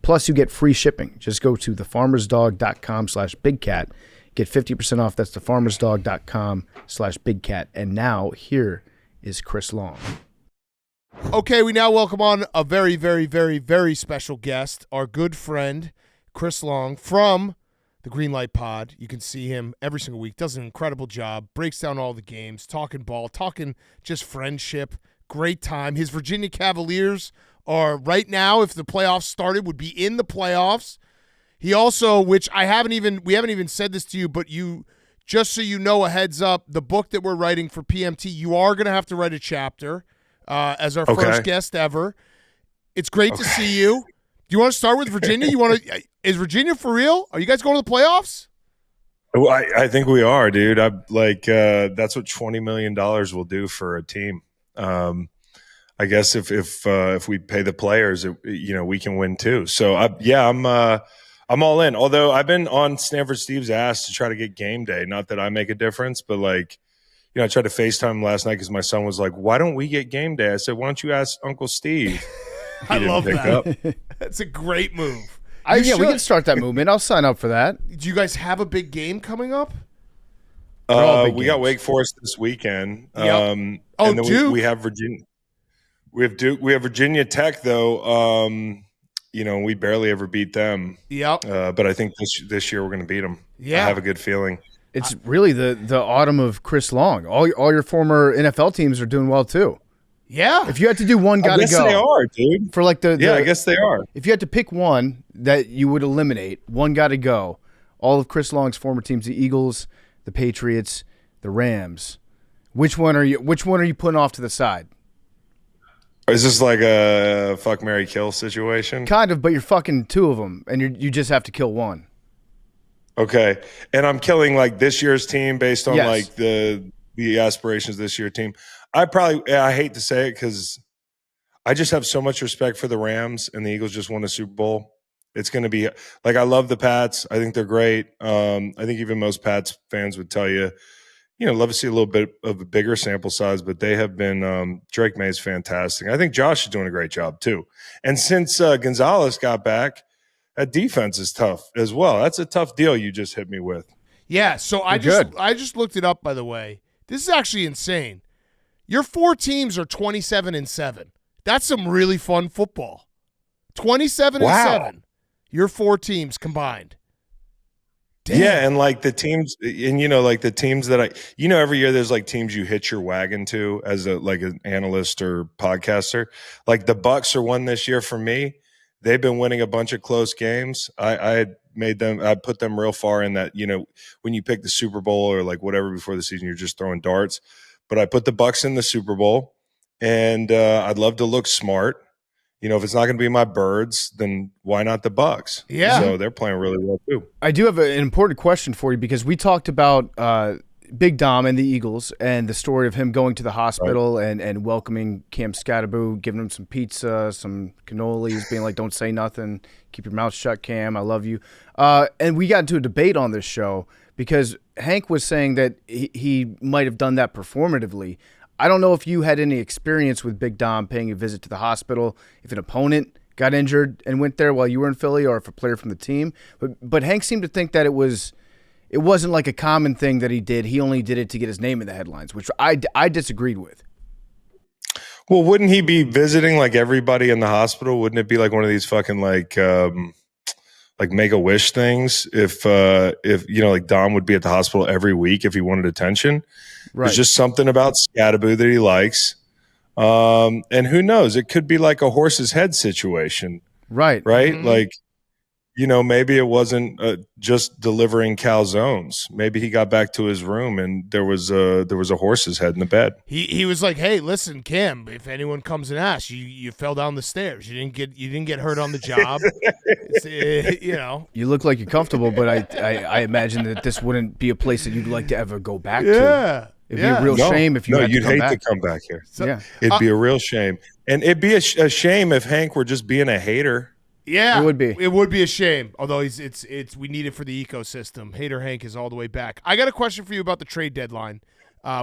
Plus, you get free shipping. Just go to thefarmersdog.com/bigcat. Get 50% off. That's thefarmersdog.com/bigcat. And now, here is Chris Long. Okay, we now welcome on a very, very, very, very special guest, our good friend, Chris Long from the Greenlight Pod. You can see him every single week. Does an incredible job. Breaks down all the games, talking ball, talking just friendship. Great time. His Virginia Cavaliers are right now, if the playoffs started, would be in the playoffs. He also, which we haven't even said this to you, but you, just so you know, a heads up, the book that we're writing for PMT, you are going to have to write a chapter as our first guest ever. It's great to see you. Do you want to start with Virginia? Is Virginia for real? Are you guys going to the playoffs? Well, I think we are, dude. I'm like, that's what $20 million will do for a team. I guess if we pay the players, we can win too. So I'm all in. Although I've been on Stanford Steve's ass to try to get game day. Not that I make a difference, but I tried to FaceTime him last night because my son was like, "Why don't we get game day?" I said, "Why don't you ask Uncle Steve?" I love that. Up. That's a great move. We can start that movement. I'll sign up for that. Do you guys have a big game coming up? We got Wake Forest this weekend. Yep. And then we have Virginia. We have Duke. We have Virginia Tech though. We barely ever beat them. Yep. But I think this year we're going to beat them. Yeah. I have a good feeling. It's really the autumn of Chris Long. All your former NFL teams are doing well too. Yeah. If you had to do one, gotta go. I guess they are, dude. For like I guess they are. If you had to pick one that you would eliminate, one got to go. All of Chris Long's former teams: the Eagles, the Patriots, the Rams. Which one are you putting off to the side? Is this like a fuck, marry, kill situation? Kind of, but you're fucking two of them, and you just have to kill one. Okay, and I'm killing like this year's team based on Yes. like the aspirations of this year's team. I hate to say it because I just have so much respect for the Rams, and the Eagles just won a Super Bowl. It's going to be like, I love the Pats. I think they're great. I think even most Pats fans would tell you, love to see a little bit of a bigger sample size, but they have been, Drake May's fantastic. I think Josh is doing a great job too. And since Gonzalez got back, that defense is tough as well. That's a tough deal you just hit me with. Yeah, so I just looked it up, by the way. This is actually insane. Your 4 teams are 27-7. That's some really fun football. 27-7. Your 4 teams combined. Damn. Yeah, and like the teams, and like the teams that every year there's like teams you hitch your wagon to as an analyst or podcaster. Like the Bucs are one this year for me. They've been winning a bunch of close games. I put them real far in that, when you pick the Super Bowl or like whatever before the season, you're just throwing darts. But I put the Bucs in the Super Bowl, and I'd love to look smart. If it's not going to be my Birds, then why not the Bucs? Yeah. So they're playing really well too. I do have an important question for you because we talked about Big Dom and the Eagles and the story of him going to the hospital and welcoming Cam Scatterboo, giving him some pizza, some cannolis, being like, "Don't say nothing, keep your mouth shut, Cam, I love you." And we got into a debate on this show because Hank was saying that he might have done that performatively. I don't know if you had any experience with Big Dom paying a visit to the hospital, if an opponent got injured and went there while you were in Philly, or if a player from the team. But Hank seemed to think that it wasn't like a common thing that he did. He only did it to get his name in the headlines, which I disagreed with. Well, wouldn't he be visiting like everybody in the hospital? Wouldn't it be like one of these fucking like Make-A-Wish things? If like Dom would be at the hospital every week if he wanted attention. Right. There's just something about Scatterboo that he likes. And who knows? It could be like a horse's head situation. Right. Mm-hmm. Like, maybe it wasn't just delivering calzones. Maybe he got back to his room and there was a horse's head in the bed. He was like, "Hey, listen, Cam, if anyone comes and asks, you fell down the stairs. You didn't get hurt on the job. You look like you're comfortable, but I imagine that this wouldn't be a place that you'd like to ever go back to. Yeah. It'd be a real shame if you had to you'd come hate back. to come back here. So, it'd be a real shame, and it'd be a shame if Hank were just being a hater. Yeah, it would be. It would be a shame. Although we need it for the ecosystem. Hater Hank is all the way back. I got a question for you about the trade deadline.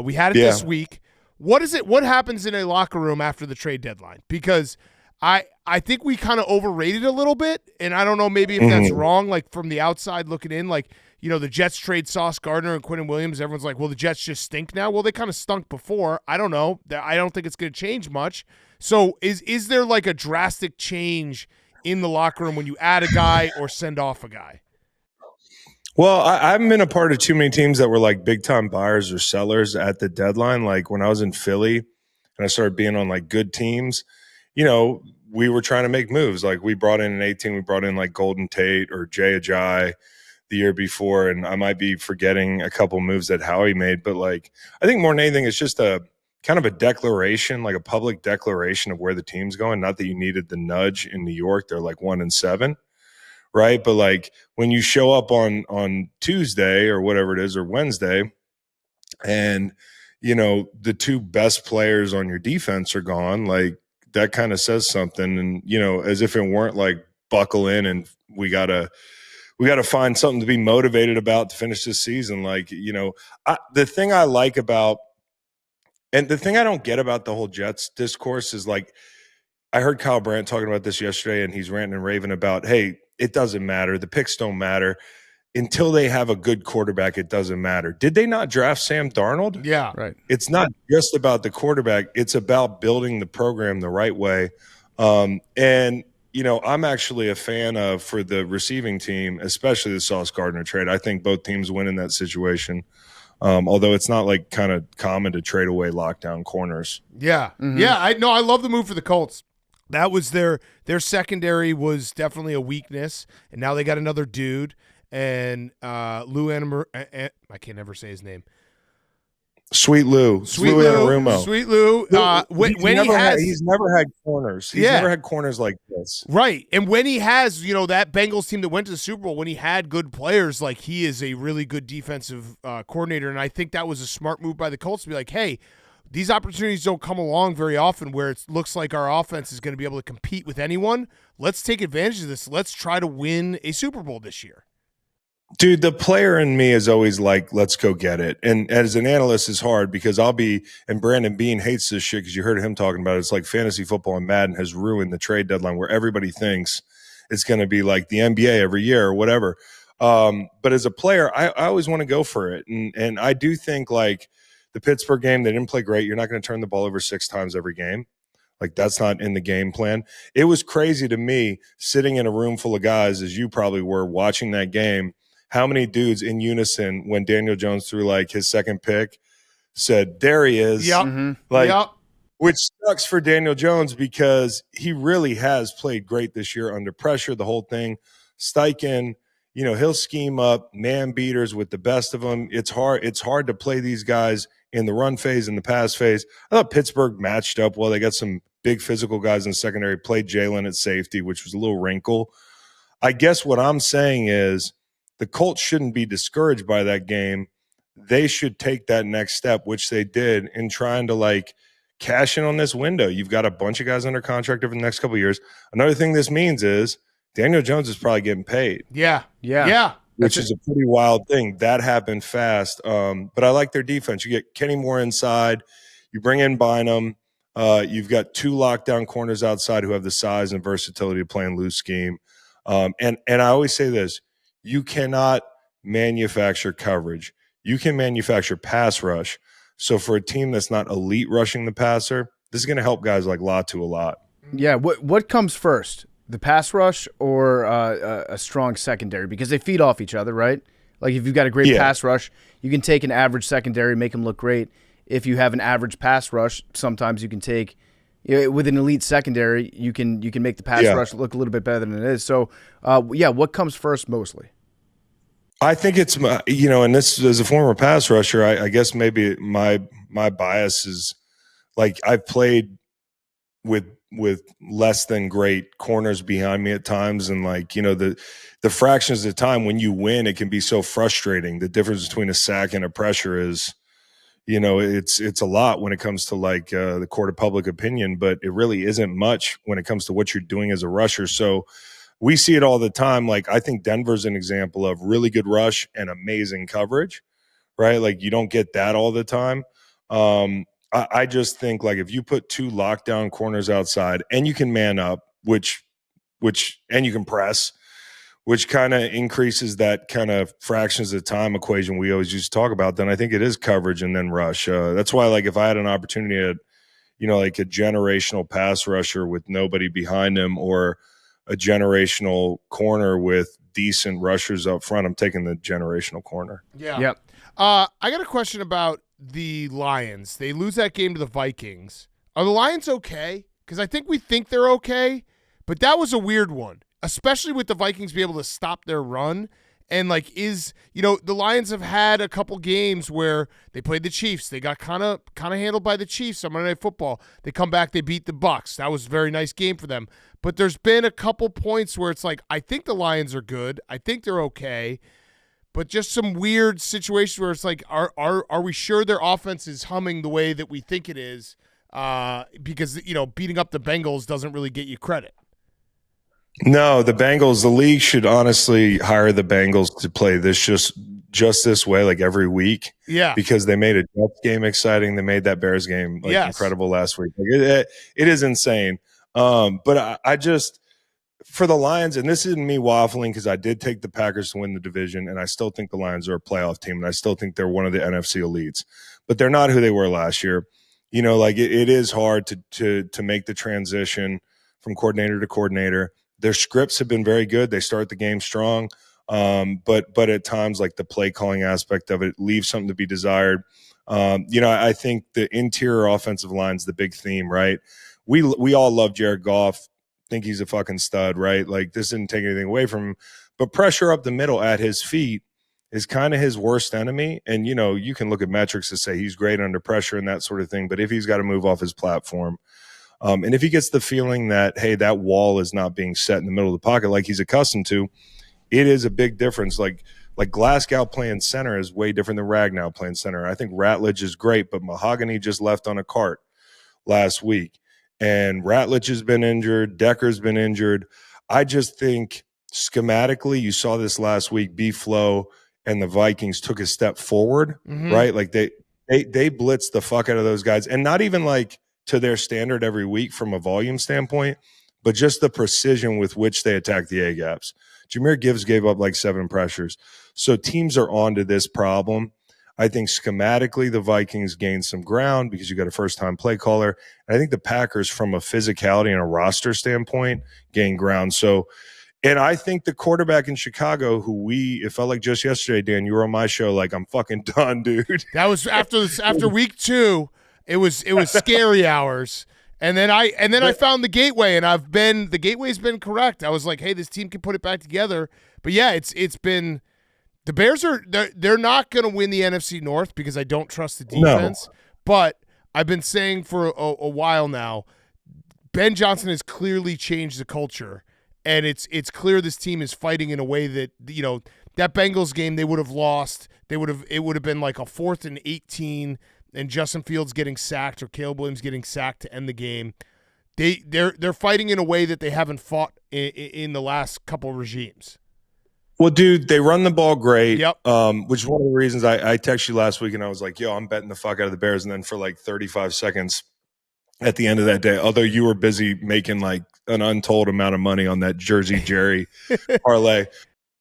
We had it this week. What is it? What happens in a locker room after the trade deadline? Because I think we kind of overrated a little bit, and I don't know maybe if that's wrong. Like from the outside looking in, like the Jets trade Sauce Gardner and Quentin Williams. Everyone's like, well, the Jets just stink now. Well, they kind of stunk before. I don't know. I don't think it's going to change much. So is there like a drastic change in the locker room when you add a guy or send off a guy? Well, I haven't been a part of too many teams that were like big time buyers or sellers at the deadline. Like when I was in Philly and I started being on like good teams, we were trying to make moves. Like we brought in an 18, we brought in like Golden Tate or Jay Ajayi the year before. And I might be forgetting a couple moves that Howie made, but like, I think more than anything, it's just a kind of a declaration, like a public declaration of where the team's going. Not that you needed the nudge in New York. They're like 1-7, right? But like when you show up on Tuesday or whatever it is, or Wednesday, and the 2 best players on your defense are gone, like that kind of says something. And as if it weren't like buckle in and we gotta find something to be motivated about to finish this season. Like the thing I like about And the thing I don't get about the whole Jets discourse is like, I heard Kyle Brandt talking about this yesterday, and he's ranting and raving about, hey, it doesn't matter. The picks don't matter. Until they have a good quarterback, it doesn't matter. Did they not draft Sam Darnold? Yeah. Right. It's not just about the quarterback. It's about building the program the right way. And, you know, I'm actually a fan of, for the receiving team, especially the Sauce Gardner trade. I think both teams win in that situation. Although it's not like kind of common to trade away lockdown corners. Yeah. Mm-hmm. Yeah. I love the move for the Colts. That was their secondary was definitely a weakness. And now they got another dude. And Lou Anarumo, I can't ever say his name. Sweet Lou Anarumo. Sweet Lou. He's never had corners. He's never had corners like this. Right. And when he has, you know, that Bengals team that went to the Super Bowl, when he had good players, like he is a really good defensive coordinator. And I think that was a smart move by the Colts to be like, hey, these opportunities don't come along very often where it looks like our offense is going to be able to compete with anyone. Let's take advantage of this. Let's try to win a Super Bowl this year. Dude, the player in me is always like, let's go get it. And as an analyst, it's hard because and Brandon Beane hates this shit because you heard him talking about it. It's like fantasy football and Madden has ruined the trade deadline where everybody thinks it's going to be like the NBA every year or whatever. But as a player, I always want to go for it. And I do think like the Pittsburgh game, they didn't play great. You're not going to turn the ball over 6 times every game. Like that's not in the game plan. It was crazy to me sitting in a room full of guys, as you probably were, watching that game. How many dudes in unison when Daniel Jones threw like his second pick said, there he is. Yep. Mm-hmm. Which sucks for Daniel Jones because he really has played great this year under pressure, the whole thing. Steichen, you know, he'll scheme up man beaters with the best of them. It's hard to play these guys in the run phase and the pass phase. I thought Pittsburgh matched up well. They got some big physical guys in the secondary, played Jalen at safety, which was a little wrinkle. I guess what I'm saying is, the Colts shouldn't be discouraged by that game. They should take that next step, which they did, in trying to like cash in on this window. You've got a bunch of guys under contract over the next couple of years. Another thing this means is Daniel Jones is probably getting paid. Yeah. Which is a pretty wild thing. That happened fast. But I like their defense. You get Kenny Moore inside. You bring in Bynum. You've got 2 lockdown corners outside who have the size and versatility to play in loose scheme. And I always say this. You cannot manufacture coverage. You can manufacture pass rush. So for a team that's not elite rushing the passer, this is going to help guys like Latu a lot. Yeah, what comes first, the pass rush or a strong secondary? Because they feed off each other, right? Like if you've got a great pass rush, you can take an average secondary, make them look great. If you have an average pass rush, sometimes you can take with an elite secondary, you can make the pass rush look a little bit better than it is. So, what comes first mostly? I think it's, you know, and this as a former pass rusher, I guess maybe my bias is like I've played with less than great corners behind me at times, and like, you know, the fractions of time when you win, it can be so frustrating. The difference between a sack and a pressure is, you know, it's a lot when it comes to like the court of public opinion, but it really isn't much when it comes to what you're doing as a rusher. So we see it all the time. Like I think Denver's an example of really good rush and amazing coverage, right? Like you don't get that all the time. I just think like if you put 2 lockdown corners outside and you can man up, which and you can press, which kind of increases that kind of fractions of time equation we always used to talk about, then I think it is coverage and then rush. That's why, like, if I had an opportunity at, you know, like a generational pass rusher with nobody behind him or a generational corner with decent rushers up front, I'm taking the generational corner. Yeah. Yep. I got a question about the Lions. They lose that game to the Vikings. Are the Lions okay? Because I think we think they're okay, but that was a weird one, especially with the Vikings being able to stop their run. And like, the Lions have had a couple games where they played the Chiefs. They got kind of handled by the Chiefs on Monday Night Football. They come back, they beat the Bucs. That was a very nice game for them. But there's been a couple points where it's like, I think the Lions are good. I think they're okay. But just some weird situations where it's like, are we sure their offense is humming the way that we think it is? Because, beating up the Bengals doesn't really get you credit. No, the league should honestly hire the Bengals to play this just this way, like every week. Yeah. Because they made a Jets game exciting. They made that Bears game incredible last week. Like it is insane. But I just, for the Lions, and this isn't me waffling because I did take the Packers to win the division, and I still think the Lions are a playoff team, and I still think they're one of the NFC elites. But they're not who they were last year. Like it is hard to make the transition from coordinator to coordinator. Their scripts have been very good. They start the game strong. But at times, like the play calling aspect of it leaves something to be desired. I think the interior offensive line is the big theme, right? We all love Jared Goff, think he's a fucking stud, right? Like this didn't take anything away from him, but pressure up the middle at his feet is kind of his worst enemy. And, you can look at metrics to say he's great under pressure and that sort of thing. But if he's got to move off his platform, and if he gets the feeling that, hey, that wall is not being set in the middle of the pocket like he's accustomed to, it is a big difference. Like Glasgow playing center is way different than Ragnow playing center. I think Ratledge is great, but Mahogany just left on a cart last week. And Ratledge has been injured. Decker's been injured. I just think schematically, you saw this last week, B-Flow and the Vikings took a step forward, right? Like they blitzed the fuck out of those guys. And not even like to their standard every week from a volume standpoint, but just the precision with which they attack the A-gaps. Jahmyr Gibbs gave up like 7 pressures. So teams are onto this problem. I think schematically the Vikings gained some ground because you got a first-time play caller. And I think the Packers, from a physicality and a roster standpoint, gained ground. So, and I think the quarterback in Chicago, it felt like just yesterday, Dan, you were on my show, like, I'm fucking done, dude. That was after week 2. It was scary hours. And then I found the gateway, and the gateway's been correct. I was like, hey, this team can put it back together. But yeah, it's been. The Bears they're not going to win the NFC North because I don't trust the defense. No. But I've been saying for a while now, Ben Johnson has clearly changed the culture, and it's clear this team is fighting in a way that that Bengals game they would have lost. It would have been like a 4th and 18, and Justin Fields getting sacked or Caleb Williams getting sacked to end the game. They're fighting in a way that they haven't fought in the last couple regimes. Well, dude, they run the ball great. Yep. Which is one of the reasons I texted you last week and I was like, yo, I'm betting the fuck out of the Bears. And then for like 35 seconds at the end of that day, although you were busy making like an untold amount of money on that Jersey Jerry parlay,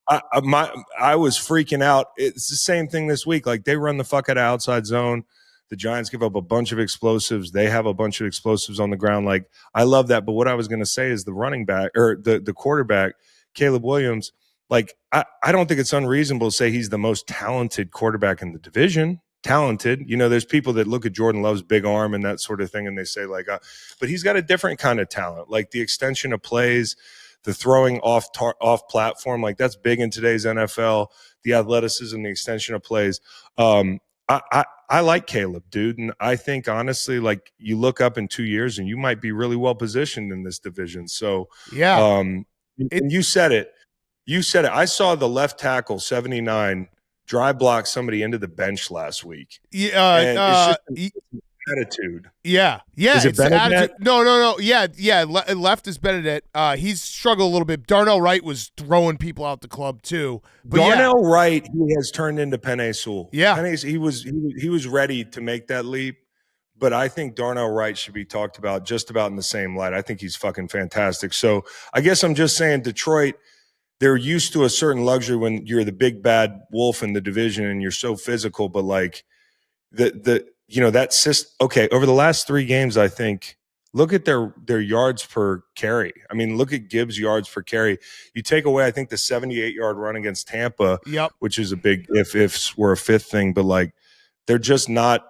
I was freaking out. It's the same thing this week. Like they run the fuck out of outside zone. The Giants give up a bunch of explosives. They have a bunch of explosives on the ground. Like I love that. But what I was going to say is the running back or the quarterback, Caleb Williams, like, I don't think it's unreasonable to say he's the most talented quarterback in the division. Talented. There's people that look at Jordan Love's big arm and that sort of thing, and they say, like, but he's got a different kind of talent, like the extension of plays, the throwing off platform. Like, that's big in today's NFL, the athleticism, the extension of plays. I like Caleb, dude. And I think, honestly, like, you look up in 2 years and you might be really well positioned in this division. So, yeah. And you said it. I saw the left tackle, 79, dry block somebody into the bench last week. Yeah, it's just attitude. Yeah. Is it Benedict? No. Yeah. Left is Benedict. He's struggled a little bit. Darnell Wright was throwing people out the club too. But Darnell Wright, he has turned into Penei Sewell. Yeah, he was ready to make that leap. But I think Darnell Wright should be talked about just about in the same light. I think he's fucking fantastic. So I guess I'm just saying Detroit, they're used to a certain luxury when you're the big bad wolf in the division and you're so physical, but like that system. Okay, over the last 3 games, I think look at their yards per carry. I mean, look at Gibbs' yards per carry. You take away, I think, the 78-yard run against Tampa, which is a big if were a 5th thing, but like they're just not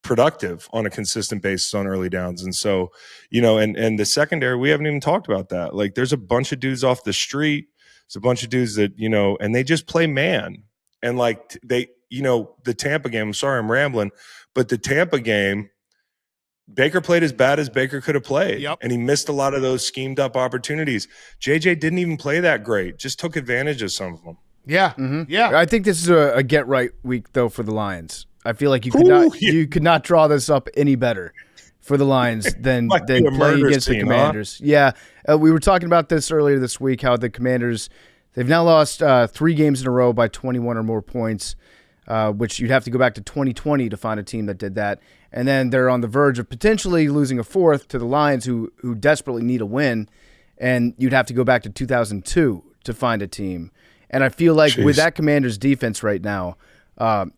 productive on a consistent basis on early downs. And so, and the secondary, we haven't even talked about that. Like there's a bunch of dudes off the street. It's a bunch of dudes that, and they just play man. And like the Tampa game, I'm sorry, I'm rambling, but the Tampa game, Baker played as bad as Baker could have played. Yep. And he missed a lot of those schemed up opportunities. JJ didn't even play that great, just took advantage of some of them. Yeah. Mm-hmm. Yeah. I think this is a get right week though for the Lions. I feel like you could not draw this up any better for the Lions than playing against the Commanders. Huh? Yeah, we were talking about this earlier this week, how the Commanders, They've now lost 3 games in a row by 21 or more points, which you'd have to go back to 2020 to find a team that did that. And then they're on the verge of potentially losing a 4th to the Lions, who desperately need a win. And you'd have to go back to 2002 to find a team. And I feel like with that Commanders defense right now,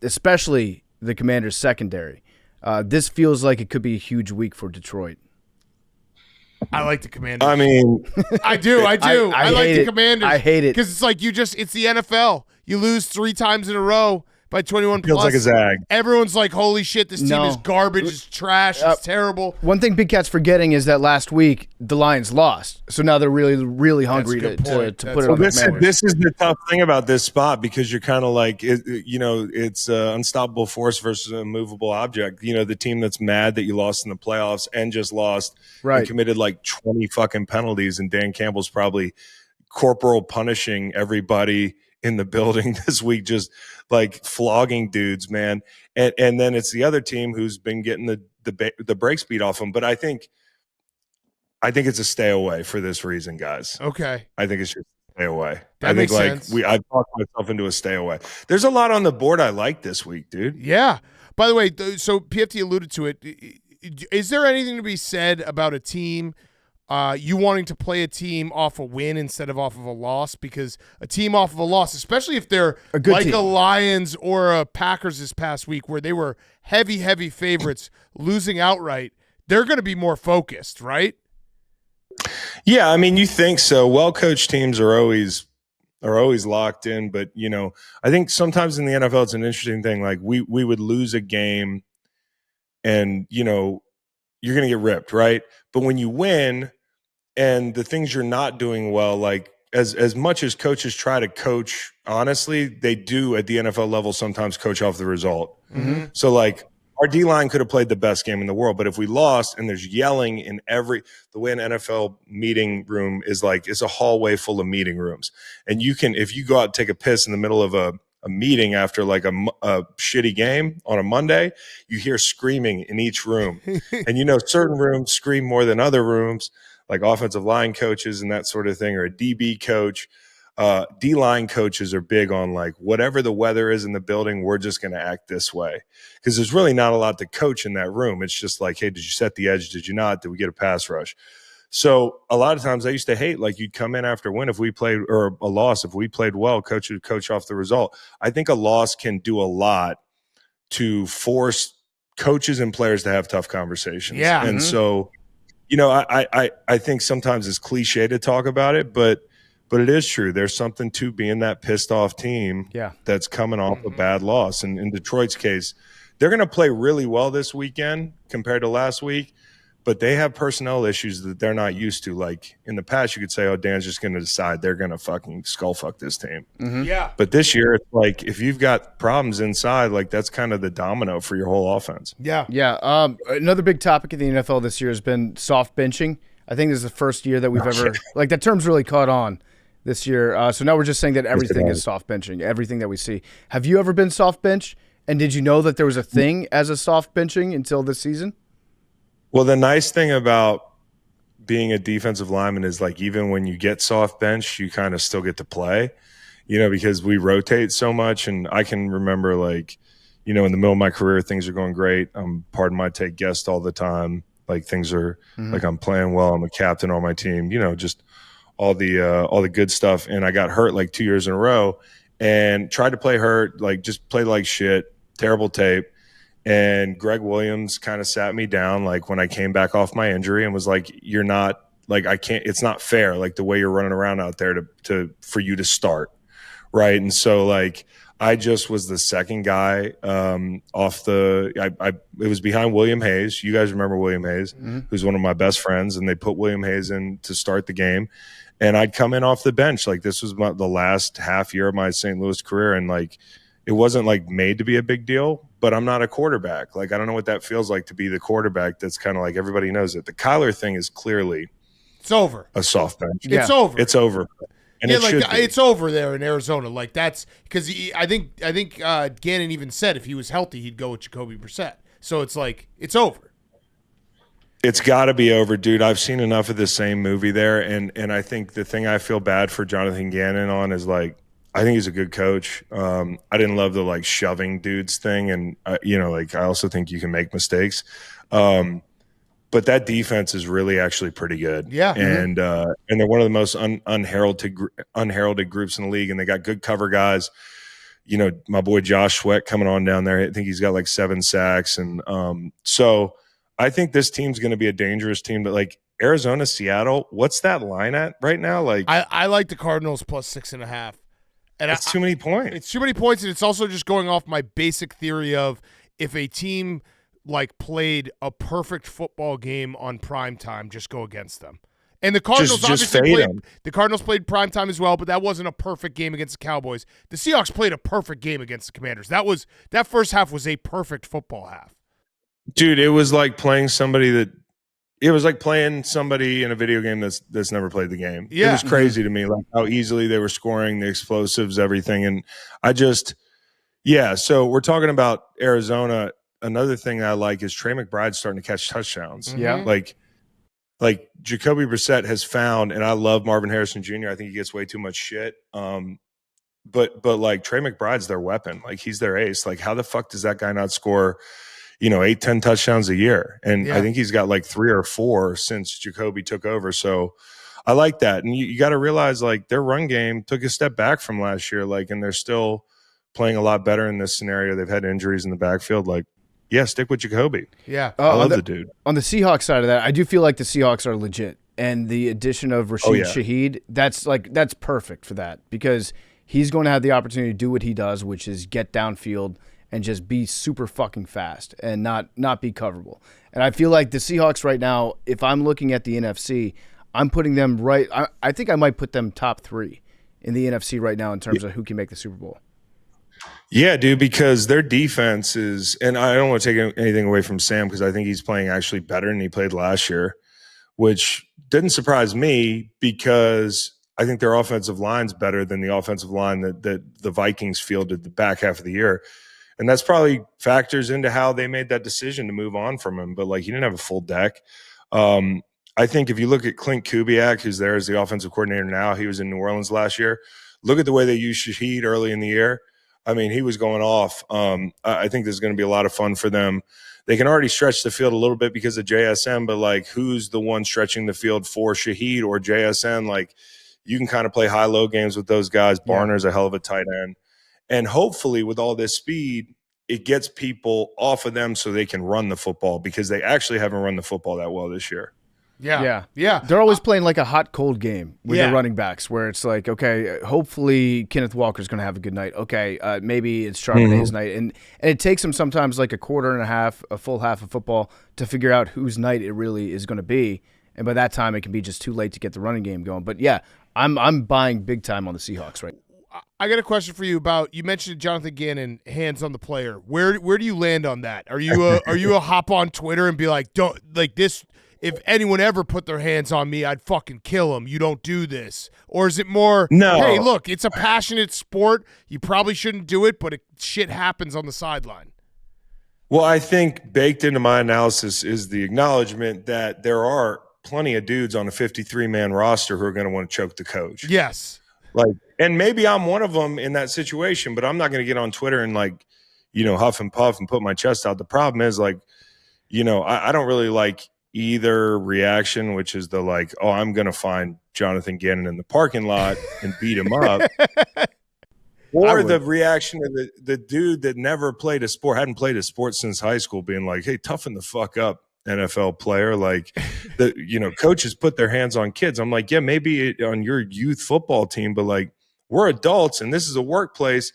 especially the Commanders secondary, this feels like it could be a huge week for Detroit. I like the Commanders. I mean, I do. I like the Commanders. I hate it. Because it's like it's the NFL. You lose 3 times in a row by 21 feels plus. like a Zag. Everyone's like, holy shit, this team is garbage, it's trash, it's terrible. One thing Big Cat's forgetting is that last week the Lions lost. So now they're really, really hungry to put it on the Commanders. This is the tough thing about this spot, because you're kind of like, it's an unstoppable force versus an immovable object. You know, the team that's mad that you lost in the playoffs and just lost and committed like 20 fucking penalties, and Dan Campbell's probably corporal punishing everybody in the building this week, just like flogging dudes, man. And then it's the other team who's been getting the brakes beat off them. But I think it's a stay away for this reason, guys. Okay. I think it's just stay away. That makes sense. I've talked myself into a stay away. There's a lot on the board I like this week, dude. Yeah. By the way, so PFT alluded to it. Is there anything to be said about a team you wanting to play a team off a win instead of off of a loss? Because a team off of a loss, especially if they're like a Lions or a Packers this past week, where they were heavy favorites losing outright, they're going to be more focused, right? Yeah, I mean, you think so. Well-coached teams are always locked in, but I think sometimes in the NFL it's an interesting thing. Like we would lose a game, and you're going to get ripped, right? But when you win, and the things you're not doing well, like as much as coaches try to coach honestly, they do at the NFL level sometimes coach off the result. Mm-hmm. So like our D-line could have played the best game in the world, but if we lost and there's yelling in the way an NFL meeting room is like, it's a hallway full of meeting rooms. And if you go out and take a piss in the middle of a meeting after like a shitty game on a Monday, you hear screaming in each room. And certain rooms scream more than other rooms, like offensive line coaches and that sort of thing, or a DB coach. D-line coaches are big on like, whatever the weather is in the building, we're just going to act this way. Because there's really not a lot to coach in that room. It's just like, hey, did you set the edge? Did you not? Did we get a pass rush? So a lot of times I used to hate, like, you'd come in after a win if we played, or a loss if we played well, coach would coach off the result. I think a loss can do a lot to force coaches and players to have tough conversations. Yeah. And so, I think sometimes it's cliche to talk about it, but it is true. There's something to being that pissed off team that's coming off a bad loss. And in Detroit's case, they're going to play really well this weekend compared to last week, but they have personnel issues that they're not used to. Like in the past, you could say, oh, Dan's just going to decide they're going to fucking skull fuck this team. Mm-hmm. Yeah. But this year, it's like, if you've got problems inside, like that's kind of the domino for your whole offense. Yeah. Yeah. Another big topic in the NFL this year has been soft benching. I think this is the first year that we've ever – like that term's really caught on this year. So now we're just saying that everything is soft benching, everything that we see. Have you ever been soft benched? And did you know that there was a thing as a soft benching until this season? Well, the nice thing about being a defensive lineman is like, even when you get soft bench, you kind of still get to play, because we rotate so much. And I can remember like, in the middle of my career, things are going great. I'm, pardon my take, guest all the time. Like things are like, I'm playing well. I'm a captain on my team, just all the good stuff. And I got hurt like 2 years in a row and tried to play hurt, like just played like shit, terrible tape. And Greg Williams kind of sat me down like when I came back off my injury and was like, you're not like, I can't, it's not fair. Like the way you're running around out there for you to start. Right. And so like, I just was the second guy it was behind William Hayes. You guys remember William Hayes, who's one of my best friends, and they put William Hayes in to start the game. And I'd come in off the bench. Like this was the last half year of my St. Louis career. And like, it wasn't like made to be a big deal, but I'm not a quarterback. Like, I don't know what that feels like to be the quarterback. That's kind of like, everybody knows it. The Kyler thing is clearly it's over. A soft bench. Yeah. It's over. It's over. And it's over there in Arizona. Like that's because I think Gannon even said if he was healthy, he'd go with Jacoby Brissett. So it's like, it's over. It's got to be over, dude. I've seen enough of the same movie there, and I think the thing I feel bad for Jonathan Gannon on is like, I think he's a good coach. I didn't love the like shoving dudes thing, and like I also think you can make mistakes. But that defense is really actually pretty good. Yeah, and they're one of the most unheralded groups in the league, and they got good cover guys. My boy Josh Sweat coming on down there. I think he's got like 7 sacks, and so. I think this team's going to be a dangerous team, but like Arizona, Seattle, what's that line at right now? Like I like the Cardinals plus 6.5. And it's too many points. It's too many points, and it's also just going off my basic theory of if a team like played a perfect football game on prime time, just go against them. And the Cardinals the Cardinals played prime time as well, but that wasn't a perfect game against the Cowboys. The Seahawks played a perfect game against the Commanders. That first half was a perfect football half. Dude, it was like playing somebody in a video game that's never played the game. Yeah. It was crazy to me, like how easily they were scoring, the explosives, everything. And so we're talking about Arizona. Another thing I like is Trey McBride's starting to catch touchdowns. Yeah. Like Jacoby Brissett has found, and I love Marvin Harrison Jr. I think he gets way too much shit. But like Trey McBride's their weapon. Like he's their ace. Like how the fuck does that guy not score 8-10 touchdowns a year. And I think he's got like 3 or 4 since Jacoby took over. So I like that. And you got to realize like their run game took a step back from last year. Like, and they're still playing a lot better in this scenario. They've had injuries in the backfield. Like, stick with Jacoby. Yeah. I love the dude. On the Seahawks side of that, I do feel like the Seahawks are legit. And the addition of Rashid Shaheed, that's perfect for that because he's going to have the opportunity to do what he does, which is get downfield and just be super fucking fast and not be coverable. And I feel like the Seahawks right now, if I'm looking at the NFC, I'm putting them right. I think I might put them top 3 in the NFC right now in terms of who can make the Super Bowl. Yeah, dude, because their defense is, and I don't want to take anything away from Sam because I think he's playing actually better than he played last year, which didn't surprise me because I think their offensive line's better than the offensive line that the Vikings fielded the back half of the year. And that's probably factors into how they made that decision to move on from him. But, like, he didn't have a full deck. I think if you look at Clint Kubiak, who's there as the offensive coordinator now, he was in New Orleans last year. Look at the way they used Shaheed early in the year. I mean, he was going off. I think this is going to be a lot of fun for them. They can already stretch the field a little bit because of JSN, but, like, who's the one stretching the field for Shaheed or JSN? Like, you can kind of play high-low games with those guys. Barner's a hell of a tight end. And hopefully with all this speed, it gets people off of them so they can run the football because they actually haven't run the football that well this year. Yeah. They're always playing like a hot, cold game with their running backs where it's like, okay, hopefully Kenneth Walker's going to have a good night. Okay, maybe it's Charbonnet's night. And it takes them sometimes like a quarter and a half, a full half of football to figure out whose night it really is going to be. And by that time, it can be just too late to get the running game going. But, yeah, I'm buying big time on the Seahawks right now. I got a question for you about, you mentioned Jonathan Gannon, hands on the player. Where do you land on that? Are you a hop on Twitter and be like, don't like this? If anyone ever put their hands on me, I'd fucking kill them. You don't do this. Or is it more, no, hey, look, it's a passionate sport. You probably shouldn't do it, but shit happens on the sideline. Well, I think baked into my analysis is the acknowledgement that there are plenty of dudes on a 53-man roster who are going to want to choke the coach. Yes. Like, and maybe I'm one of them in that situation, but I'm not going to get on Twitter and like, huff and puff and put my chest out. The problem is like, I don't really like either reaction, which is the like, oh, I'm going to find Jonathan Gannon in the parking lot and beat him up. Or the reaction of the dude that never played a sport, hadn't played a sport since high school, being like, hey, toughen the fuck up, NFL player. Like, coaches put their hands on kids. I'm like, yeah, maybe on your youth football team, but like, we're adults and this is a workplace.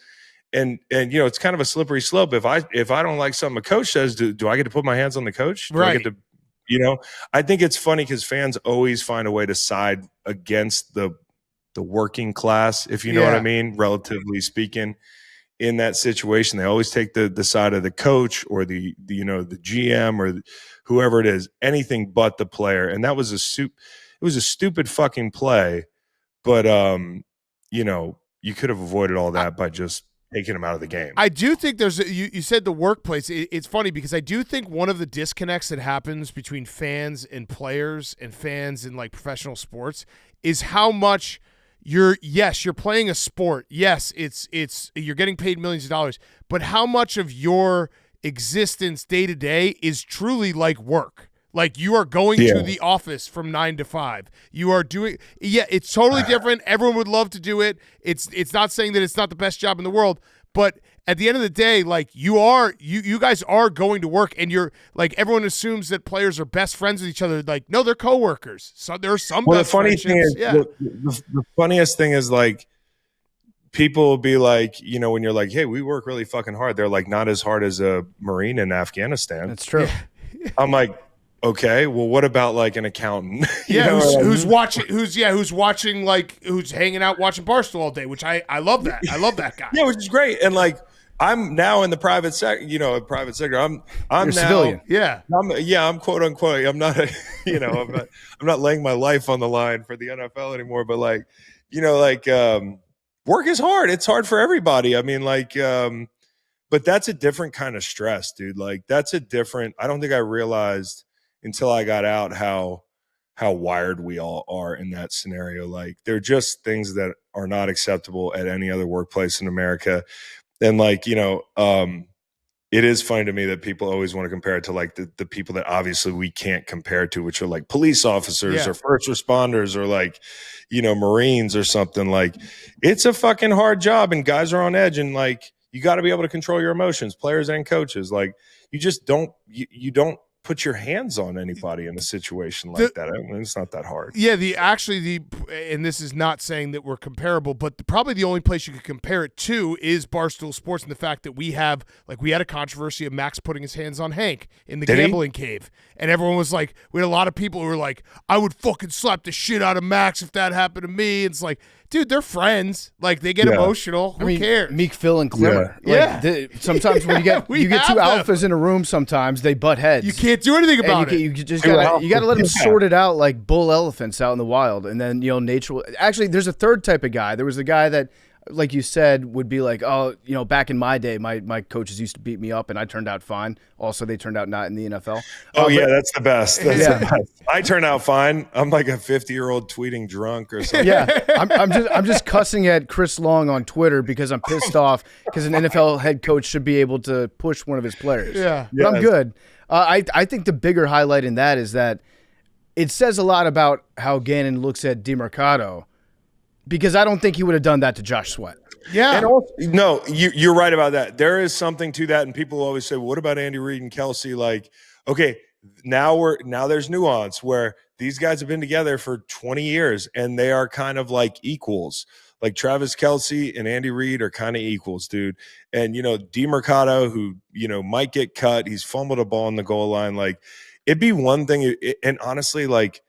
And it's kind of a slippery slope. If I don't like something a coach says, do I get to put my hands on the coach? Do I get to, I think it's funny because fans always find a way to side against the working class, if you know what I mean, relatively speaking. In that situation, they always take the side of the coach or the GM or whoever it is, anything but the player. And that was it was a stupid fucking play, but you could have avoided all that by just taking him out of the game. I do think there's you said the workplace. It's funny because I do think one of the disconnects that happens between fans and players and fans in like professional sports is how much you're playing a sport. Yes, it's you're getting paid millions of dollars, but how much of your existence day to day is truly like work. Like you are going to the office from 9 to 5. You are doing it's totally different. Everyone would love to do it. It's not saying that it's not the best job in the world, but at the end of the day, like you guys are going to work, and you're like everyone assumes that players are best friends with each other. Like no, they're coworkers. So there are some. Well, best the funny thing is, the funniest thing is like people will be like, you know, when you're like, hey, we work really fucking hard. They're like, not as hard as a Marine in Afghanistan. That's true. I'm like, okay, well, what about like an accountant? Who's watching like who's hanging out watching Barstool all day, which I love that. I love that guy. Yeah, which is great. And like I'm now in the private sector, I'm You're now civilian. Yeah. I'm quote unquote. I'm not I'm not laying my life on the line for the NFL anymore. But like, work is hard. It's hard for everybody. I mean, but that's a different kind of stress, dude. Like I don't think I realized until I got out how wired we all are in that scenario. Like they're just things that are not acceptable at any other workplace in America. And it is funny to me that people always want to compare it to like the people that obviously we can't compare to, which are like police officers or first responders or like, Marines or something. Like it's a fucking hard job and guys are on edge, and like you got to be able to control your emotions, players and coaches. Like you just don't put your hands on anybody in a situation like that. I mean, it's not that hard. Yeah, and this is not saying that we're comparable, but probably the only place you could compare it to is Barstool Sports, and the fact that we had a controversy of Max putting his hands on Hank in the gambling cave, and everyone was like, we had a lot of people who were like, I would fucking slap the shit out of Max if that happened to me. It's like, dude, they're friends. Like they get emotional. Who cares? Meek, Phil, and Clemmer. Sometimes when you get two alphas in a room, sometimes they butt heads. You can't do anything about it. You just gotta let them sort it out like bull elephants out in the wild, and then nature. Actually, there's a third type of guy. There was a guy that, like you said, would be like, oh, back in my day, my coaches used to beat me up, and I turned out fine. Also, they turned out not in the NFL. That's the best. That's the best. I turned out fine. I'm like a 50-year-old tweeting drunk or something. Yeah, I'm just cussing at Chris Long on Twitter because I'm pissed off because an NFL head coach should be able to push one of his players. Yeah, but I'm good. I think the bigger highlight in that is that it says a lot about how Gannon looks at DeMarcado, because I don't think he would have done that to Josh Sweat. Yeah. And also, no, you're right about that. There is something to that, and people always say, well, what about Andy Reid and Kelsey? Like, okay, now there's nuance where these guys have been together for 20 years, and they are kind of like equals. Like Travis Kelsey and Andy Reid are kind of equals, dude. And, DeMarcado, who, might get cut, he's fumbled a ball on the goal line. Like, it'd be one thing. And honestly, like,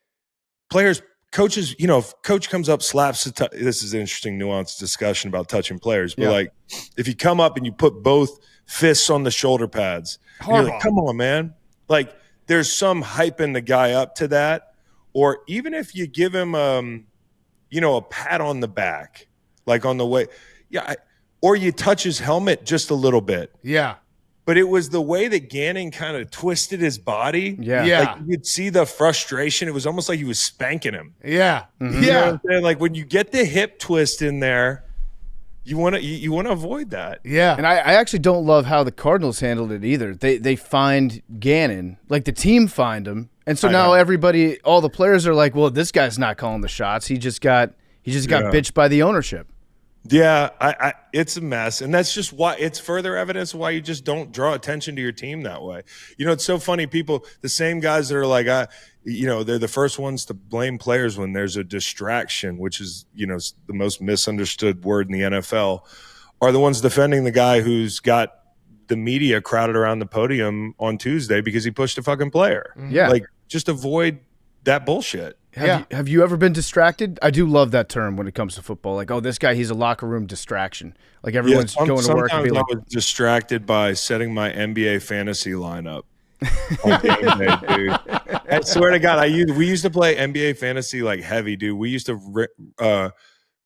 coaches, if coach comes up, slaps this is an interesting nuanced discussion about touching players. But, like, if you come up and you put both fists on the shoulder pads, you're like, come on, man. Like, there's some hyping the guy up to that. Or even if you give him a pat on the back, like on the way. Yeah. Or you touch his helmet just a little bit. Yeah. But it was the way that Gannon kind of twisted his body. Yeah. Like you could see the frustration. It was almost like he was spanking him. Yeah. Mm-hmm. Yeah. You know what I'm saying? Like when you get the hip twist in there, you want to avoid that. Yeah. And I actually don't love how the Cardinals handled it either. They fined Gannon, like the team fined him. And so now all the players are like, well, this guy's not calling the shots. He just got bitched by the ownership. Yeah, it's a mess. And that's just why it's further evidence why you just don't draw attention to your team that way. It's so funny. People, the same guys that are like, they're the first ones to blame players when there's a distraction, which is, the most misunderstood word in the NFL, are the ones defending the guy who's got the media crowded around the podium on Tuesday because he pushed a fucking player. Yeah. Like, just avoid that bullshit. Have you ever been distracted? I do love that term when it comes to football. Like, oh, this guy, he's a locker room distraction. Like everyone's going to work and be like, I was distracted by setting my NBA fantasy lineup on game day, dude. I swear to God, we used to play NBA fantasy like heavy, dude. We used to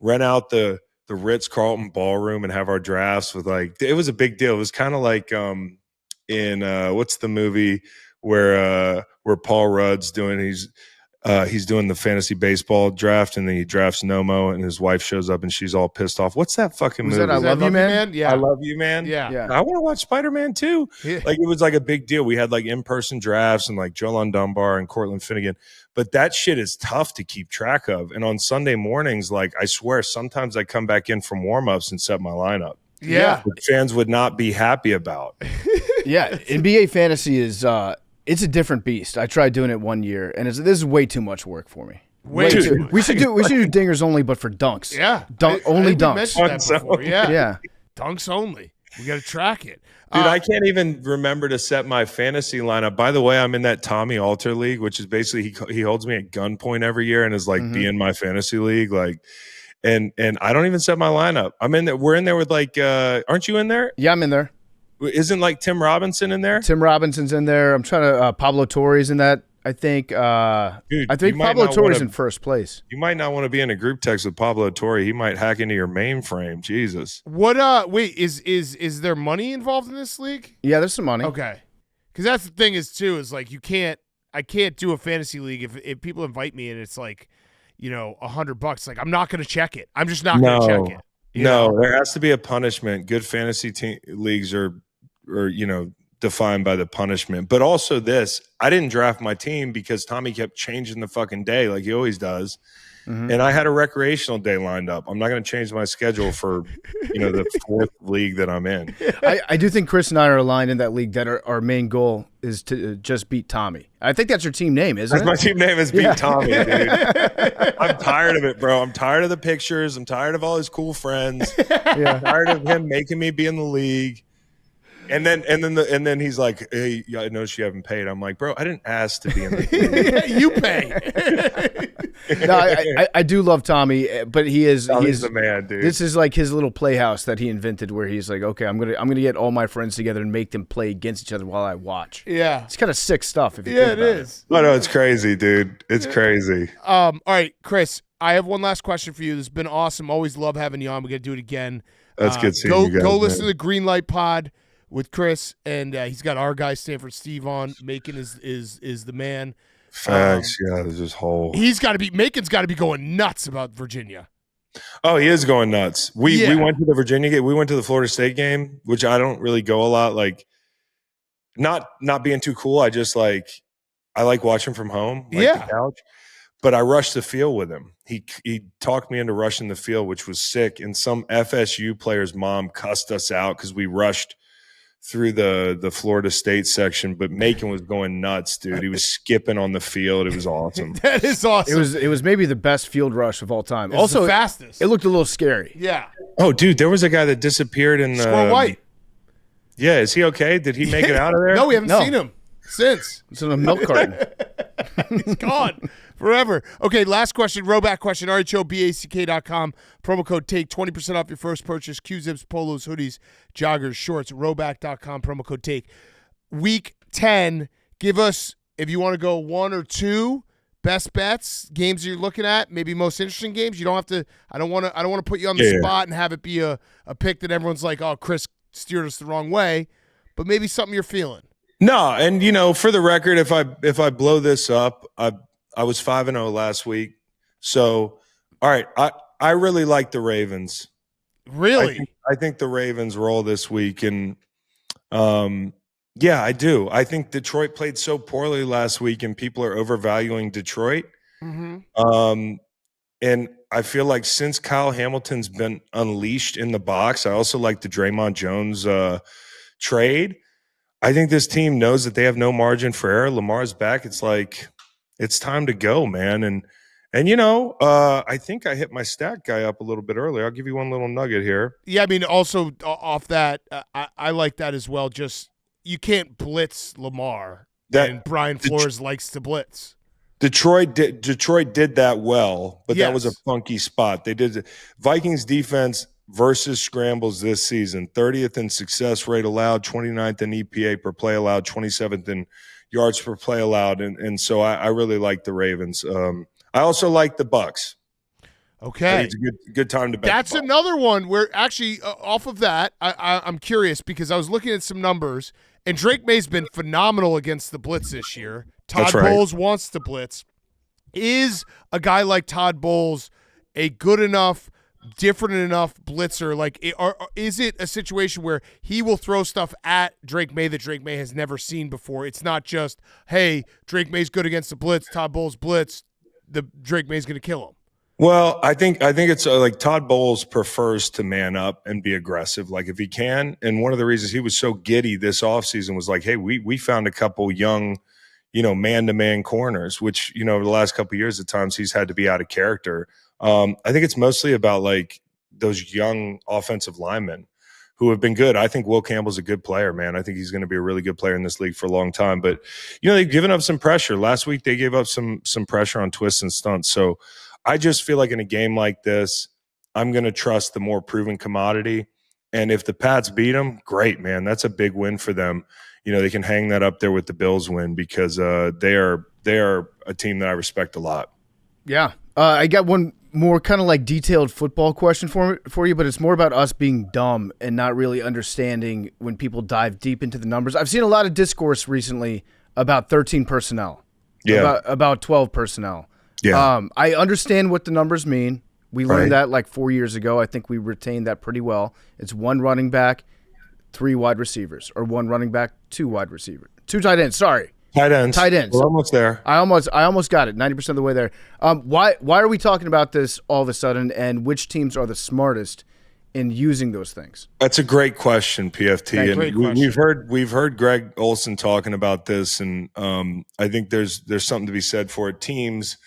rent out the Ritz-Carlton ballroom and have our drafts with like, it was a big deal. It was kind of like in what's the movie where Paul Rudd's doing he's doing the fantasy baseball draft and then he drafts Nomo and his wife shows up and she's all pissed off. What's that fucking movie? I Love You, Man? Yeah. I Love You, Man? Yeah. I want to watch Spider-Man too. Yeah. Like it was like a big deal. We had like in-person drafts and like Jolon Dunbar and Cortland Finnegan. But that shit is tough to keep track of. And on Sunday mornings, like I swear, sometimes I come back in from warm-ups and set my lineup. Yeah. Which fans would not be happy about. Yeah, NBA fantasy is it's a different beast. I tried doing it 1 year, and this is way too much work for me. Way too much. We should do dingers only, but for dunks. Yeah. Only I dunks. mentioned that before. Yeah. Yeah. Dunks only. We got to track it. Dude, I can't even remember to set my fantasy lineup. By the way, I'm in that Tommy Alter league, which is basically he holds me at gunpoint every year and is like be in my fantasy league, like, and I don't even set my lineup. I'm in there. We're in there with like, aren't you in there? Yeah, I'm in there. Isn't like Tim Robinson in there? Tim Robinson's in there. I'm trying to Pablo Torre's in that. I think. Dude, I think Pablo Torre's in first place. You might not want to be in a group text with Pablo Torre. He might hack into your mainframe. Jesus. What? Wait, is there money involved in this league? Yeah, there's some money. Okay, because that's the thing is like I can't do a fantasy league if people invite me and it's like, $100. Like I'm not going to check it. I'm just not going to check it. No, there has to be a punishment. Good fantasy leagues are defined by the punishment. But also this, I didn't draft my team because Tommy kept changing the fucking day like he always does. And I had a recreational day lined up. I'm not going to change my schedule for, the fourth league that I'm in. I do think Chris and I are aligned in that league that our main goal is to just beat Tommy. I think that's your team name, isn't it? My team name is Beat Tommy, dude. I'm tired of it, bro. I'm tired of the pictures. I'm tired of all his cool friends. I'm tired of him making me be in the league. And then he's like, "Hey, I noticed you haven't paid." I'm like, "Bro, I didn't ask to be in the league." You pay. No, I do love Tommy, but he's the man, dude. This is like his little playhouse that he invented, where he's like, "Okay, I'm gonna get all my friends together and make them play against each other while I watch." Yeah, it's kind of sick stuff. If you think about it. No, it's crazy, dude. It's crazy. All right, Chris, I have one last question for you. This has been awesome. Always love having you on. We're gonna do it again. That's good seeing you guys. Go listen to the Green Light Pod with Chris, and he's got our guy Stanford Steve on. Macon is the man. Facts, yeah. There's this whole. Macon's got to be going nuts about Virginia. Oh, he is going nuts. We went to the Virginia game. We went to the Florida State game, which I don't really go a lot. Like, not being too cool. I just I like watching from home, the couch. But I rushed the field with him. He talked me into rushing the field, which was sick. And some FSU player's mom cussed us out because we rushed through the Florida State section, but Macon was going nuts, dude. He was skipping on the field. It was awesome. That is awesome. It was maybe the best field rush of all time. It's also the fastest. It looked a little scary. Yeah. Oh, dude, there was a guy that disappeared in the Squirrel White. Yeah, is he okay? Did he make it out of there? No, we haven't seen him since. It's in a milk carton. He's gone forever. Okay, last question, Roback question, RHOBACK.com. Promo code TAKE, 20% off your first purchase. Q-zips, polos, hoodies, joggers, shorts, Roback.com, promo code TAKE. Week 10, give us, if you want to go one or two best bets, games you're looking at, maybe most interesting games. You don't have to, I don't want to put you on the spot and have it be a pick that everyone's like, oh, Chris steered us the wrong way, but maybe something you're feeling. No, and for the record, if I blow this up, I was 5-0 last week. So, all right, I really like the Ravens. Really? I think the Ravens roll this week, and yeah, I do. I think Detroit played so poorly last week, and people are overvaluing Detroit. Mm-hmm. And I feel like since Kyle Hamilton's been unleashed in the box, I also like the Draymond Jones trade. I think this team knows that they have no margin for error. Lamar's back. It's like it's time to go, man. And I think I hit my stat guy up a little bit earlier. I'll give you one little nugget here. Yeah, I mean, also off that, I like that as well. Just you can't blitz Lamar, and Brian Flores likes to blitz. Detroit did that well, but that was a funky spot. They did. Vikings defense versus scrambles this season, 30th in success rate allowed, 29th in EPA per play allowed, 27th in yards per play allowed, and so I really like the Ravens. I also like the Bucs. Okay. It's a good time to bet. That's another one where actually off of that, I'm curious because I was looking at some numbers, and Drake May's been phenomenal against the blitz this year. Todd Bowles wants to blitz. Is a guy like Todd Bowles a good enough, different enough blitzer? Like, is it a situation where he will throw stuff at Drake May that Drake May has never seen before? It's not just, hey, Drake May's good against the blitz, Todd Bowles blitz, the Drake May's going to kill him. Well, I think it's like Todd Bowles prefers to man up and be aggressive, like if he can. And one of the reasons he was so giddy this offseason was like, hey, we found a couple young, man-to-man corners, which, over the last couple of years, at times he's had to be out of character. I think it's mostly about like those young offensive linemen who have been good. I think Will Campbell's a good player, man. I think he's going to be a really good player in this league for a long time. But, they've given up some pressure. Last week they gave up some pressure on twists and stunts. So I just feel like in a game like this, I'm going to trust the more proven commodity. And if the Pats beat them, great, man. That's a big win for them. They can hang that up there with the Bills win because they are a team that I respect a lot. Yeah. I got one more kind of like detailed football question for you, but it's more about us being dumb and not really understanding when people dive deep into the numbers. I've seen a lot of discourse recently about 13 personnel, about 12 personnel. Yeah. I understand what the numbers mean. We learned that like 4 years ago. I think we retained that pretty well. It's one running back, 3 wide receivers, or one running back, 2 wide receivers, 2 tight ends. Sorry. Tight ends. We're almost there. I almost got it. 90% of the way there. Why are we talking about this all of a sudden, and which teams are the smartest in using those things? That's a great question, PFT. Great question. We've heard Greg Olson talking about this, and I think there's something to be said for it. Teams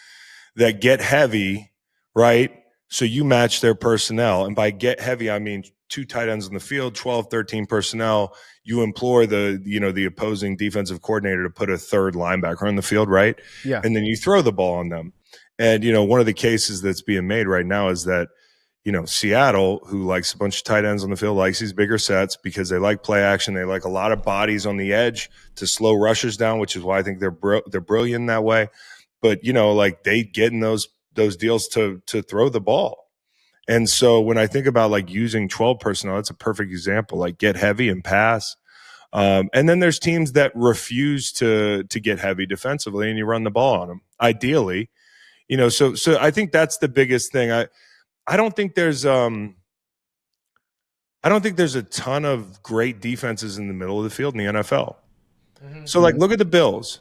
that get heavy, right? So you match their personnel. And by get heavy, I mean 2 tight ends on the field, 12, 13 personnel. You implore the opposing defensive coordinator to put a third linebacker on the field, right? Yeah. And then you throw the ball on them. And, one of the cases that's being made right now is that, Seattle, who likes a bunch of tight ends on the field, likes these bigger sets because they like play action. They like a lot of bodies on the edge to slow rushers down, which is why I think they're brilliant in that way. But, like they get in those deals to throw the ball. And so when I think about like using 12 personnel, that's a perfect example, like get heavy and pass. And then there's teams that refuse to get heavy defensively and you run the ball on them, ideally. So I think that's the biggest thing. I don't think there's a ton of great defenses in the middle of the field in the NFL. Mm-hmm. So like look at the Bills.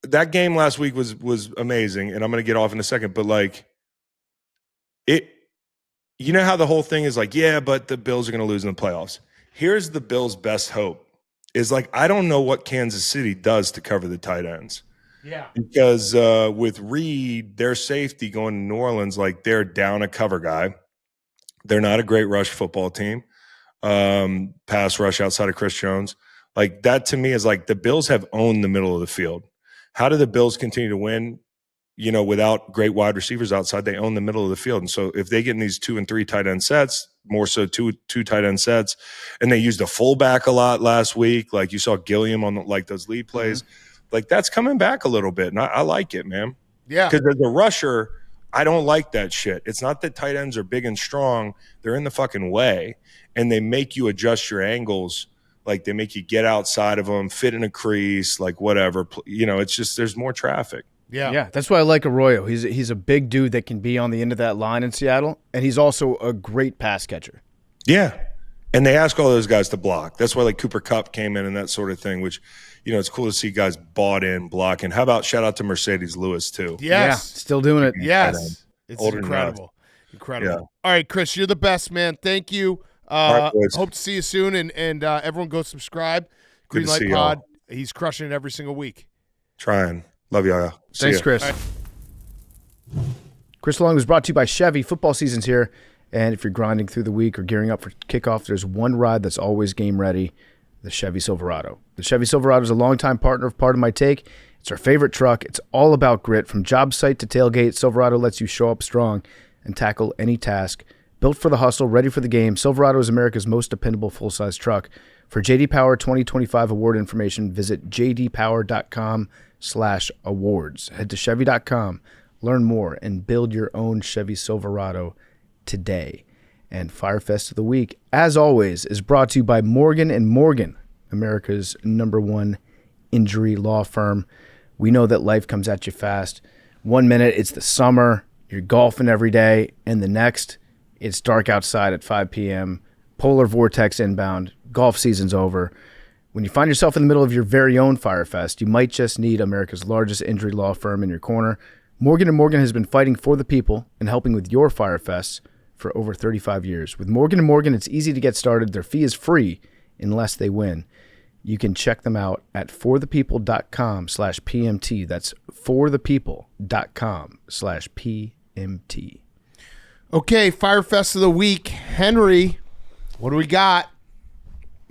That game last week was amazing, and I'm going to get off in a second, but like how the whole thing is like, yeah, but the Bills are going to lose in the playoffs. Here's the Bills' best hope is like, I don't know what Kansas City does to cover the tight ends. Yeah. Because with Reed, their safety going to New Orleans, like they're down a cover guy. They're not a great rush football team. Pass rush outside of Chris Jones. Like that to me is like the Bills have owned the middle of the field. How do the Bills continue to win, without great wide receivers outside? They own the middle of the field. And so if they get in these 2 and 3 tight end sets, more so two tight end sets, and they used a fullback a lot last week, like you saw Gilliam on like those lead plays, like that's coming back a little bit. And I like it, man. Yeah. Because as a rusher, I don't like that shit. It's not that tight ends are big and strong. They're in the fucking way. And they make you adjust your angles. Like they make you get outside of them, fit in a crease, like whatever. It's just there's more traffic. Yeah. That's why I like Arroyo. He's a big dude that can be on the end of that line in Seattle, and he's also a great pass catcher. Yeah, and they ask all those guys to block. That's why like Cooper Kupp came in and that sort of thing, which, it's cool to see guys bought in, blocking. How about shout out to Mercedes Lewis too? Yes. Yeah, still doing it. Yes. It's Older incredible. Incredible. Yeah. All right, Chris, you're the best, man. Thank you. Right, hope to see you soon, and everyone go subscribe. Good to Greenlight see Pod. y'all. He's crushing it every single week. Trying. Love y'all. See Thanks, ya. Chris. Chris Long was brought to you by Chevy. Football season's here, and if you're grinding through the week or gearing up for kickoff, there's one ride that's always game ready, the Chevy Silverado. The Chevy Silverado is a longtime partner of Part of My Take. It's our favorite truck. It's all about grit. From job site to tailgate, Silverado lets you show up strong and tackle any task. Built for the hustle, ready for the game, Silverado is America's most dependable full-size truck. For J.D. Power 2025 award information, visit jdpower.com/awards. Head to Chevy.com. Learn more and build your own Chevy Silverado today. And Fyre Fest of the Week, as always, is brought to you by Morgan & Morgan, America's #1 injury law firm. We know that life comes at you fast. 1 minute, it's the summer, you're golfing every day, and the next, it's dark outside at 5 p.m., polar vortex inbound, golf season's over. When you find yourself in the middle of your very own Fyre Fest, you might just need America's largest injury law firm in your corner. Morgan & Morgan has been fighting for the people and helping with your Fyre Fests for over 35 years. With Morgan & Morgan, it's easy to get started. Their fee is free unless they win. You can check them out at forthepeople.com/PMT. That's forthepeople.com/PMT. Okay, Fyre Fest of the Week. Henry, what do we got?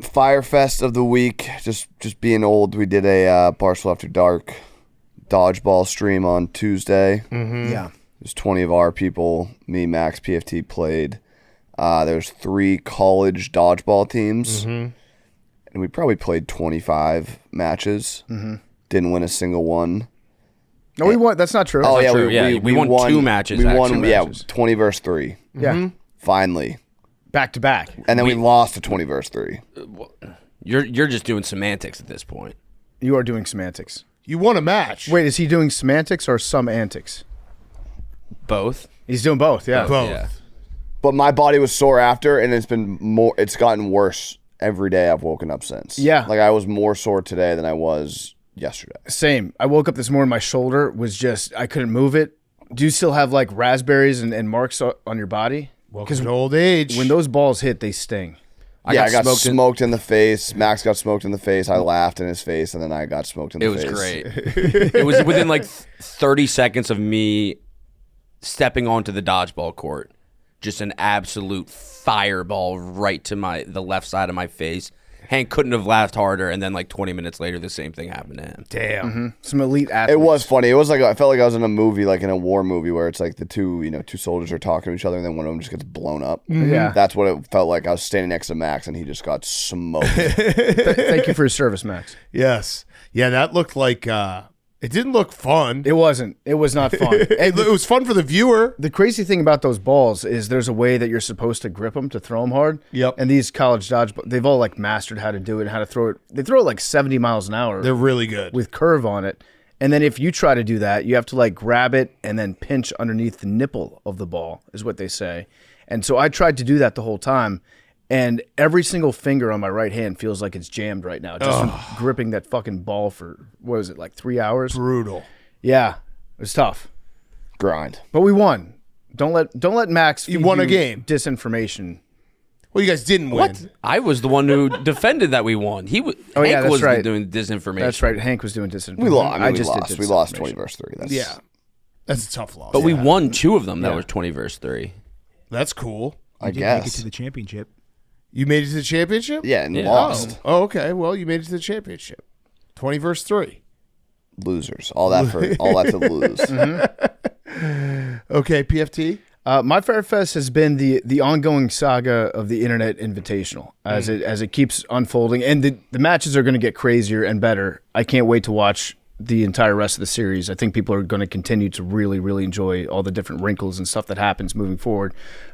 Fyre Fest of the Week. Just being old, we did a Barstool After Dark dodgeball stream on Tuesday. Mm-hmm. Yeah. There's 20 of our people. Me, Max, PFT played. There's 3 college dodgeball teams. Mm-hmm. And we probably played 25 matches. Mm-hmm. Didn't win a single one. No, we won. That's not true. Oh, yeah. true. We won 2 matches. We won, actually. yeah, 20 versus 3. Yeah. Finally. Back to back. And then we lost to 20 versus 3. You're just doing semantics at this point. You are doing semantics. You won a match. Wait, is he doing semantics or some antics? Both. He's doing both, yeah. Both. Yeah. But my body was sore after, and it's gotten worse every day I've woken up since. Yeah. Like I was more sore today than I was yesterday. Same. I woke up this morning, my shoulder was just, I couldn't move it. Do you still have like raspberries and marks on your body? Welcome to old age. When those balls hit, they sting. I got smoked in the face. Max got smoked in the face. I laughed in his face, and then I got smoked in the face. It was great. It was within like 30 seconds of me stepping onto the dodgeball court. Just an absolute fireball right to the left side of my face. Hank couldn't have laughed harder, and then like 20 minutes later, the same thing happened to him. Damn. Mm-hmm. Some elite athletes. It was funny. It was like I felt like I was in a movie, like in a war movie, where it's like the two soldiers are talking to each other, and then one of them just gets blown up. Mm-hmm. Yeah, that's what it felt like. I was standing next to Max, and he just got smoked. Thank you for your service, Max. Yes. Yeah, that looked like it didn't look fun. It wasn't. It was not fun. It was fun for the viewer. The crazy thing about those balls is there's a way that you're supposed to grip them to throw them hard. Yep. And these college dodgeball, they've all like mastered how to do it and how to throw it. They throw it like 70 miles an hour. They're really good. With curve on it. And then if you try to do that, you have to like grab it and then pinch underneath the nipple of the ball, is what they say. And so I tried to do that the whole time. And every single finger on my right hand feels like it's jammed right now, just from gripping that fucking ball for, what was it, like 3 hours? Brutal. Yeah, it was tough. Grind. But we won. Don't let Max feed won a you game. Disinformation. Well, you guys didn't win. What? I was the one who defended that we won. Hank that's was right. doing disinformation. That's right. Hank was doing disinformation. We lost. I just did We lost disinformation. 20 versus 3. That's a tough loss. But we won 2 of them that were 20 versus 3. That's cool. I Did guess. make it to the championship. You made it to the championship? Yeah, and lost. Oh, okay. Well, you made it to the championship. 20 versus 3. Losers. All that to lose. Okay, PFT. My Fyre Fest has been the ongoing saga of the Internet Invitational as it keeps unfolding, and the matches are going to get crazier and better. I can't wait to watch the entire rest of the series. I think people are going to continue to really, really enjoy all the different wrinkles and stuff that happens moving forward.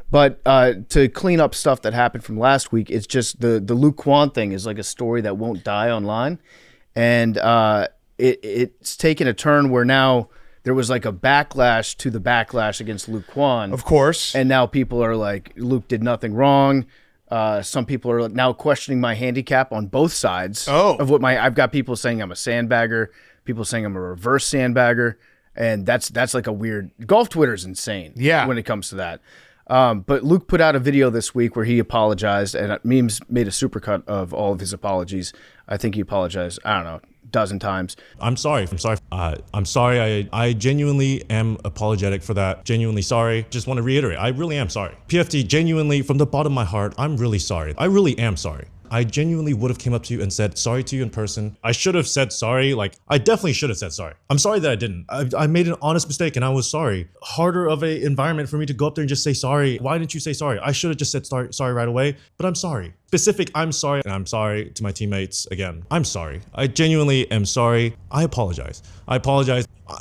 But to clean up stuff that happened from last week, it's just the Luke Kwan thing is like a story that won't die online, and it's taken a turn where now there was like a backlash to the backlash against Luke Kwan. Of course. And now people are like, Luke did nothing wrong. Some people are now questioning my handicap on both sides of what I've got people saying I'm a sandbagger, people saying I'm a reverse sandbagger, and that's like a weird golf Twitter's insane when it comes to that. But Luke put out a video this week where he apologized, and Memes made a supercut of all of his apologies. I think he apologized, I don't know, a dozen times. I'm sorry. I'm sorry. I genuinely am apologetic for that. Genuinely sorry. Just want to reiterate, I really am sorry. PFT, genuinely, from the bottom of my heart, I'm really sorry. I really am sorry. I genuinely would have came up to you and said sorry to you in person. I should have said sorry. Like, I definitely should have said sorry. I'm sorry that I didn't. I made an honest mistake and I was sorry. Harder of a environment for me to go up there and just say sorry. Why didn't you say sorry? I should have just said sorry right away, but I'm sorry. Specific, I'm sorry, and I'm sorry to my teammates again. I'm sorry. I genuinely am sorry. I apologize.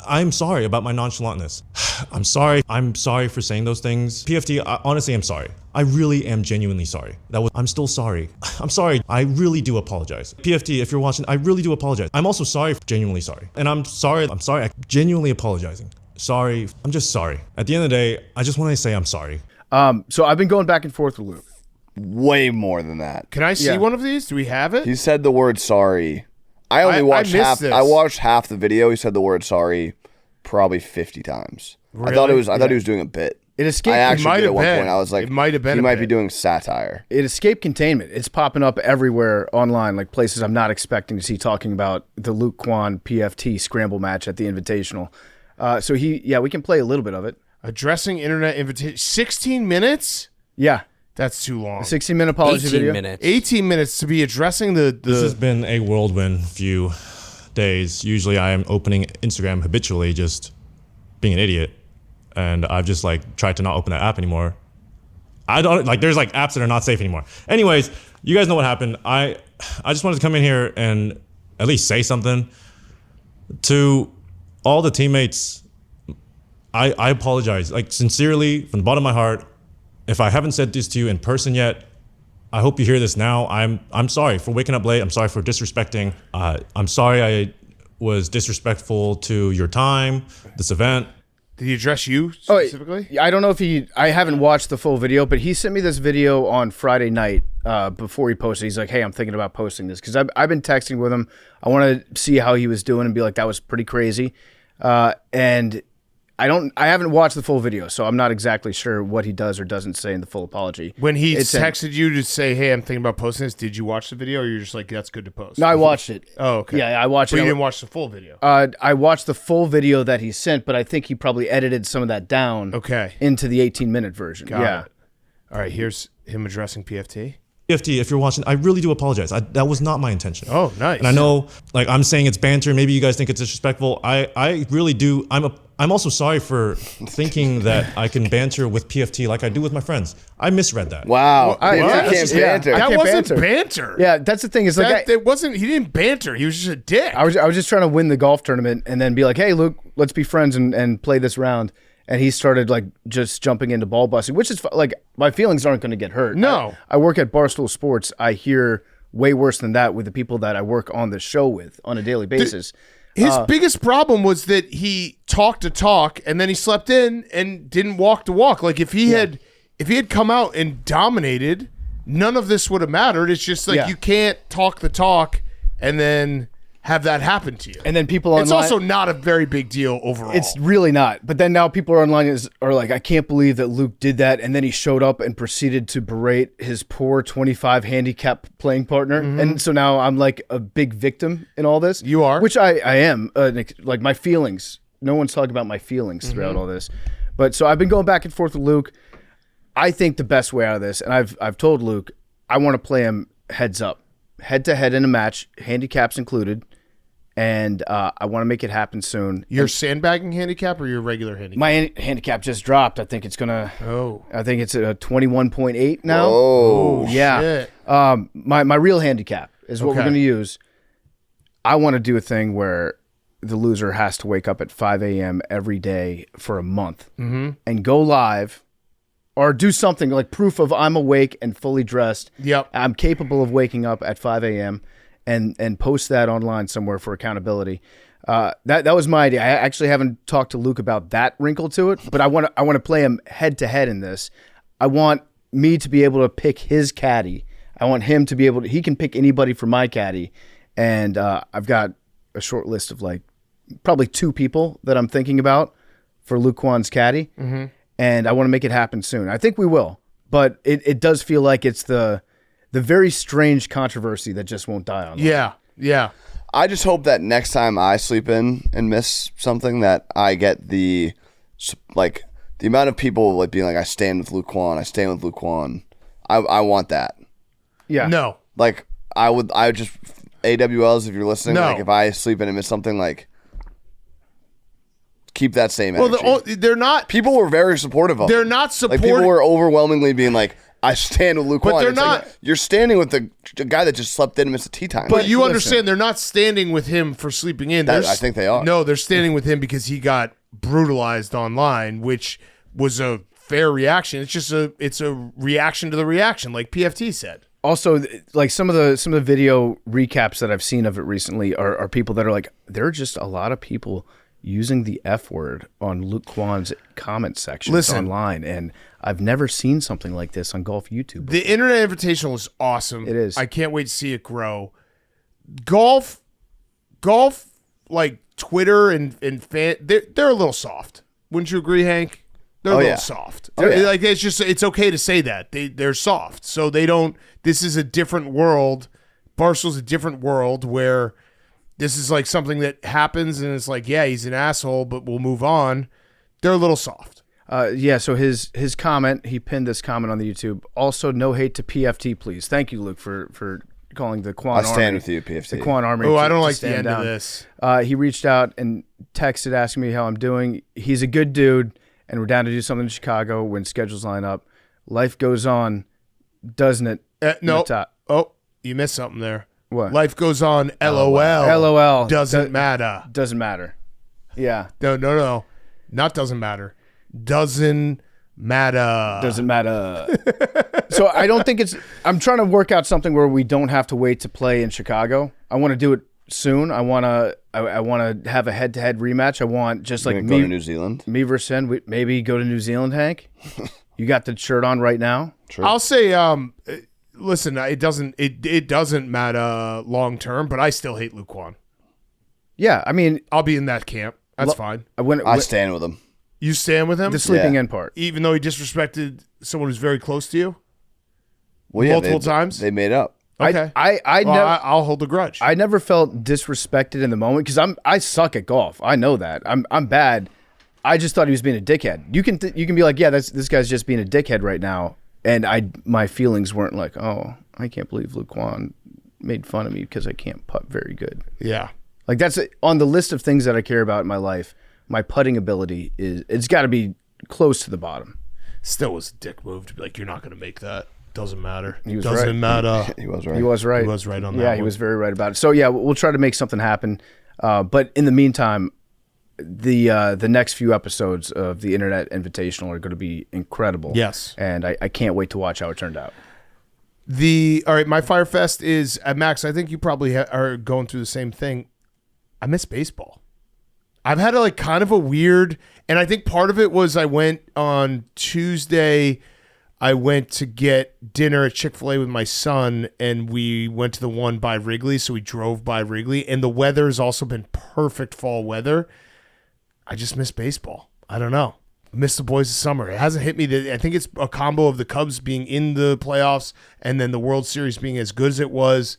I'm sorry about my nonchalantness. I'm sorry. I'm sorry for saying those things. PFT, honestly, I'm sorry. I really am genuinely sorry. I'm still sorry. I'm sorry. I really do apologize. PFT, if you're watching, I really do apologize. I'm also sorry, genuinely sorry. And I'm sorry. I'm genuinely apologizing. Sorry. I'm just sorry. At the end of the day, I just want to say I'm sorry. So I've been going back and forth with Luke. Way more than that. Can I see one of these? Do we have it? He said the word sorry. I only watched half. this. I watched half the video. He said the word sorry probably 50 times. Really? I thought he was doing a bit. It escaped. I actually did at one been. point. I was like, It might have been he a might bit. be doing satire. It escaped containment. It's popping up everywhere online, like places I'm not expecting to see talking about the Luke Quan PFT scramble match at the Invitational. So we can play a little bit of it. Addressing internet invitation. 16 minutes? Yeah. That's too long. A 16-minute apology 18 video. minutes. 18 minutes to be addressing the This has been a whirlwind few days. Usually I am opening Instagram habitually, just being an idiot. And I've just tried to not open that app anymore. I don't there's apps that are not safe anymore. Anyways, you guys know what happened. I just wanted to come in here and at least say something to all the teammates. I apologize, sincerely, from the bottom of my heart. If I haven't said this to you in person yet, I hope you hear this now. I'm sorry for waking up late. I'm sorry for disrespecting. I'm sorry I was disrespectful to your time, this event. Did he address you specifically? I don't know if I haven't watched the full video, but he sent me this video on Friday night before he posted. He's like, hey, I'm thinking about posting this because I've been texting with him. I want to see how he was doing and be like, that was pretty crazy. And I haven't watched the full video, so I'm not exactly sure what he does or doesn't say in the full apology. When he texted you to say, hey, I'm thinking about posting this, did you watch the video or you're just like, that's good to post? No, I watched it. Oh, okay. Yeah, I watched it. But you didn't watch the full video? I watched the full video that he sent, but I think he probably edited some of that down into the 18-minute version. Got it. All right, here's him addressing PFT. PFT, if you're watching, I really do apologize. That was not my intention. Oh, nice. And I know, I'm saying it's banter. Maybe you guys think it's disrespectful. I really do. I'm also sorry for thinking that I can banter with PFT like I do with my friends. I misread that. Wow. I can't banter. That wasn't banter. Yeah, that's the thing. Is it wasn't. He didn't banter. He was just a dick. I was just trying to win the golf tournament and then be like, hey, Luke, let's be friends and play this round. And he started just jumping into ball busting, which is my feelings aren't going to get hurt. No, I work at Barstool Sports. I hear way worse than that with the people that I work on the show with on a daily basis. His biggest problem was that he talked to talk and then he slept in and didn't walk to walk. Like if he had come out and dominated, none of this would have mattered. It's just you can't talk the talk and then have that happen to you. And then people online. It's also not a very big deal overall. It's really not. But then now people are online are like, I can't believe that Luke did that. And then he showed up and proceeded to berate his poor 25 handicap playing partner. Mm-hmm. And so now I'm like a big victim in all this. You are? Which I am. My feelings. No one's talking about my feelings throughout all this. But so I've been going back and forth with Luke. I think the best way out of this, and I've told Luke, I want to play him heads up. Head-to-head in a match, handicaps included. And I want to make it happen soon. Your sandbagging handicap or your regular handicap? My handicap just dropped. I think it's gonna. Oh. I think it's a 21.8 now. Oh, yeah. Shit. My real handicap is what we're gonna use. I want to do a thing where the loser has to wake up at 5 a.m. every day for a month and go live, or do something like proof of I'm awake and fully dressed. Yep. I'm capable of waking up at 5 a.m. and post that online somewhere for accountability. That was my idea. I actually haven't talked to Luke about that wrinkle to it, but I want to play him head to head in this. I want me to be able to pick his caddy. I want him to be able to. He can pick anybody for my caddy, and I've got a short list of probably 2 people that I'm thinking about for Luke Kwan's caddy, and I want to make it happen soon. I think we will, but it does feel like it's the very strange controversy that just won't die on. Yeah. I just hope that next time I sleep in and miss something that I get the amount of people being like, I stand with Luke Quan. I want that. Yeah. No. I would just AWLs if you're listening. No. If I sleep in and miss something, keep that same energy. Well, they're not. People were very supportive of They're it. not supportive. People were overwhelmingly being like, I stand with Luke But Kwan. they're It's like, not- you're standing with the guy that just slept in and missed a tea time. But you understand they're not standing with him for sleeping in. I think they are. No, they're standing with him because he got brutalized online, which was a fair reaction. It's just it's a reaction to the reaction, like PFT said. Also, like some of the video recaps that I've seen of it recently are people that are like, there are just a lot of people using the F word on Luke Kwan's comment sections online, and I've never seen something like this on Golf YouTube. The Internet Invitational is awesome. It is. I can't wait to see it grow. Golf, like Twitter and fan, they're a little soft. Wouldn't you agree, Hank? They're a little soft. Like it's okay to say that they're soft. So they don't. This is a different world. Barstool's a different world where this is like something that happens and it's like, yeah, he's an asshole, but we'll move on. They're a little soft. So his comment, he pinned this comment on the YouTube. Also, no hate to PFT, please. Thank you, Luke, for calling the Quan Army. I stand with you, PFT. The Quan Army. Oh, I don't like the stand end down. of this. He reached out and texted asking me how I'm doing. He's a good dude, and we're down to do something in Chicago when schedules line up. Life goes on, doesn't it? No. Oh, you missed something there. What? Life goes on. LOL. LOL. Doesn't matter. Doesn't matter. Yeah. No. Not doesn't matter. Doesn't matter. Doesn't matter. So I don't think I'm trying to work out something where we don't have to wait to play in Chicago. I want to do it soon. I want to have a head-to-head rematch. I want just like Go to New Zealand. Me versus him. Maybe go to New Zealand, Hank. You got the shirt on right now. True. I'll say, listen, it doesn't matter long term, but I still hate Luke Kwan. Yeah, I mean, I'll be in that camp. That's fine. I stand with him. You stand with him? The sleeping in part. Even though he disrespected someone who's very close to you? Well, yeah, multiple times? They made up. Okay. I'll hold a grudge. I never felt disrespected in the moment because I suck at golf. I know that. I'm bad. I just thought he was being a dickhead. You can be like, yeah, this guy's just being a dickhead right now, and my feelings weren't like, oh, I can't believe Luke Kwan made fun of me because I can't putt very good. Yeah. Like that's on the list of things that I care about in my life. My putting ability it's got to be close to the bottom. Still was a dick move to be like, you're not going to make that. Doesn't matter. He was Doesn't right. matter. He was right. He was right. He was right on that. Yeah, he was very right about it. So yeah, we'll try to make something happen. But in the meantime, the next few episodes of the Internet Invitational are going to be incredible. Yes. And I can't wait to watch how it turned out. All right, my Fyre Fest is Max. I think you probably are going through the same thing. I miss baseball. I've had kind of a weird, and I think part of it was I went on Tuesday. I went to get dinner at Chick-fil-A with my son, and we went to the one by Wrigley, so we drove by Wrigley, and the weather has also been perfect fall weather. I just miss baseball. I don't know. I miss the boys of summer. It hasn't hit me. I think it's a combo of the Cubs being in the playoffs and then the World Series being as good as it was.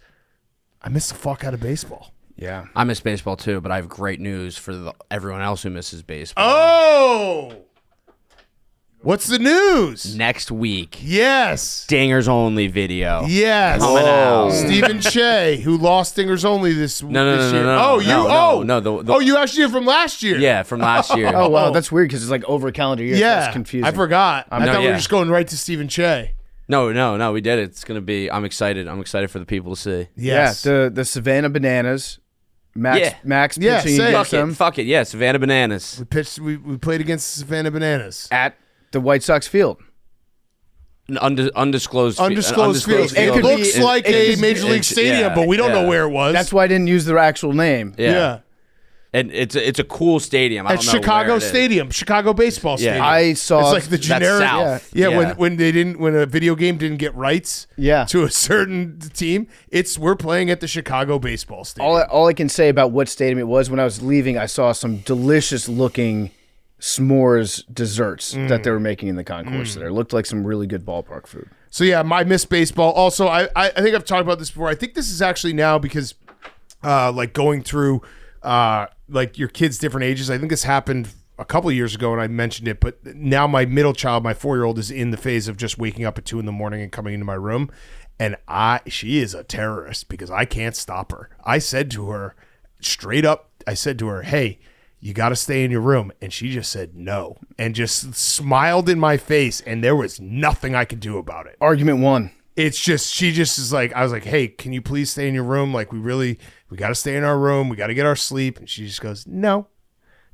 I miss the fuck out of baseball. Yeah. I miss baseball too, but I have great news for everyone else who misses baseball. Oh! What's the news? Next week, Yes. Dingers Only video. Yes. Coming out. Stephen Shea, who lost Stingers Only this year. No. You actually did from last year. Yeah, from last year. Oh, wow. That's weird because it's like over a calendar year. Yeah. That's confusing. I forgot. I thought we were yeah. just going right to Stephen Shea. No, we did it. It's going to be, I'm excited. I'm excited for the people to see. Yes. Yeah, the Savannah Bananas. Max Yeah, pitching say it. against them Fuck it. Yeah, Savannah Bananas. We pitched. We played against Savannah Bananas. at the White Sox field. Undisclosed Field. It looks like a Major League Stadium, but we don't know where it was. That's why I didn't use their actual name. Yeah. And it's a cool stadium. I At don't know Chicago where it is. Stadium, Chicago baseball Yeah. stadium. I saw It's like the That's generic. South. Yeah, when a video game didn't get rights to a certain team, we're playing at the Chicago baseball stadium. all I can say about what stadium it was, when I was leaving, I saw some delicious looking s'mores desserts that they were making in the concourse there. It looked like some really good ballpark food. So yeah, I miss baseball. Also, I think I've talked about this before. I think this is actually now because going through your kids' different ages. I think this happened a couple of years ago and I mentioned it, but now my middle child, my 4-year-old, is in the phase of just waking up at 2 a.m. and coming into my room. And she is a terrorist because I can't stop her. I said to her straight up, hey, you got to stay in your room. And she just said no and just smiled in my face. And there was nothing I could do about it. Argument one. It's just, she just is like, I was like, hey, can you please stay in your room? Like, we got to stay in our room. We got to get our sleep. And she just goes, no.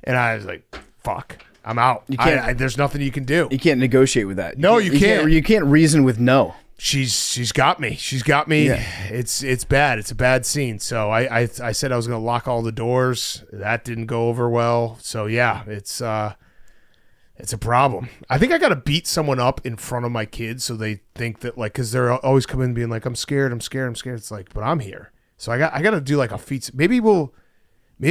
And I was like, fuck, I'm out. You can't, there's nothing you can do. You can't negotiate with that. No, you can't. You can't reason with no. She's got me. She's got me. Yeah. It's bad. It's a bad scene. So I said I was going to lock all the doors. That didn't go over well. So yeah, it's a problem. I think I got to beat someone up in front of my kids so they think that, like, because they're always coming being like, I'm scared. It's like, but I'm here. So I got to do like a feat. Maybe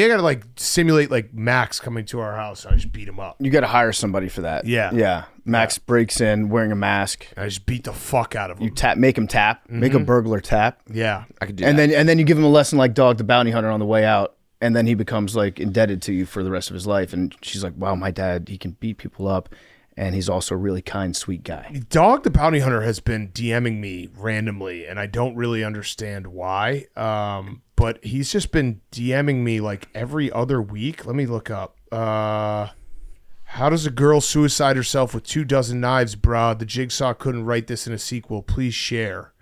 I got to like simulate like Max coming to our house. And I just beat him up. You got to hire somebody for that. Yeah. Yeah. Max breaks in wearing a mask. I just beat the fuck out of him. You make him tap. Make a burglar tap. Yeah. I could do And that. then you give him a lesson like Dog the Bounty Hunter on the way out, and then he becomes like indebted to you for the rest of his life. And she's like, wow, my dad, he can beat people up, and he's also a really kind, sweet guy. Dog the Bounty Hunter has been DMing me randomly, and I don't really understand why. But he's just been DMing me like every other week. Let me look up. How does a girl suicide herself with 24 knives, brah? The Jigsaw couldn't write this in a sequel. Please share.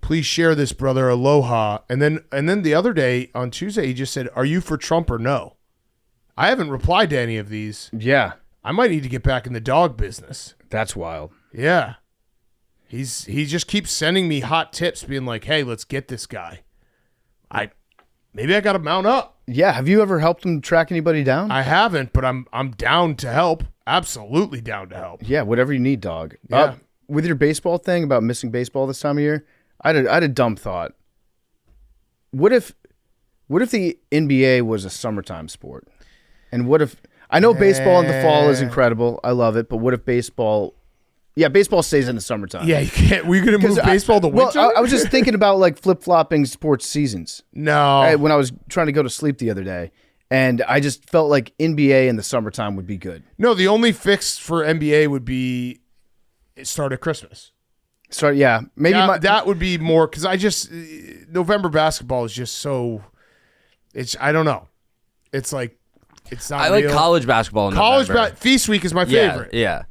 Please share this, brother. Aloha. And then the other day on Tuesday, he just said, "Are you for Trump or no?" I haven't replied to any of these. Yeah. I might need to get back in the dog business. That's wild. Yeah. He just keeps sending me hot tips, being like, "Hey, let's get this guy." Maybe I got to mount up. Yeah. Have you ever helped him track anybody down? I haven't, but I'm down to help. Absolutely down to help. Yeah. Whatever you need, dog. Yeah. With your baseball thing about missing baseball this time of year, I had a dumb thought. What if the NBA was a summertime sport? And what if, I know baseball in the fall is incredible. I love it. But what if baseball stays in the summertime? Yeah, you can't. Were you going to move baseball to winter? Well, I was just thinking about like flip-flopping sports seasons. No. When I was trying to go to sleep the other day. And I just felt like NBA in the summertime would be good. No, the only fix for NBA would be start at Christmas. Maybe that would be more, because November basketball is just so, I don't know. It's like, it's not I real. like college basketball in November. Feast week is my favorite. Yeah.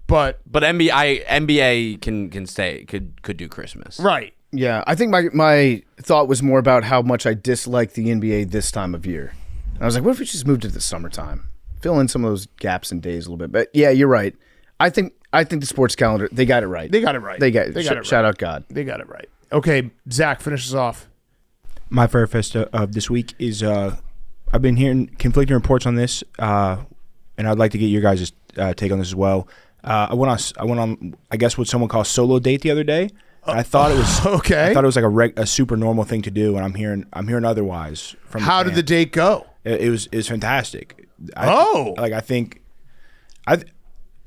But NBA could do Christmas. Right. Yeah, I think my thought was more about how much I dislike the NBA this time of year. And I was like, what if we just moved to the summertime? Fill in some of those gaps in days a little bit. But yeah, you're right. I think the sports calendar, they got it right. Shout out God. They got it right. Okay, Zach, finish us off. My Fyre Fest of this week is I've been hearing conflicting reports on this, and I'd like to get your guys' take on this as well. I went on I guess what someone calls solo date the other day. And I thought it was okay. I thought it was like a super normal thing to do, and I'm hearing otherwise from. How did the date go? It was fantastic.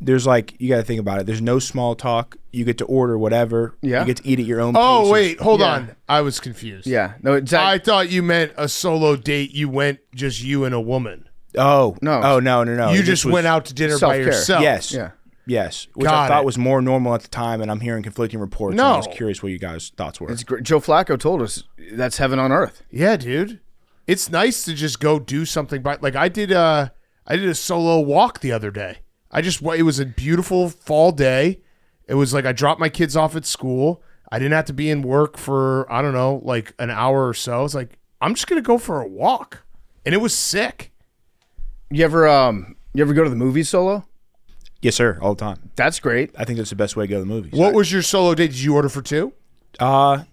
There's like, you got to think about it. There's no small talk. You get to order whatever. Yeah. You get to eat at your own pace. Oh wait, hold on. I was confused. Yeah. No, exactly. I thought you meant a solo date. You went just you and a woman. Oh no. Oh no. You just went out to dinner by self-care. yourself. Yes. Yeah. Yes, which Got I thought it. was more normal at the time, and I'm hearing conflicting reports. No. And I was curious what you guys' thoughts were. It's great. Joe Flacco told us that's heaven on earth. Yeah, dude. It's nice to just go do something. Like I did a solo walk the other day. It was a beautiful fall day. It was like I dropped my kids off at school. I didn't have to be in work for, I don't know, like an hour or so. It's like, I'm just going to go for a walk. And it was sick. You ever go to the movies solo? Yes, sir, all the time. That's great. I think that's the best way to go to the movies. What was your solo date? Did you order for two? No,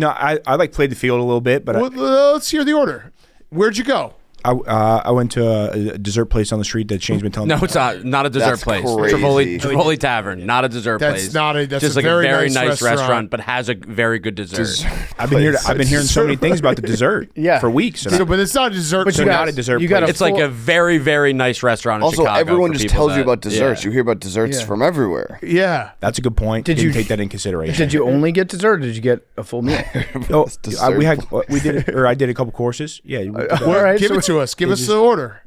I like played the field a little bit, but let's hear the order. Where'd you go? I went to a dessert place on the street that Shane's been telling me. No, it's not a dessert That's place. crazy. Trivoli Tavern, not a dessert place. That's just a like very a very nice nice restaurant, but has a very good dessert. I've been hearing so many things about the dessert for weeks. But it's not a dessert. But place. you got not a dessert you got place. It's like a very, very nice restaurant in Also, Chicago. everyone for just people tells you about desserts. Yeah. You hear about desserts Yeah. from everywhere. Yeah. That's a good point. Did Didn't you- take that in consideration? Did you only get dessert, or did you get a full meal? Oh, Dessert I did a couple courses. Yeah, All right, Give so it to us. Give us the order.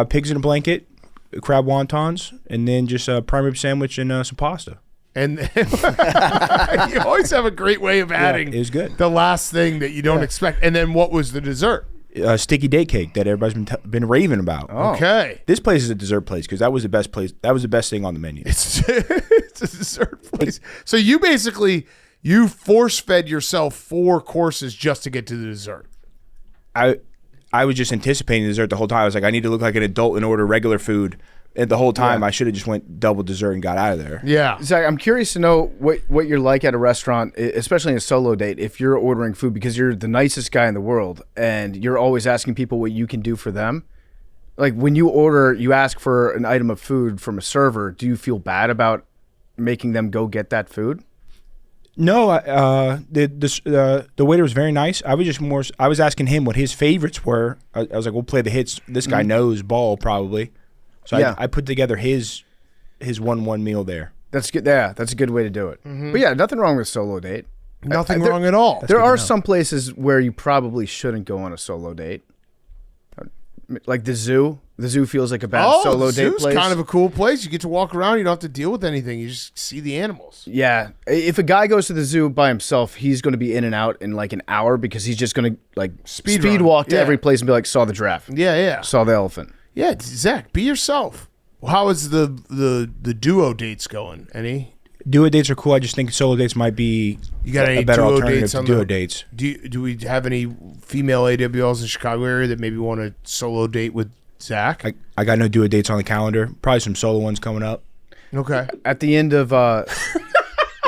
pigs in a blanket, crab wontons, and then just a prime rib sandwich and some pasta. And you always have a great way of adding it was good. the last thing that you don't expect. And then what was the dessert? sticky date cake that everybody's been raving about. Okay. This place is a dessert place because that was the best place. That was the best thing on the menu. It's a dessert place. So you force fed yourself 4 courses just to get to the dessert. I was just anticipating dessert the whole time. I was like, I need to look like an adult and order regular food. And the whole time, I should have just went double dessert and got out of there. Yeah. Zach, I'm curious to know what you're like at a restaurant, especially in a solo date, if you're ordering food because you're the nicest guy in the world and you're always asking people what you can do for them. Like when you order, you ask for an item of food from a server, do you feel bad about making them go get that food? No, the waiter was very nice. I was asking him what his favorites were. I was like, we'll play the hits. This guy knows ball probably. So I put together his 1-1 meal there. That's good. Yeah, that's a good way to do it. But yeah, nothing wrong with solo date. Nothing wrong at all. There are some places where you probably shouldn't go on a solo date. Like the zoo. The zoo feels like a bad solo date zoo's place. kind of a cool place. You get to walk around. You don't have to deal with anything. You just see the animals. Yeah. If a guy goes to the zoo by himself, he's going to be in and out in like an hour because he's just going to like speed walk to every place and be like, saw the giraffe. Yeah. Saw the elephant. Yeah, Zach, be yourself. Well, how is the duo dates going? Any? Duo dates are cool. I just think solo dates might be a better alternative to duo dates. Do we have any female AWLs in the Chicago area that maybe want a solo date with Zach? I got no duo dates on the calendar. Probably some solo ones coming up. Okay. At the end of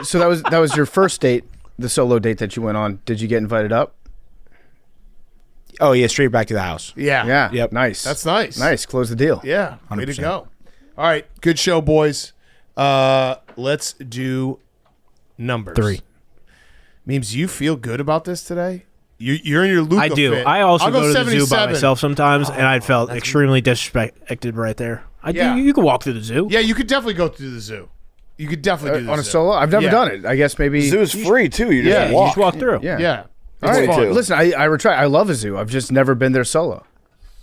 so that was your first date, the solo date that you went on. Did you get invited up? Oh yeah, straight back to the house. Yeah. Yep. Nice. That's nice. Nice. Close the deal. Yeah. 100%. Way to go. All right. Good show, boys. Let's do numbers. 3. Memes, you feel good about this today? You're in your Luca I do. fit. I also I'll go to the zoo by 77. myself sometimes, and I felt extremely disrespected right there. Yeah. You can walk through the zoo. Yeah, you could definitely go to the zoo. You could definitely do the on a zoo. solo. I've never done it. I guess maybe The zoo is free too. You just You walk. just walk through. Yeah. All It's right. fun. Listen, I retract. I love a zoo. I've just never been there solo.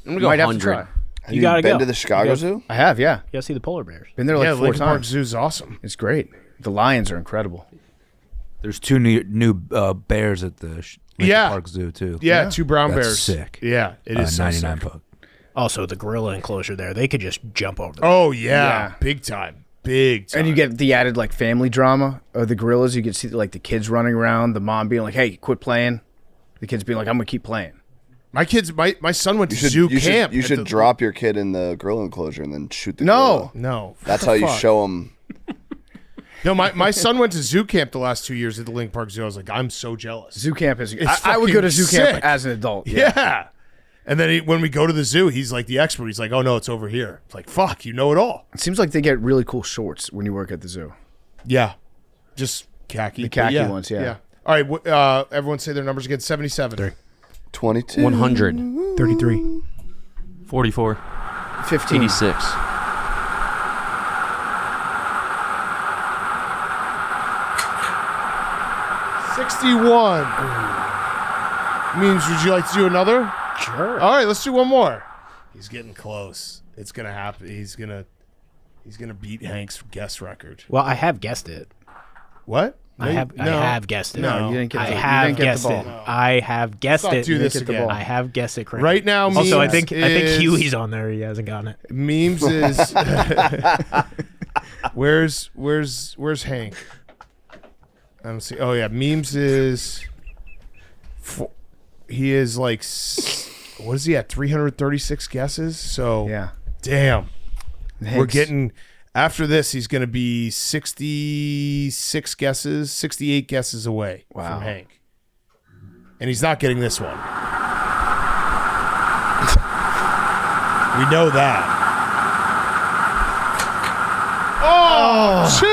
I'm gonna go Might have to 100. try. Have You gotta been go. to the Chicago Zoo? I have. Yeah. You gotta see the polar bears. Been there like Yeah, 4 Lincoln Park times. Zoo's awesome. It's great. The lions are incredible. There's 2 new bears at the Lincoln Park Zoo too. Yeah, 2 brown That's bears. sick. Yeah, it is so 99 sick. bucks. Also, the gorilla enclosure there, they could just jump over. Oh yeah, big time. And you get the added like family drama of the gorillas. You get to see like the kids running around, the mom being like, "Hey, quit playing." The kids being like, "I'm gonna keep playing." My son went to zoo camp. You at should the- drop your kid in the gorilla enclosure and then shoot the gorilla. No. That's What how the you fuck? show them. No, my son went to zoo camp the last 2 years at the Lincoln Park Zoo. I was like, I'm so jealous. Zoo camp is. It's I would go to fucking zoo camp sick. as an adult. Yeah. And then when we go to the zoo, he's like the expert. He's like, oh no, it's over here. It's like, fuck, you know it all. It seems like they get really cool shorts when you work at the zoo. Yeah. Just khaki. The khaki But ones, yeah. All right, everyone say their numbers again. 77. 22. 100. 33. 44. 15. 86. 61. Means, would you like to do another? Sure. All right, let's do one more. He's getting close. It's gonna happen. He's gonna beat Hank's guess record. Well, I have guessed it. What? I have guessed it. No, you didn't get I the- you have didn't get the guessed ball. it. I have guessed Let's not it. do this get the again. ball. I have guessed it correctly. Right now, Also, I Memes think Huey's on there. He hasn't gotten it. Memes is where's Hank? I don't see. Oh yeah, Memes is. He is like, what is he at? 336 guesses. So Yeah. damn, we're Hank's- getting. After this, he's going to be 68 guesses away Wow. from Hank, and he's not getting this one. We know that. Oh, 2!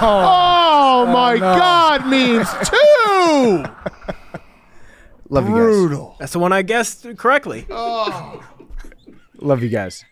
Oh, my God, Memes 2! Love you guys. Brutal. That's the one I guessed correctly. Love you guys.